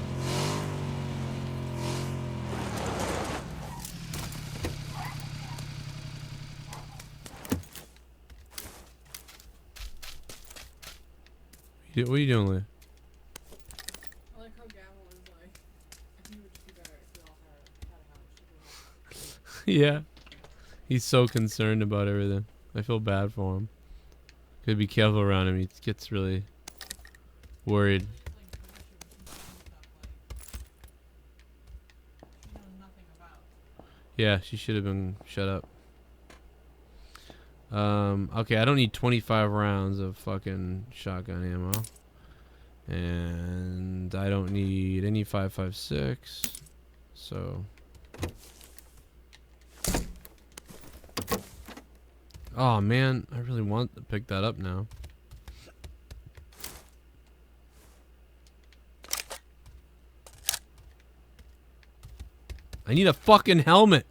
What are you doing, Leah? I like how Cavill is like, I think it would just be better if we all had a house. Yeah. He's so concerned about everything. I feel bad for him. Gotta be careful around him. He gets really worried. Yeah, she should have been shut up. Okay, I don't need 25 rounds of fucking shotgun ammo. And I don't need any 5.56. So... Oh man, I really want to pick that up now. I need a fucking helmet.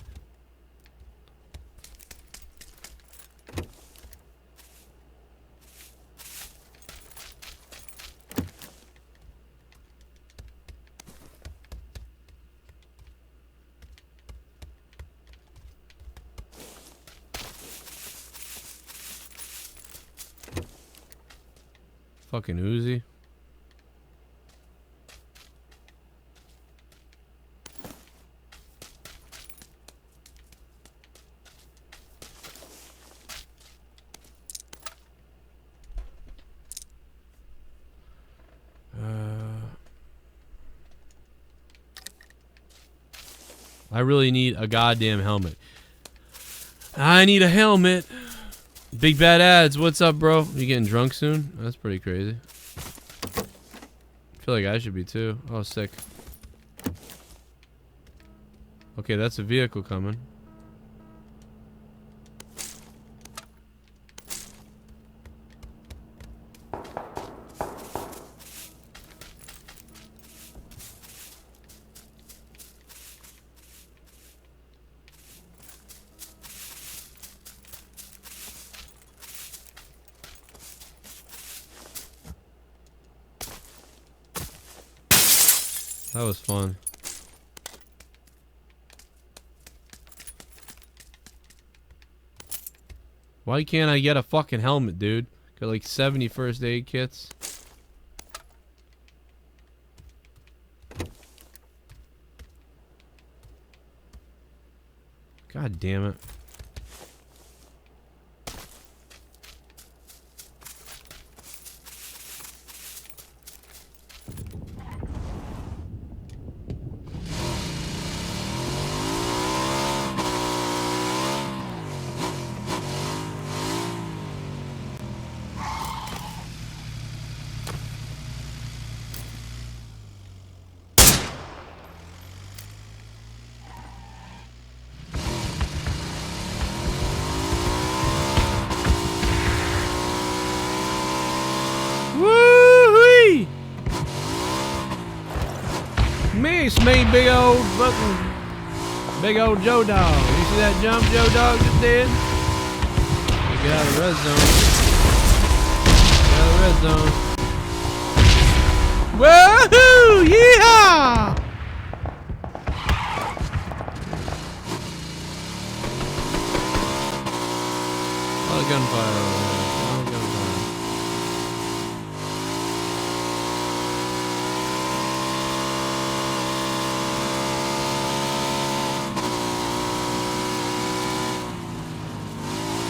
Fucking Uzi. I really need a goddamn helmet. I need a helmet. Big Bad Ads, what's up, bro? You getting drunk soon? That's pretty crazy. I feel like I should be too. Oh, sick. Okay, that's a vehicle coming. That was fun. Why can't I get a fucking helmet, dude? Got like 70 first aid kits. God damn it. Me, big old fucking, big old Joe Dog. You see that jump Joe Dog just did? Get out of the red zone. Get out of the red zone. Woohoo! Yeehaw! A lot of gunfire over there. A lot of gunfire.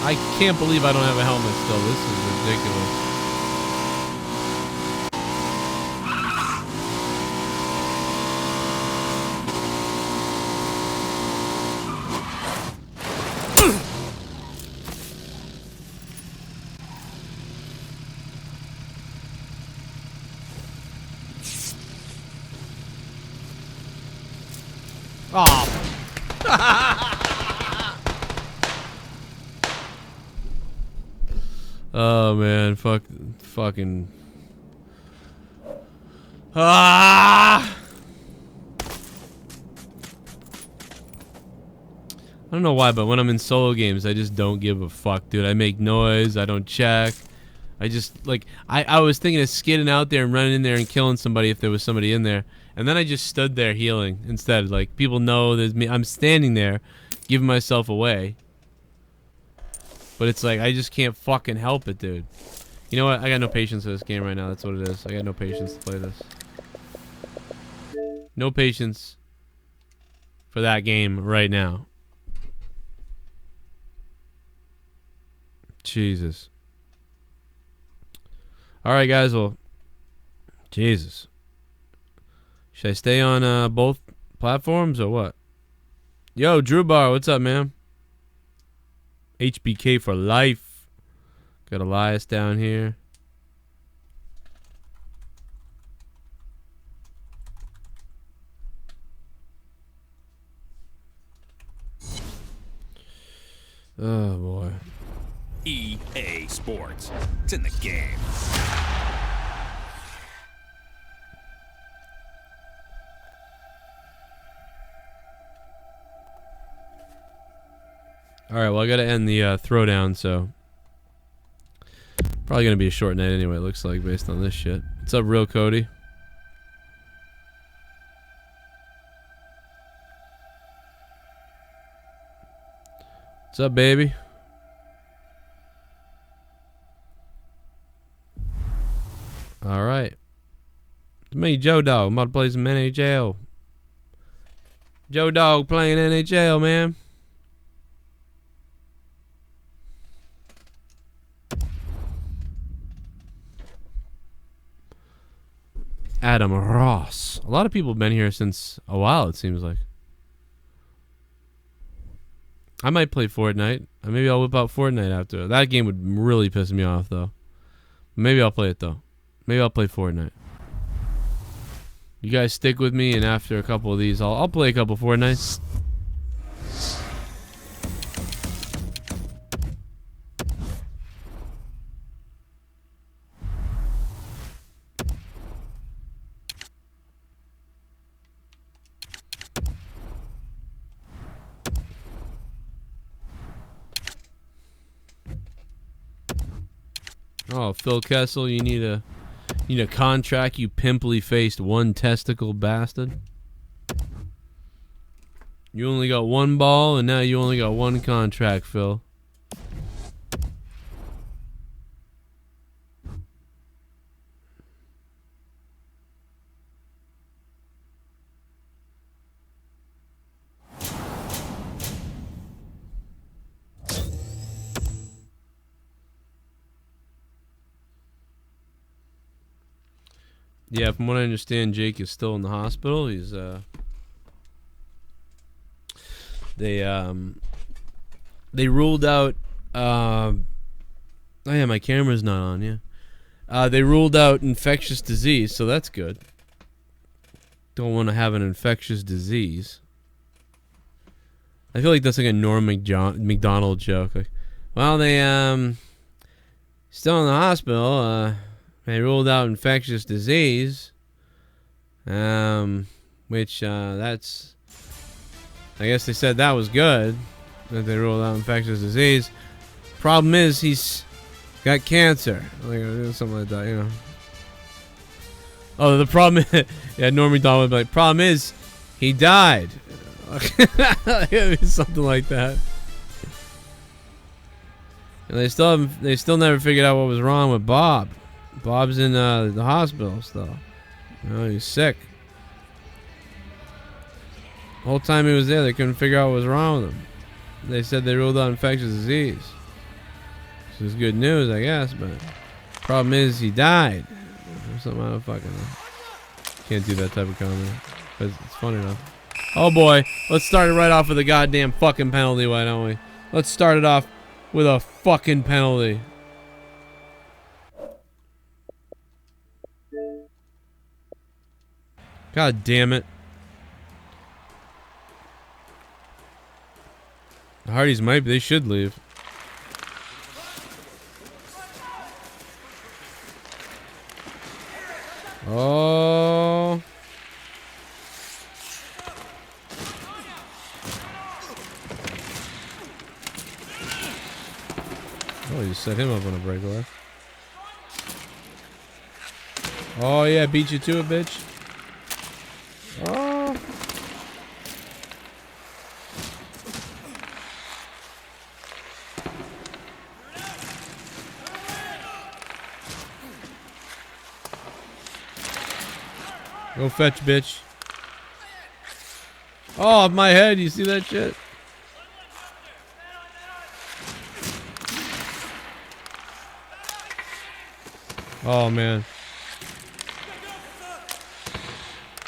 I can't believe I don't have a helmet still. This is ridiculous. Oh man, fucking. I don't know why, but when I'm in solo games, I just don't give a fuck, dude. I make noise. I don't check. I just like I was thinking of skidding out there and running in there and killing somebody if there was somebody in there, and then I just stood there healing instead. Like people know there's me. I'm standing there, giving myself away. But it's like I just can't fucking help it, dude. You know what? I got no patience for this game right now. That's what it is. I got no patience to play this. No patience for that game right now. Jesus. Alright, guys. Well, Jesus. Should I stay on both platforms or what? Yo, Drew Bar, what's up, man? HBK for life. Got Elias down here. Oh boy. EA Sports. It's in the game. Alright, well I gotta end the throwdown, so probably gonna be a short night anyway, it looks like, based on this shit. What's up, Real Cody? What's up, baby? Alright. It's me, Joe Dog. I'm about to play some NHL. Joe Dog playing NHL, man. Adam Ross. A lot of people have been here since a while, it seems like. I might play Fortnite. Maybe I'll whip out Fortnite after. That game would really piss me off, though. Maybe I'll play it, though. Maybe I'll play Fortnite. You guys stick with me, and after a couple of these, I'll play a couple Fortnites. Oh, Phil Kessel, you need a contract, you pimply faced one testicle bastard. You only got one ball and now you only got one contract, Phil. Yeah, from what I understand, Jake is still in the hospital. He's they ruled out oh yeah, my camera's not on, yeah. They ruled out infectious disease, so that's good. Don't want to have an infectious disease. I feel like that's like a Norm McDonald joke. Like, well, they still in the hospital, they ruled out infectious disease, which that's, I guess they said that was good, that they ruled out infectious disease. Problem is, he's got cancer, like something like that, you know. Oh, the problem is, yeah, Norm McDonald would be like, problem is, he died. Something like that. And they still never figured out what was wrong with Bob. Bob's in the hospital still. You know, he's sick. The whole time he was there, they couldn't figure out what was wrong with him. They said they ruled out infectious disease. This is good news, I guess, but problem is he died. Or something, I don't fucking know. Can't do that type of comment. But it's funny enough. Oh boy, let's start it right off with a goddamn fucking penalty, why don't we? Let's start it off with a fucking penalty. God damn it. The Hardys might, they should leave. Oh. Oh, you set him up on a breakaway. Oh yeah, beat you to it, bitch. Oh. Go fetch, bitch. Oh, my head. You see that shit? Oh, man.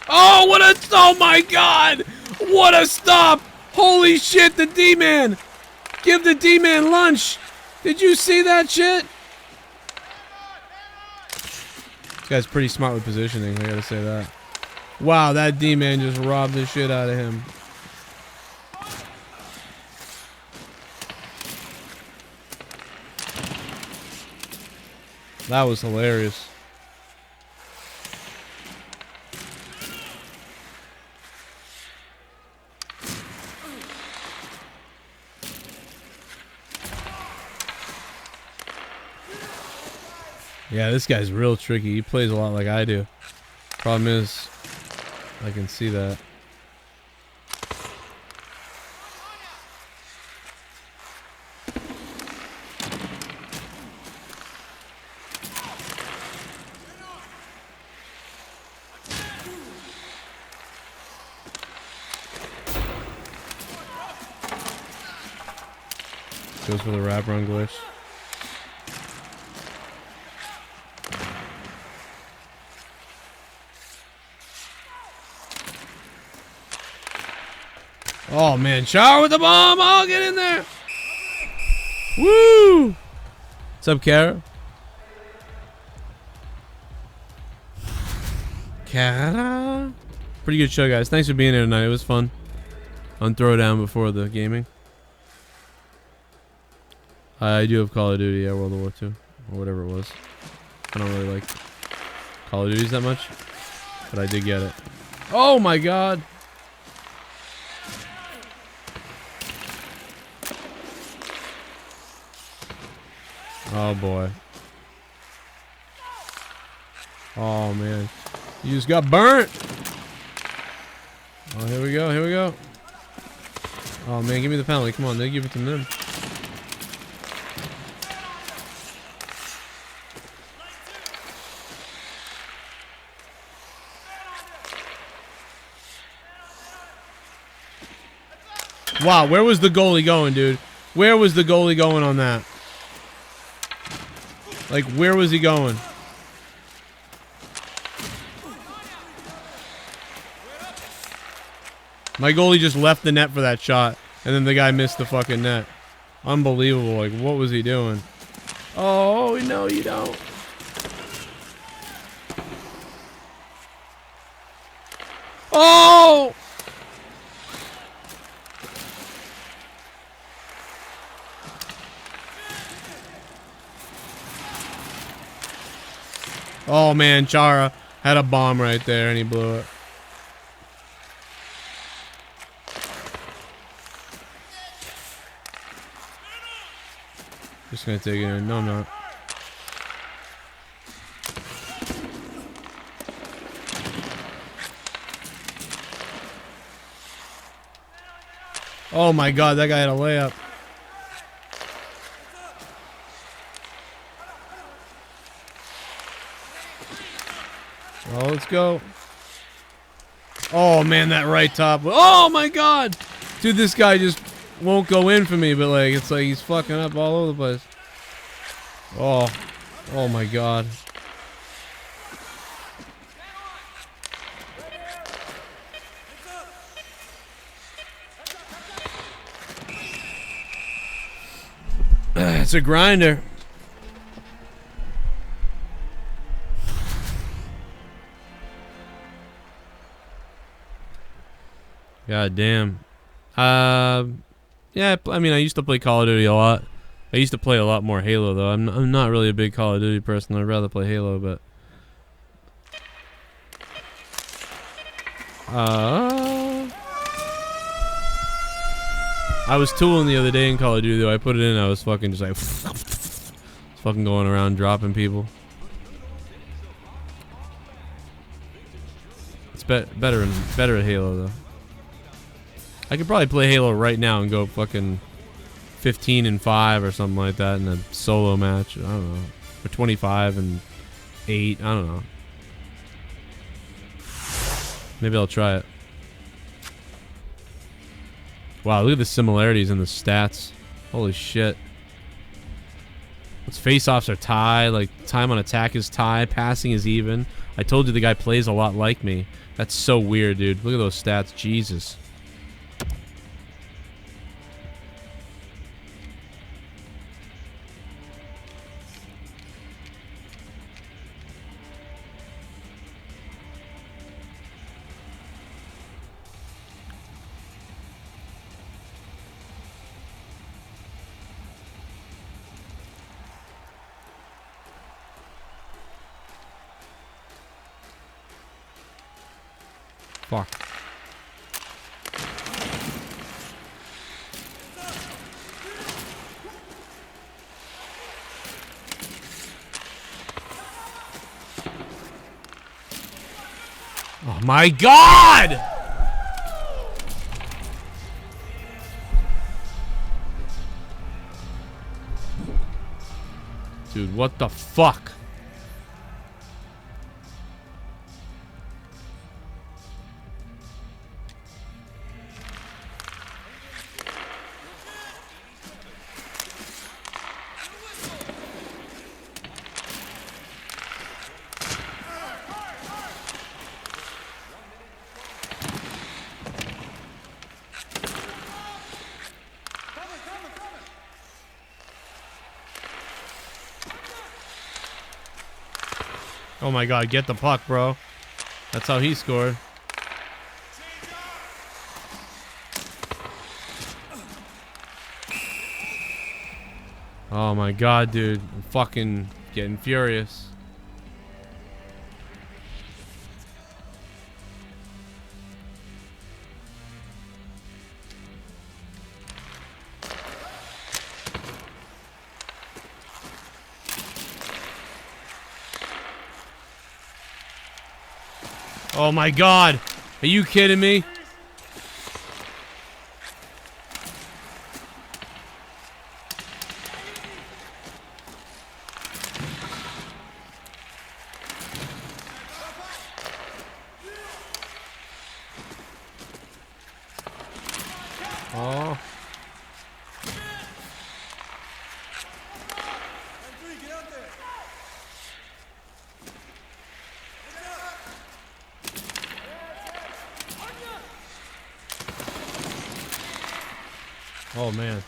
Oh, what a... Oh, my God. What a stop. Holy shit, the D-Man. Give the D-Man lunch. Did you see that shit? This guy's pretty smart with positioning, I gotta say that. Wow, that D-Man just robbed the shit out of him. That was hilarious. Yeah, this guy's real tricky. He plays a lot like I do. Problem is, I can see that. Goes for the wrap run glitch. Oh man, shower with the bomb! Oh, get in there! Woo! What's up, Kara? Kara? Pretty good show, guys. Thanks for being here tonight. It was fun. On Throwdown before the gaming. I do have Call of Duty, yeah, World War II. Or whatever it was. I don't really like Call of Duties that much. But I did get it. Oh my god! Oh boy. Oh man. You just got burnt! Oh, here we go, here we go. Oh man, give me the penalty. Come on, they give it to them. Wow, where was the goalie going, dude? Where was the goalie going on that? Like, where was he going? My goalie just left the net for that shot, and then the guy missed the fucking net. Unbelievable. Like, what was he doing? Oh, no, you don't. Oh! Oh man, Chara had a bomb right there and he blew it. Just gonna take it in. No, I'm not. Oh my god, that guy had a layup. Oh, let's go. Oh man, that right top. Oh my god! Dude, this guy just won't go in for me, but like, it's like he's fucking up all over the place. Oh. Oh my god. It's a grinder. God damn. Yeah, I mean, I used to play Call of Duty a lot. I used to play a lot more Halo, though. I'm not really a big Call of Duty person. I'd rather play Halo, but... I was tooling the other day in Call of Duty, though. I put it in, I was fucking just like... fucking going around dropping people. better at Halo though. I could probably play Halo right now and go fucking 15-5 or something like that in a solo match. I don't know, or 25-8. I don't know. Maybe I'll try it. Wow, look at the similarities in the stats. Holy shit. Its face-offs are tie, like time on attack is tie, passing is even. I told you the guy plays a lot like me. That's so weird, dude. Look at those stats. Jesus. Fuck. Oh my God! Dude, what the fuck? Oh my God, get the puck, bro. That's how he scored. Oh my God, dude. I'm fucking getting furious. Oh my God. Are you kidding me? Oh. Oh man.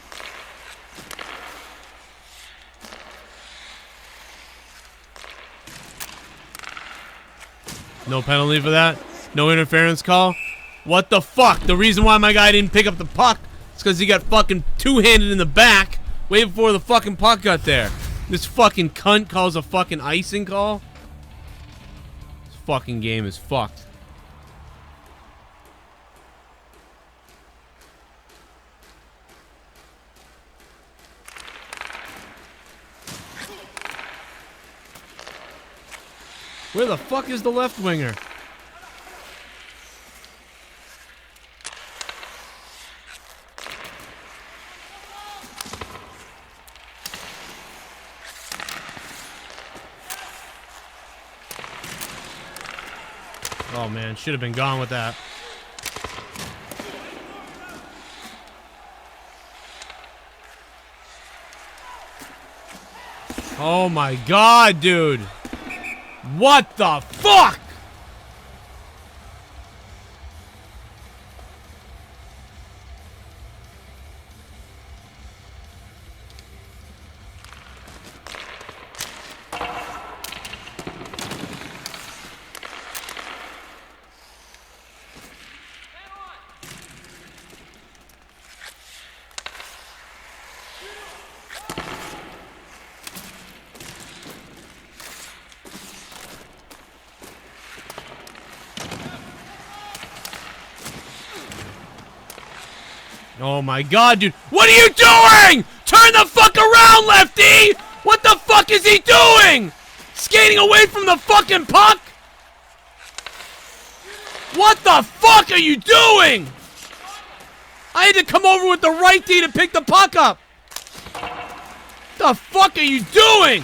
No penalty for that? No interference call? What the fuck? The reason why my guy didn't pick up the puck is because he got fucking two-handed in the back way before the fucking puck got there. This fucking cunt calls a fucking icing call? This fucking game is fucked. Where the fuck is the left winger? Oh man, should have been gone with that. Oh my God, dude. What the fuck? Oh my God, dude. What are you doing? Turn the fuck around, Lefty! What the fuck is he doing? Skating away from the fucking puck? What the fuck are you doing? I had to come over with the right D to pick the puck up. The fuck are you doing?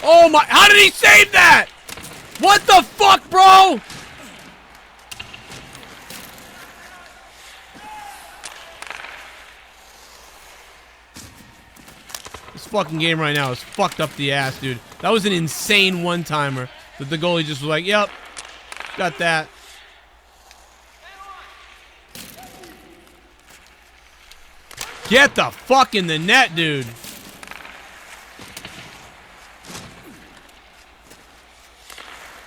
Oh my, how did he save that? What the fuck, bro? This fucking game right now is fucked up the ass, dude. That was an insane one-timer that the goalie just was like, yep, got that. Get the fuck in the net, dude.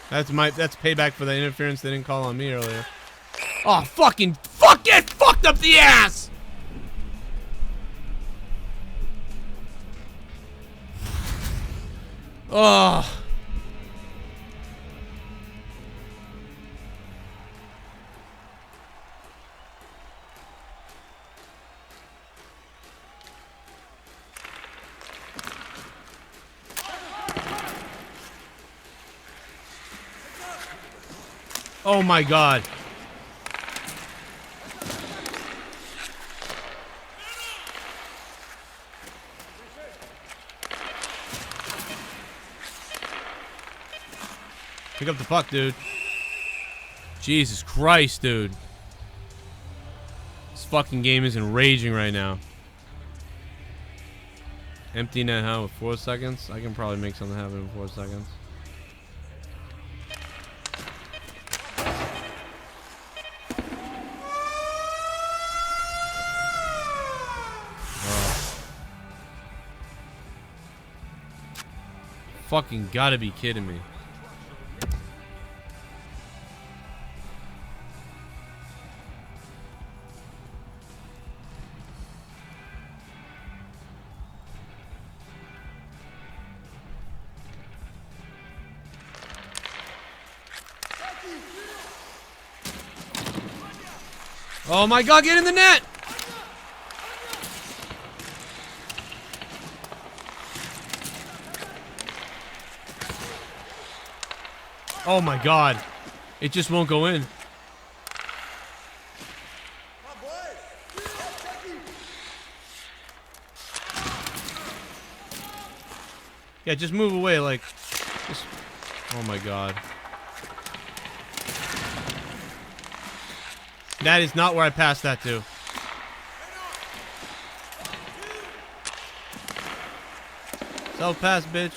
That's payback for the interference they didn't call on me earlier. Oh, fucking get fucked up the ass! Oh. Oh my god. Pick up the puck, dude. Jesus Christ, dude. This fucking game is enraging right now. Empty net, huh? With 4 seconds? I can probably make something happen in 4 seconds. Fucking gotta be kidding me. Oh my god, get in the net! Oh my god. It just won't go in. Yeah, just move away, like... Just, oh my god. That is not where I passed that to. Self-pass, bitch.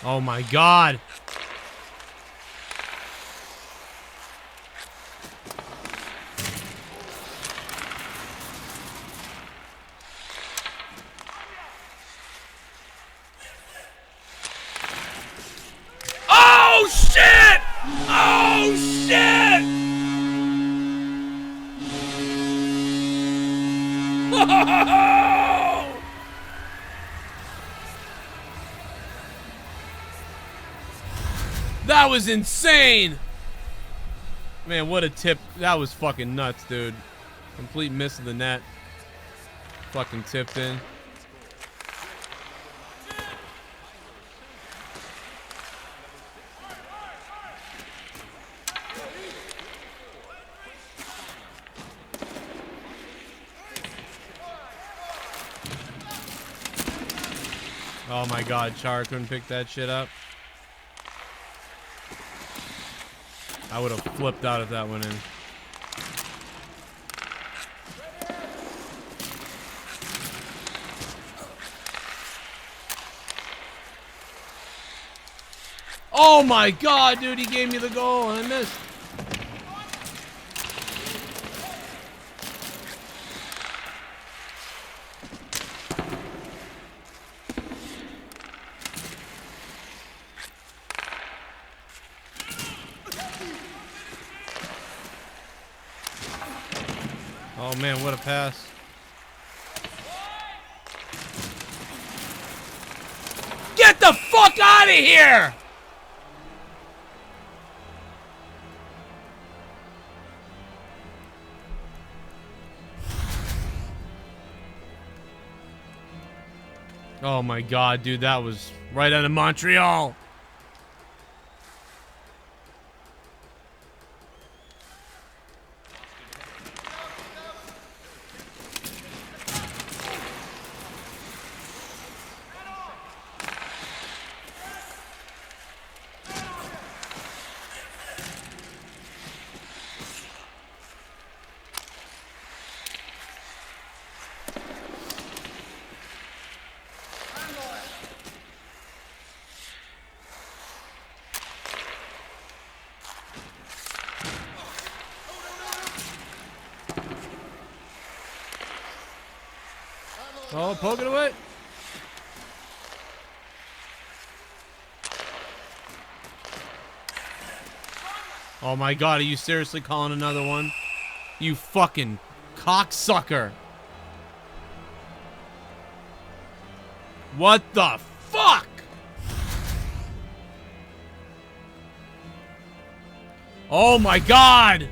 Oh my god. Oh shit! Oh shit! That was insane! Man, what a tip. That was fucking nuts, dude. Complete miss of the net. Fucking tipped in. Oh my god, Char couldn't pick that shit up. I would have flipped out if that went in. Oh my god, dude, he gave me the goal and I missed. Oh man, what a pass. Get the fuck out of here! Oh my god, dude, that was right out of Montreal. Oh, poke it away. Oh my god, are you seriously calling another one? You fucking cocksucker. What the fuck? Oh my god!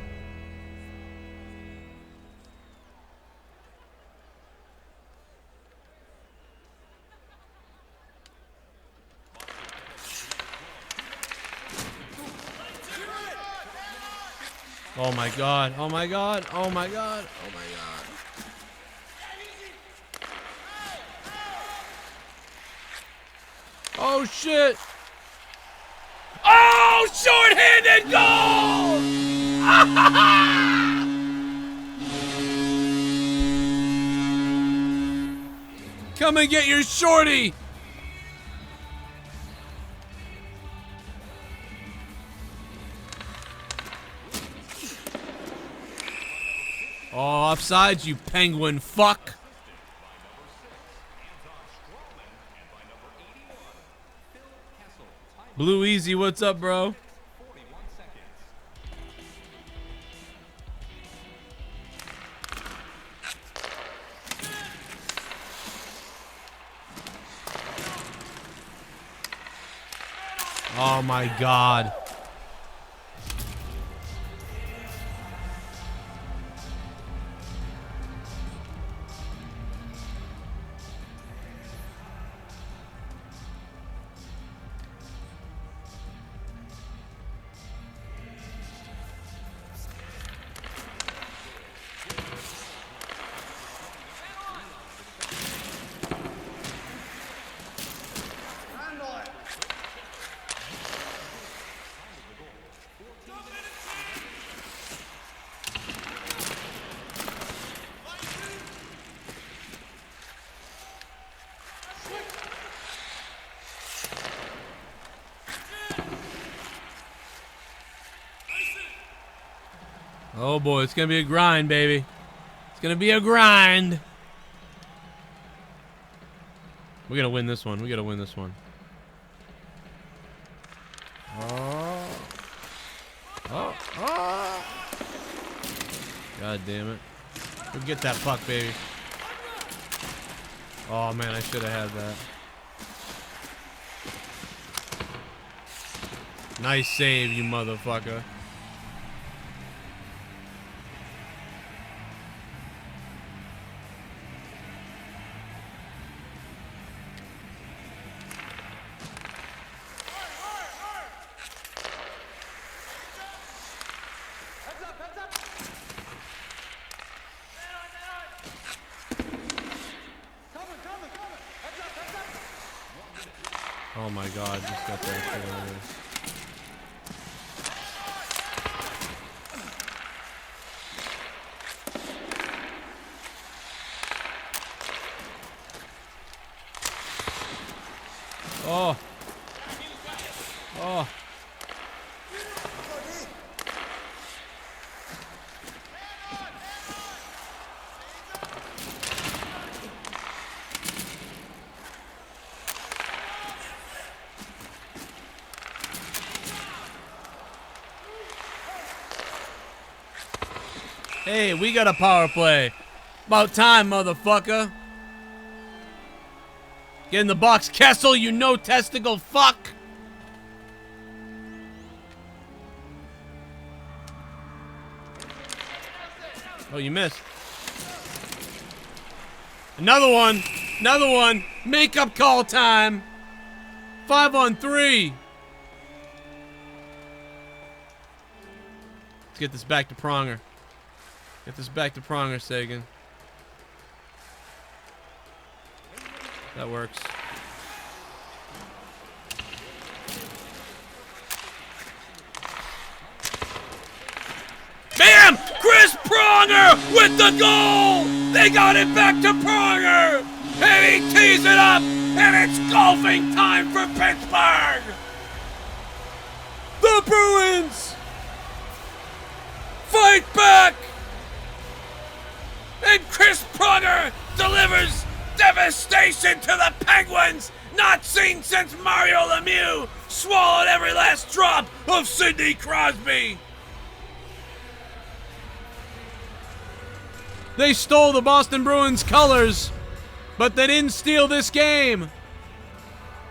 Oh my god, oh my god, oh my god, oh my god. Oh shit! Oh, short-handed goal! Come and get your shorty! Oh, offsides, you penguin fuck. Blue Easy, what's up, bro? Oh my god. Oh boy, it's gonna be a grind, baby. It's gonna be a grind. We're gonna win this one. We gotta win this one. Oh. Oh. Oh. God damn it. Go get that puck, baby. Oh man, I should have had that. Nice save, you motherfucker. Oh my god, just got that shit out of this. Oh. Oh. Hey, we got a power play. About time, motherfucker. Get in the box, Kessel, you no testicle fuck. Oh, you missed. Another one. Another one. Makeup call time. 5-on-3. Let's get this back to Pronger. Get this back to Pronger, Sagan. That works. Bam! Chris Pronger with the goal! They got it back to Pronger! And he tees it up! And it's golfing time for Pittsburgh! The Bruins fight back! And Chris Pronger delivers devastation to the Penguins! Not seen since Mario Lemieux swallowed every last drop of Sidney Crosby! They stole the Boston Bruins colors, but they didn't steal this game.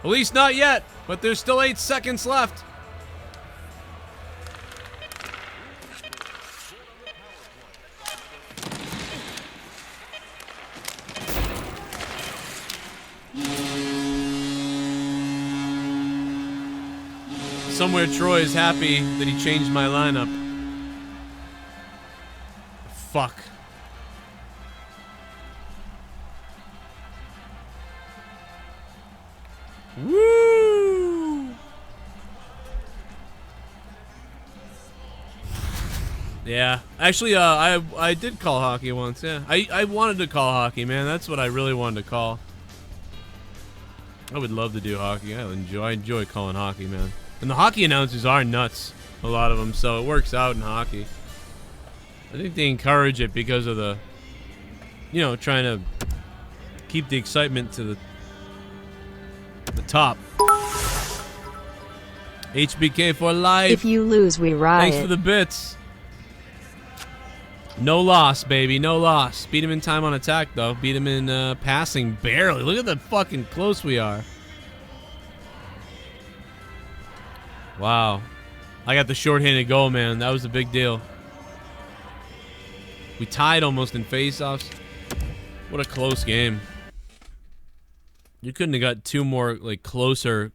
At least not yet, but there's still 8 seconds left. Somewhere Troy is happy that he changed my lineup. Fuck. Woo! Yeah, actually, I did call hockey once. Yeah, I wanted to call hockey, man. That's what I really wanted to call. I would love to do hockey. I enjoy calling hockey, man. And the hockey announcers are nuts, a lot of them. So it works out in hockey. I think they encourage it because of the, you know, trying to keep the excitement to the top. HBK for life. If you lose, we riot. Thanks for the bits. No loss, baby. No loss. Beat him in time on attack, though. Beat him in passing barely. Look at the fucking close we are. Wow. I got the shorthanded goal, man. That was a big deal. We tied almost in faceoffs. What a close game. You couldn't have got 2 more like closer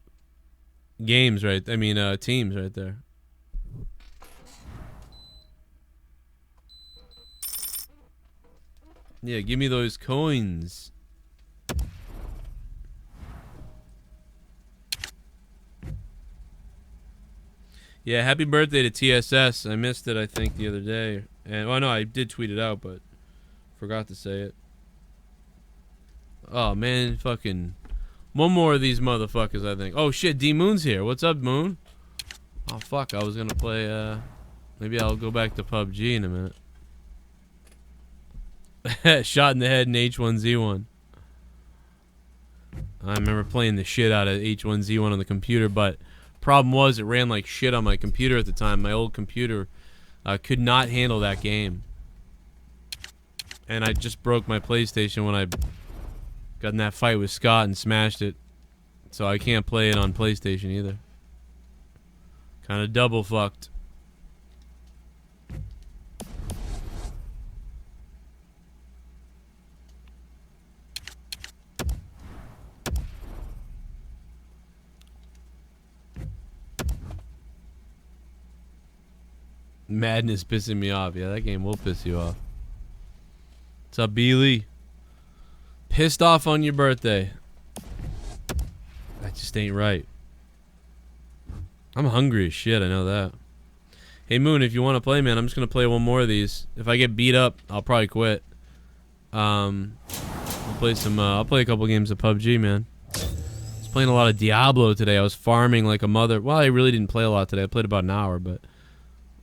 games, right? I mean, teams right there. Yeah, give me those coins. Yeah, happy birthday to TSS. I missed it, I think, the other day. And well, no, I did tweet it out, but forgot to say it. Oh man, fucking one more of these motherfuckers, I think. Oh shit, D Moon's here. What's up, Moon? Oh fuck, I was gonna play maybe I'll go back to PUBG in a minute. Shot in the head in H1Z1. I remember playing the shit out of H1Z1 on the computer, but problem was it ran like shit on my computer at the time. My old computer could not handle that game. And I just broke my PlayStation when I got in that fight with Scott and smashed it. So I can't play it on PlayStation either. Kind of double fucked. Madness pissing me off. Yeah, that game will piss you off. What's up, Beely? Pissed off on your birthday. That just ain't right. I'm hungry as shit, I know that. Hey, Moon, if you want to play, man, I'm just going to play one more of these. If I get beat up, I'll probably quit. I'll play a couple games of PUBG, man. I was playing a lot of Diablo today. I was farming like a mother. Well, I really didn't play a lot today. I played about an hour, but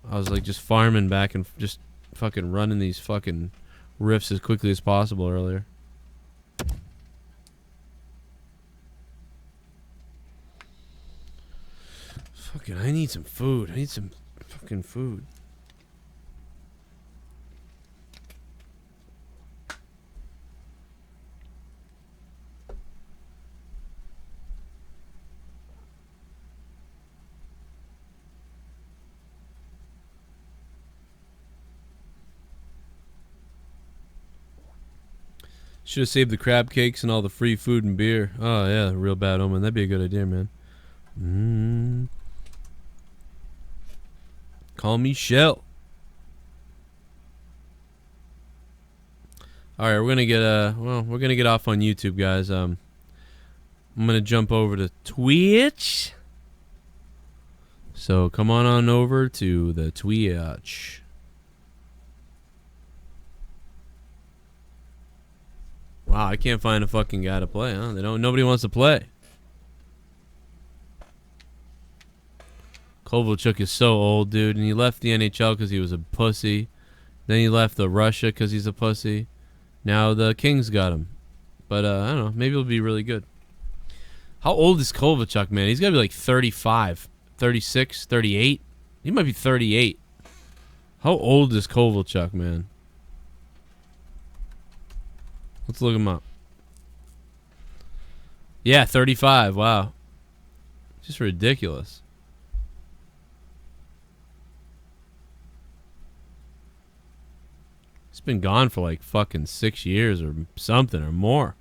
I was like just farming back and just fucking running these fucking rifts as quickly as possible earlier. Fucking, I need some food. I need some fucking food. Should have saved the crab cakes and all the free food and beer. Oh yeah, real bad omen. That'd be a good idea, man. Call me Shell. All right, we're gonna get we're gonna get off on YouTube, guys. I'm gonna jump over to Twitch. So come on over to the Twitch. Wow, I can't find a fucking guy to play, huh? Nobody wants to play. Kovalchuk is so old, dude, and he left the NHL because he was a pussy. Then he left the Russia because he's a pussy. Now the Kings got him. But I don't know, maybe it'll be really good. How old is Kovalchuk, man? He's got to be like 35, 36, 38. He might be 38. How old is Kovalchuk, man? Let's look him up. Yeah, 35. Wow. Just ridiculous. He's been gone for like fucking 6 years or something or more.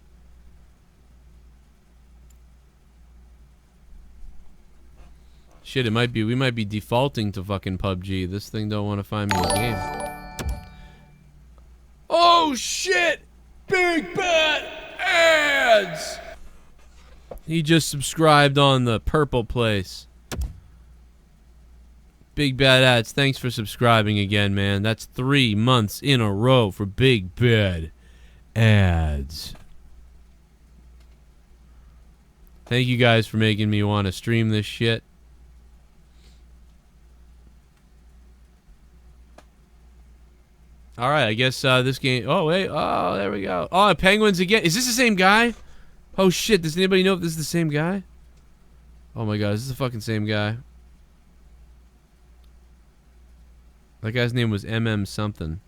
Shit, it might be, we might be defaulting to fucking PUBG. This thing don't want to find me a game. Oh shit! Big bad ads! He just subscribed on the purple place. Big bad ads, thanks for subscribing again, man. That's 3 months in a row for big bad ads. Thank you guys for making me want to stream this shit. All right, I guess this game... Oh, wait. Oh, there we go. Oh, Penguins again. Is this the same guy? Oh, shit. Does anybody know if this is the same guy? Oh, my God. Is this the fucking same guy? That guy's name was MM something.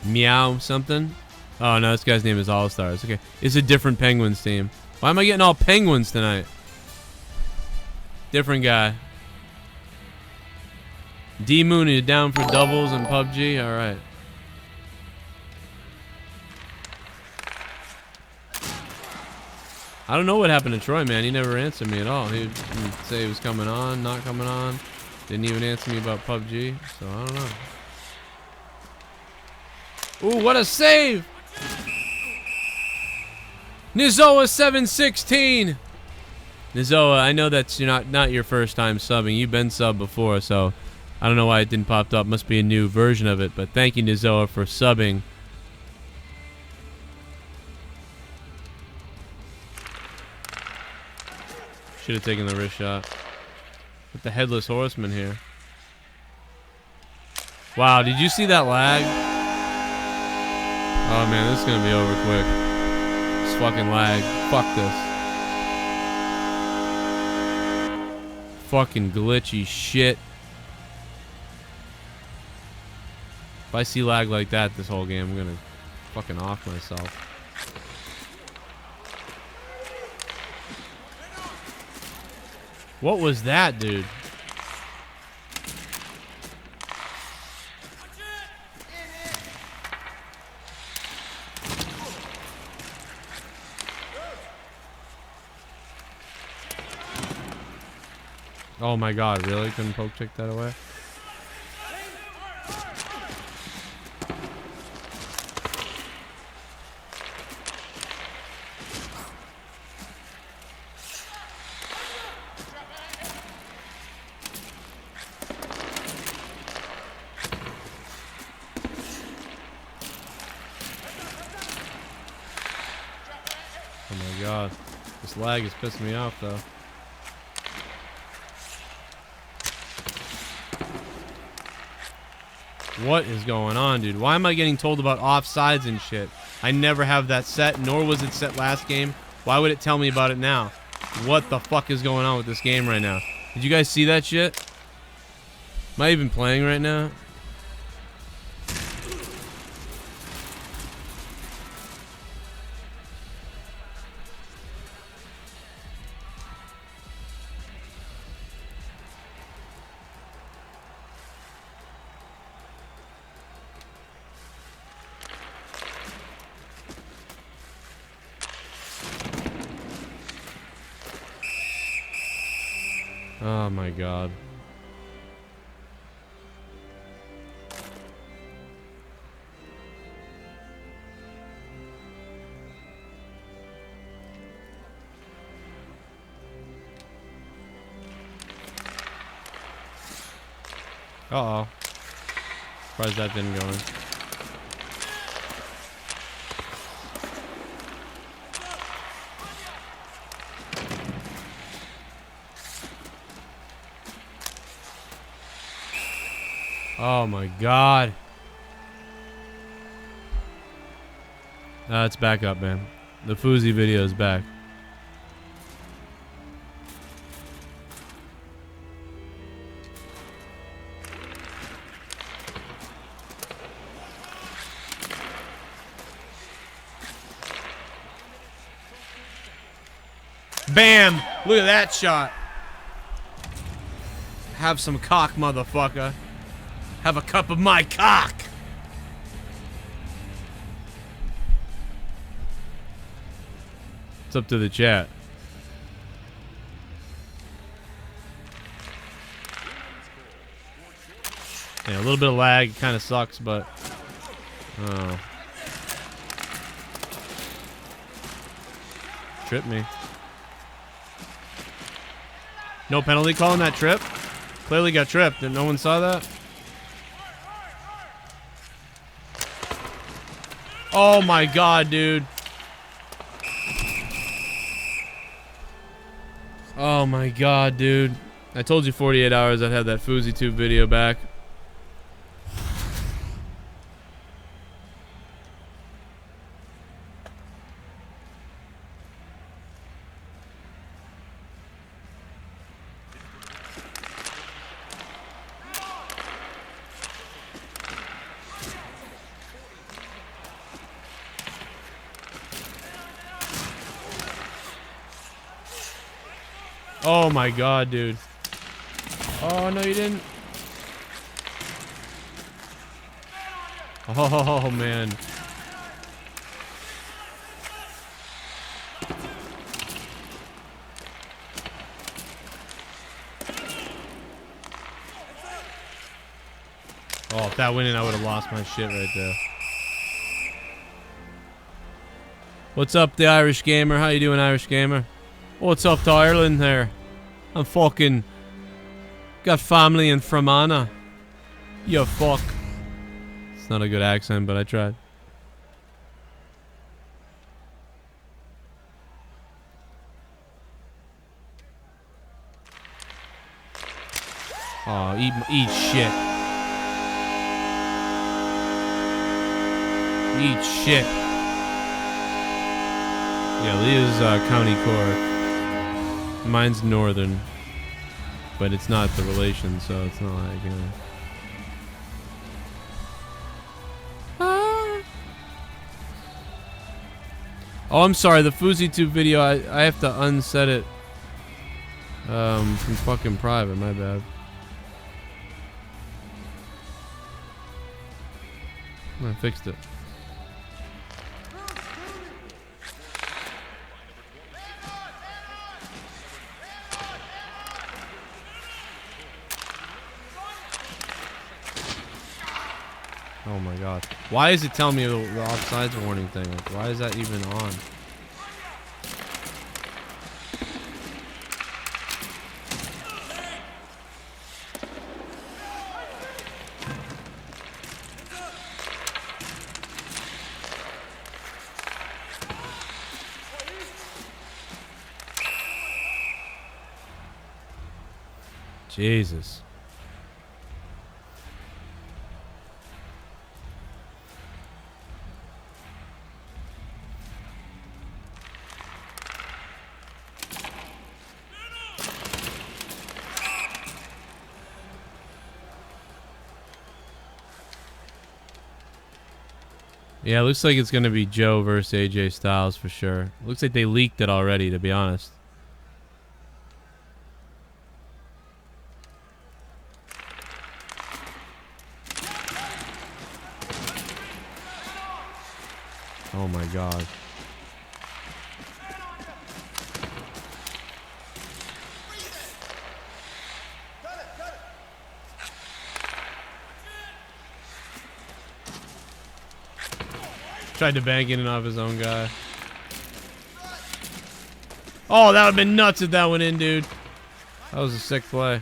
Meow something? Oh, no. This guy's name is All Stars. Okay. It's a different Penguins team. Why am I getting all Penguins tonight? Different guy. D-Moon, are you down for doubles in PUBG? Alright. I don't know what happened to Troy, man. He never answered me at all. He'd say he was coming on, not coming on. Didn't even answer me about PUBG. So, I don't know. Ooh, what a save! Nizoa 716. Nizoa, I know that's not your first time subbing. You've been subbed before, so I don't know why it didn't pop up. Must be a new version of it. But thank you, Nizoa, for subbing. Should have taken the wrist shot. Put the headless horseman here. Wow, did you see that lag? Oh man, this is gonna be over quick. Fucking lag. Fuck this. Fucking glitchy shit. If I see lag like that this whole game, I'm gonna fucking off myself. What was that, dude? Oh my god, really? Couldn't poke check that away? Oh my god. This lag is pissing me off though. What is going on, dude? Why am I getting told about offsides and shit? I never have that set, nor was it set last game. Why would it tell me about it now? What the fuck is going on with this game right now? Did you guys see that shit? Am I even playing right now? Oh my god. Uh-oh. Surprised that didn't go in. Oh my god. It's back up, man. The Fousey video is back. Bam! Look at that shot. Have some cock, motherfucker. Have a cup of my cock. It's up to the chat. Yeah, a little bit of lag kind of sucks, but oh. Trip me. No penalty call on that trip? Clearly got tripped and no one saw that? Oh my god, dude. Oh my god, dude. I told you 48 hours I'd have that Fousey Tube video back. Oh my god, dude. Oh, no, you didn't. Oh, man. Oh, if that went in, I would have lost my shit right there. What's up, the Irish Gamer? How you doing, Irish Gamer? What's up to Ireland there? I'm fucking got family in Fermanagh. You fuck. It's not a good accent, but I tried. Oh, eat shit. Eat shit. Yeah, Leah's County Cork. Mine's northern, but it's not the relation, so it's not like, you know. Oh, I'm sorry, the Fousey Tube video, I have to unset it from fucking private, my bad. I fixed it. Oh my god. Why is it telling me the offsides warning thing? Like, why is that even on? Jesus. Yeah, it looks like it's going to be Joe versus AJ Styles for sure. Looks like they leaked it already, to be honest. Oh my god. Tried to bank in and off his own guy. Oh, that would have been nuts if that went in, dude. That was a sick play.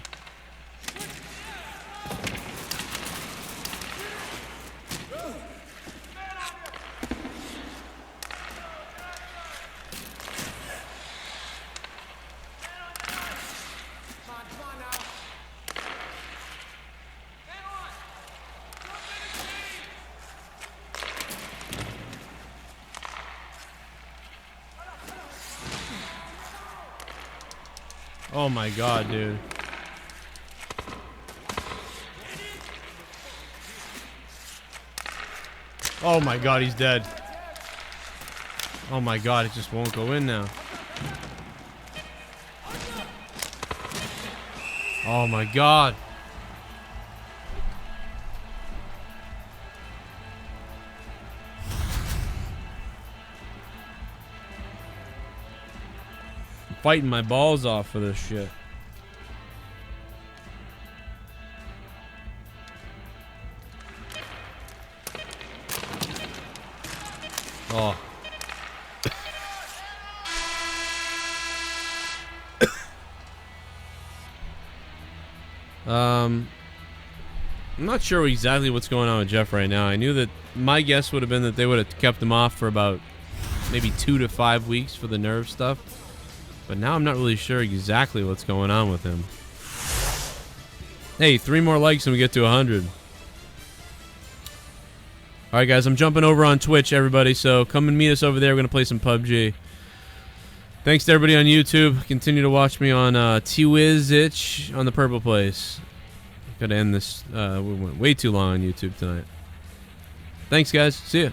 Oh my god, dude. Oh my god, he's dead. Oh my god, it just won't go in now. Oh my god. Fighting my balls off for this shit. Oh. I'm not sure exactly what's going on with Jeff right now. I knew that my guess would have been that they would have kept him off for about maybe 2 to 5 weeks for the nerve stuff. But now I'm not really sure exactly what's going on with him. Hey, 3 more likes and we get to 100. Alright guys, I'm jumping over on Twitch, everybody, so come and meet us over there. We're going to play some PUBG. Thanks to everybody on YouTube. Continue to watch me on TWizitch on the Purple Place. Gotta end this. We went way too long on YouTube tonight. Thanks guys. See ya.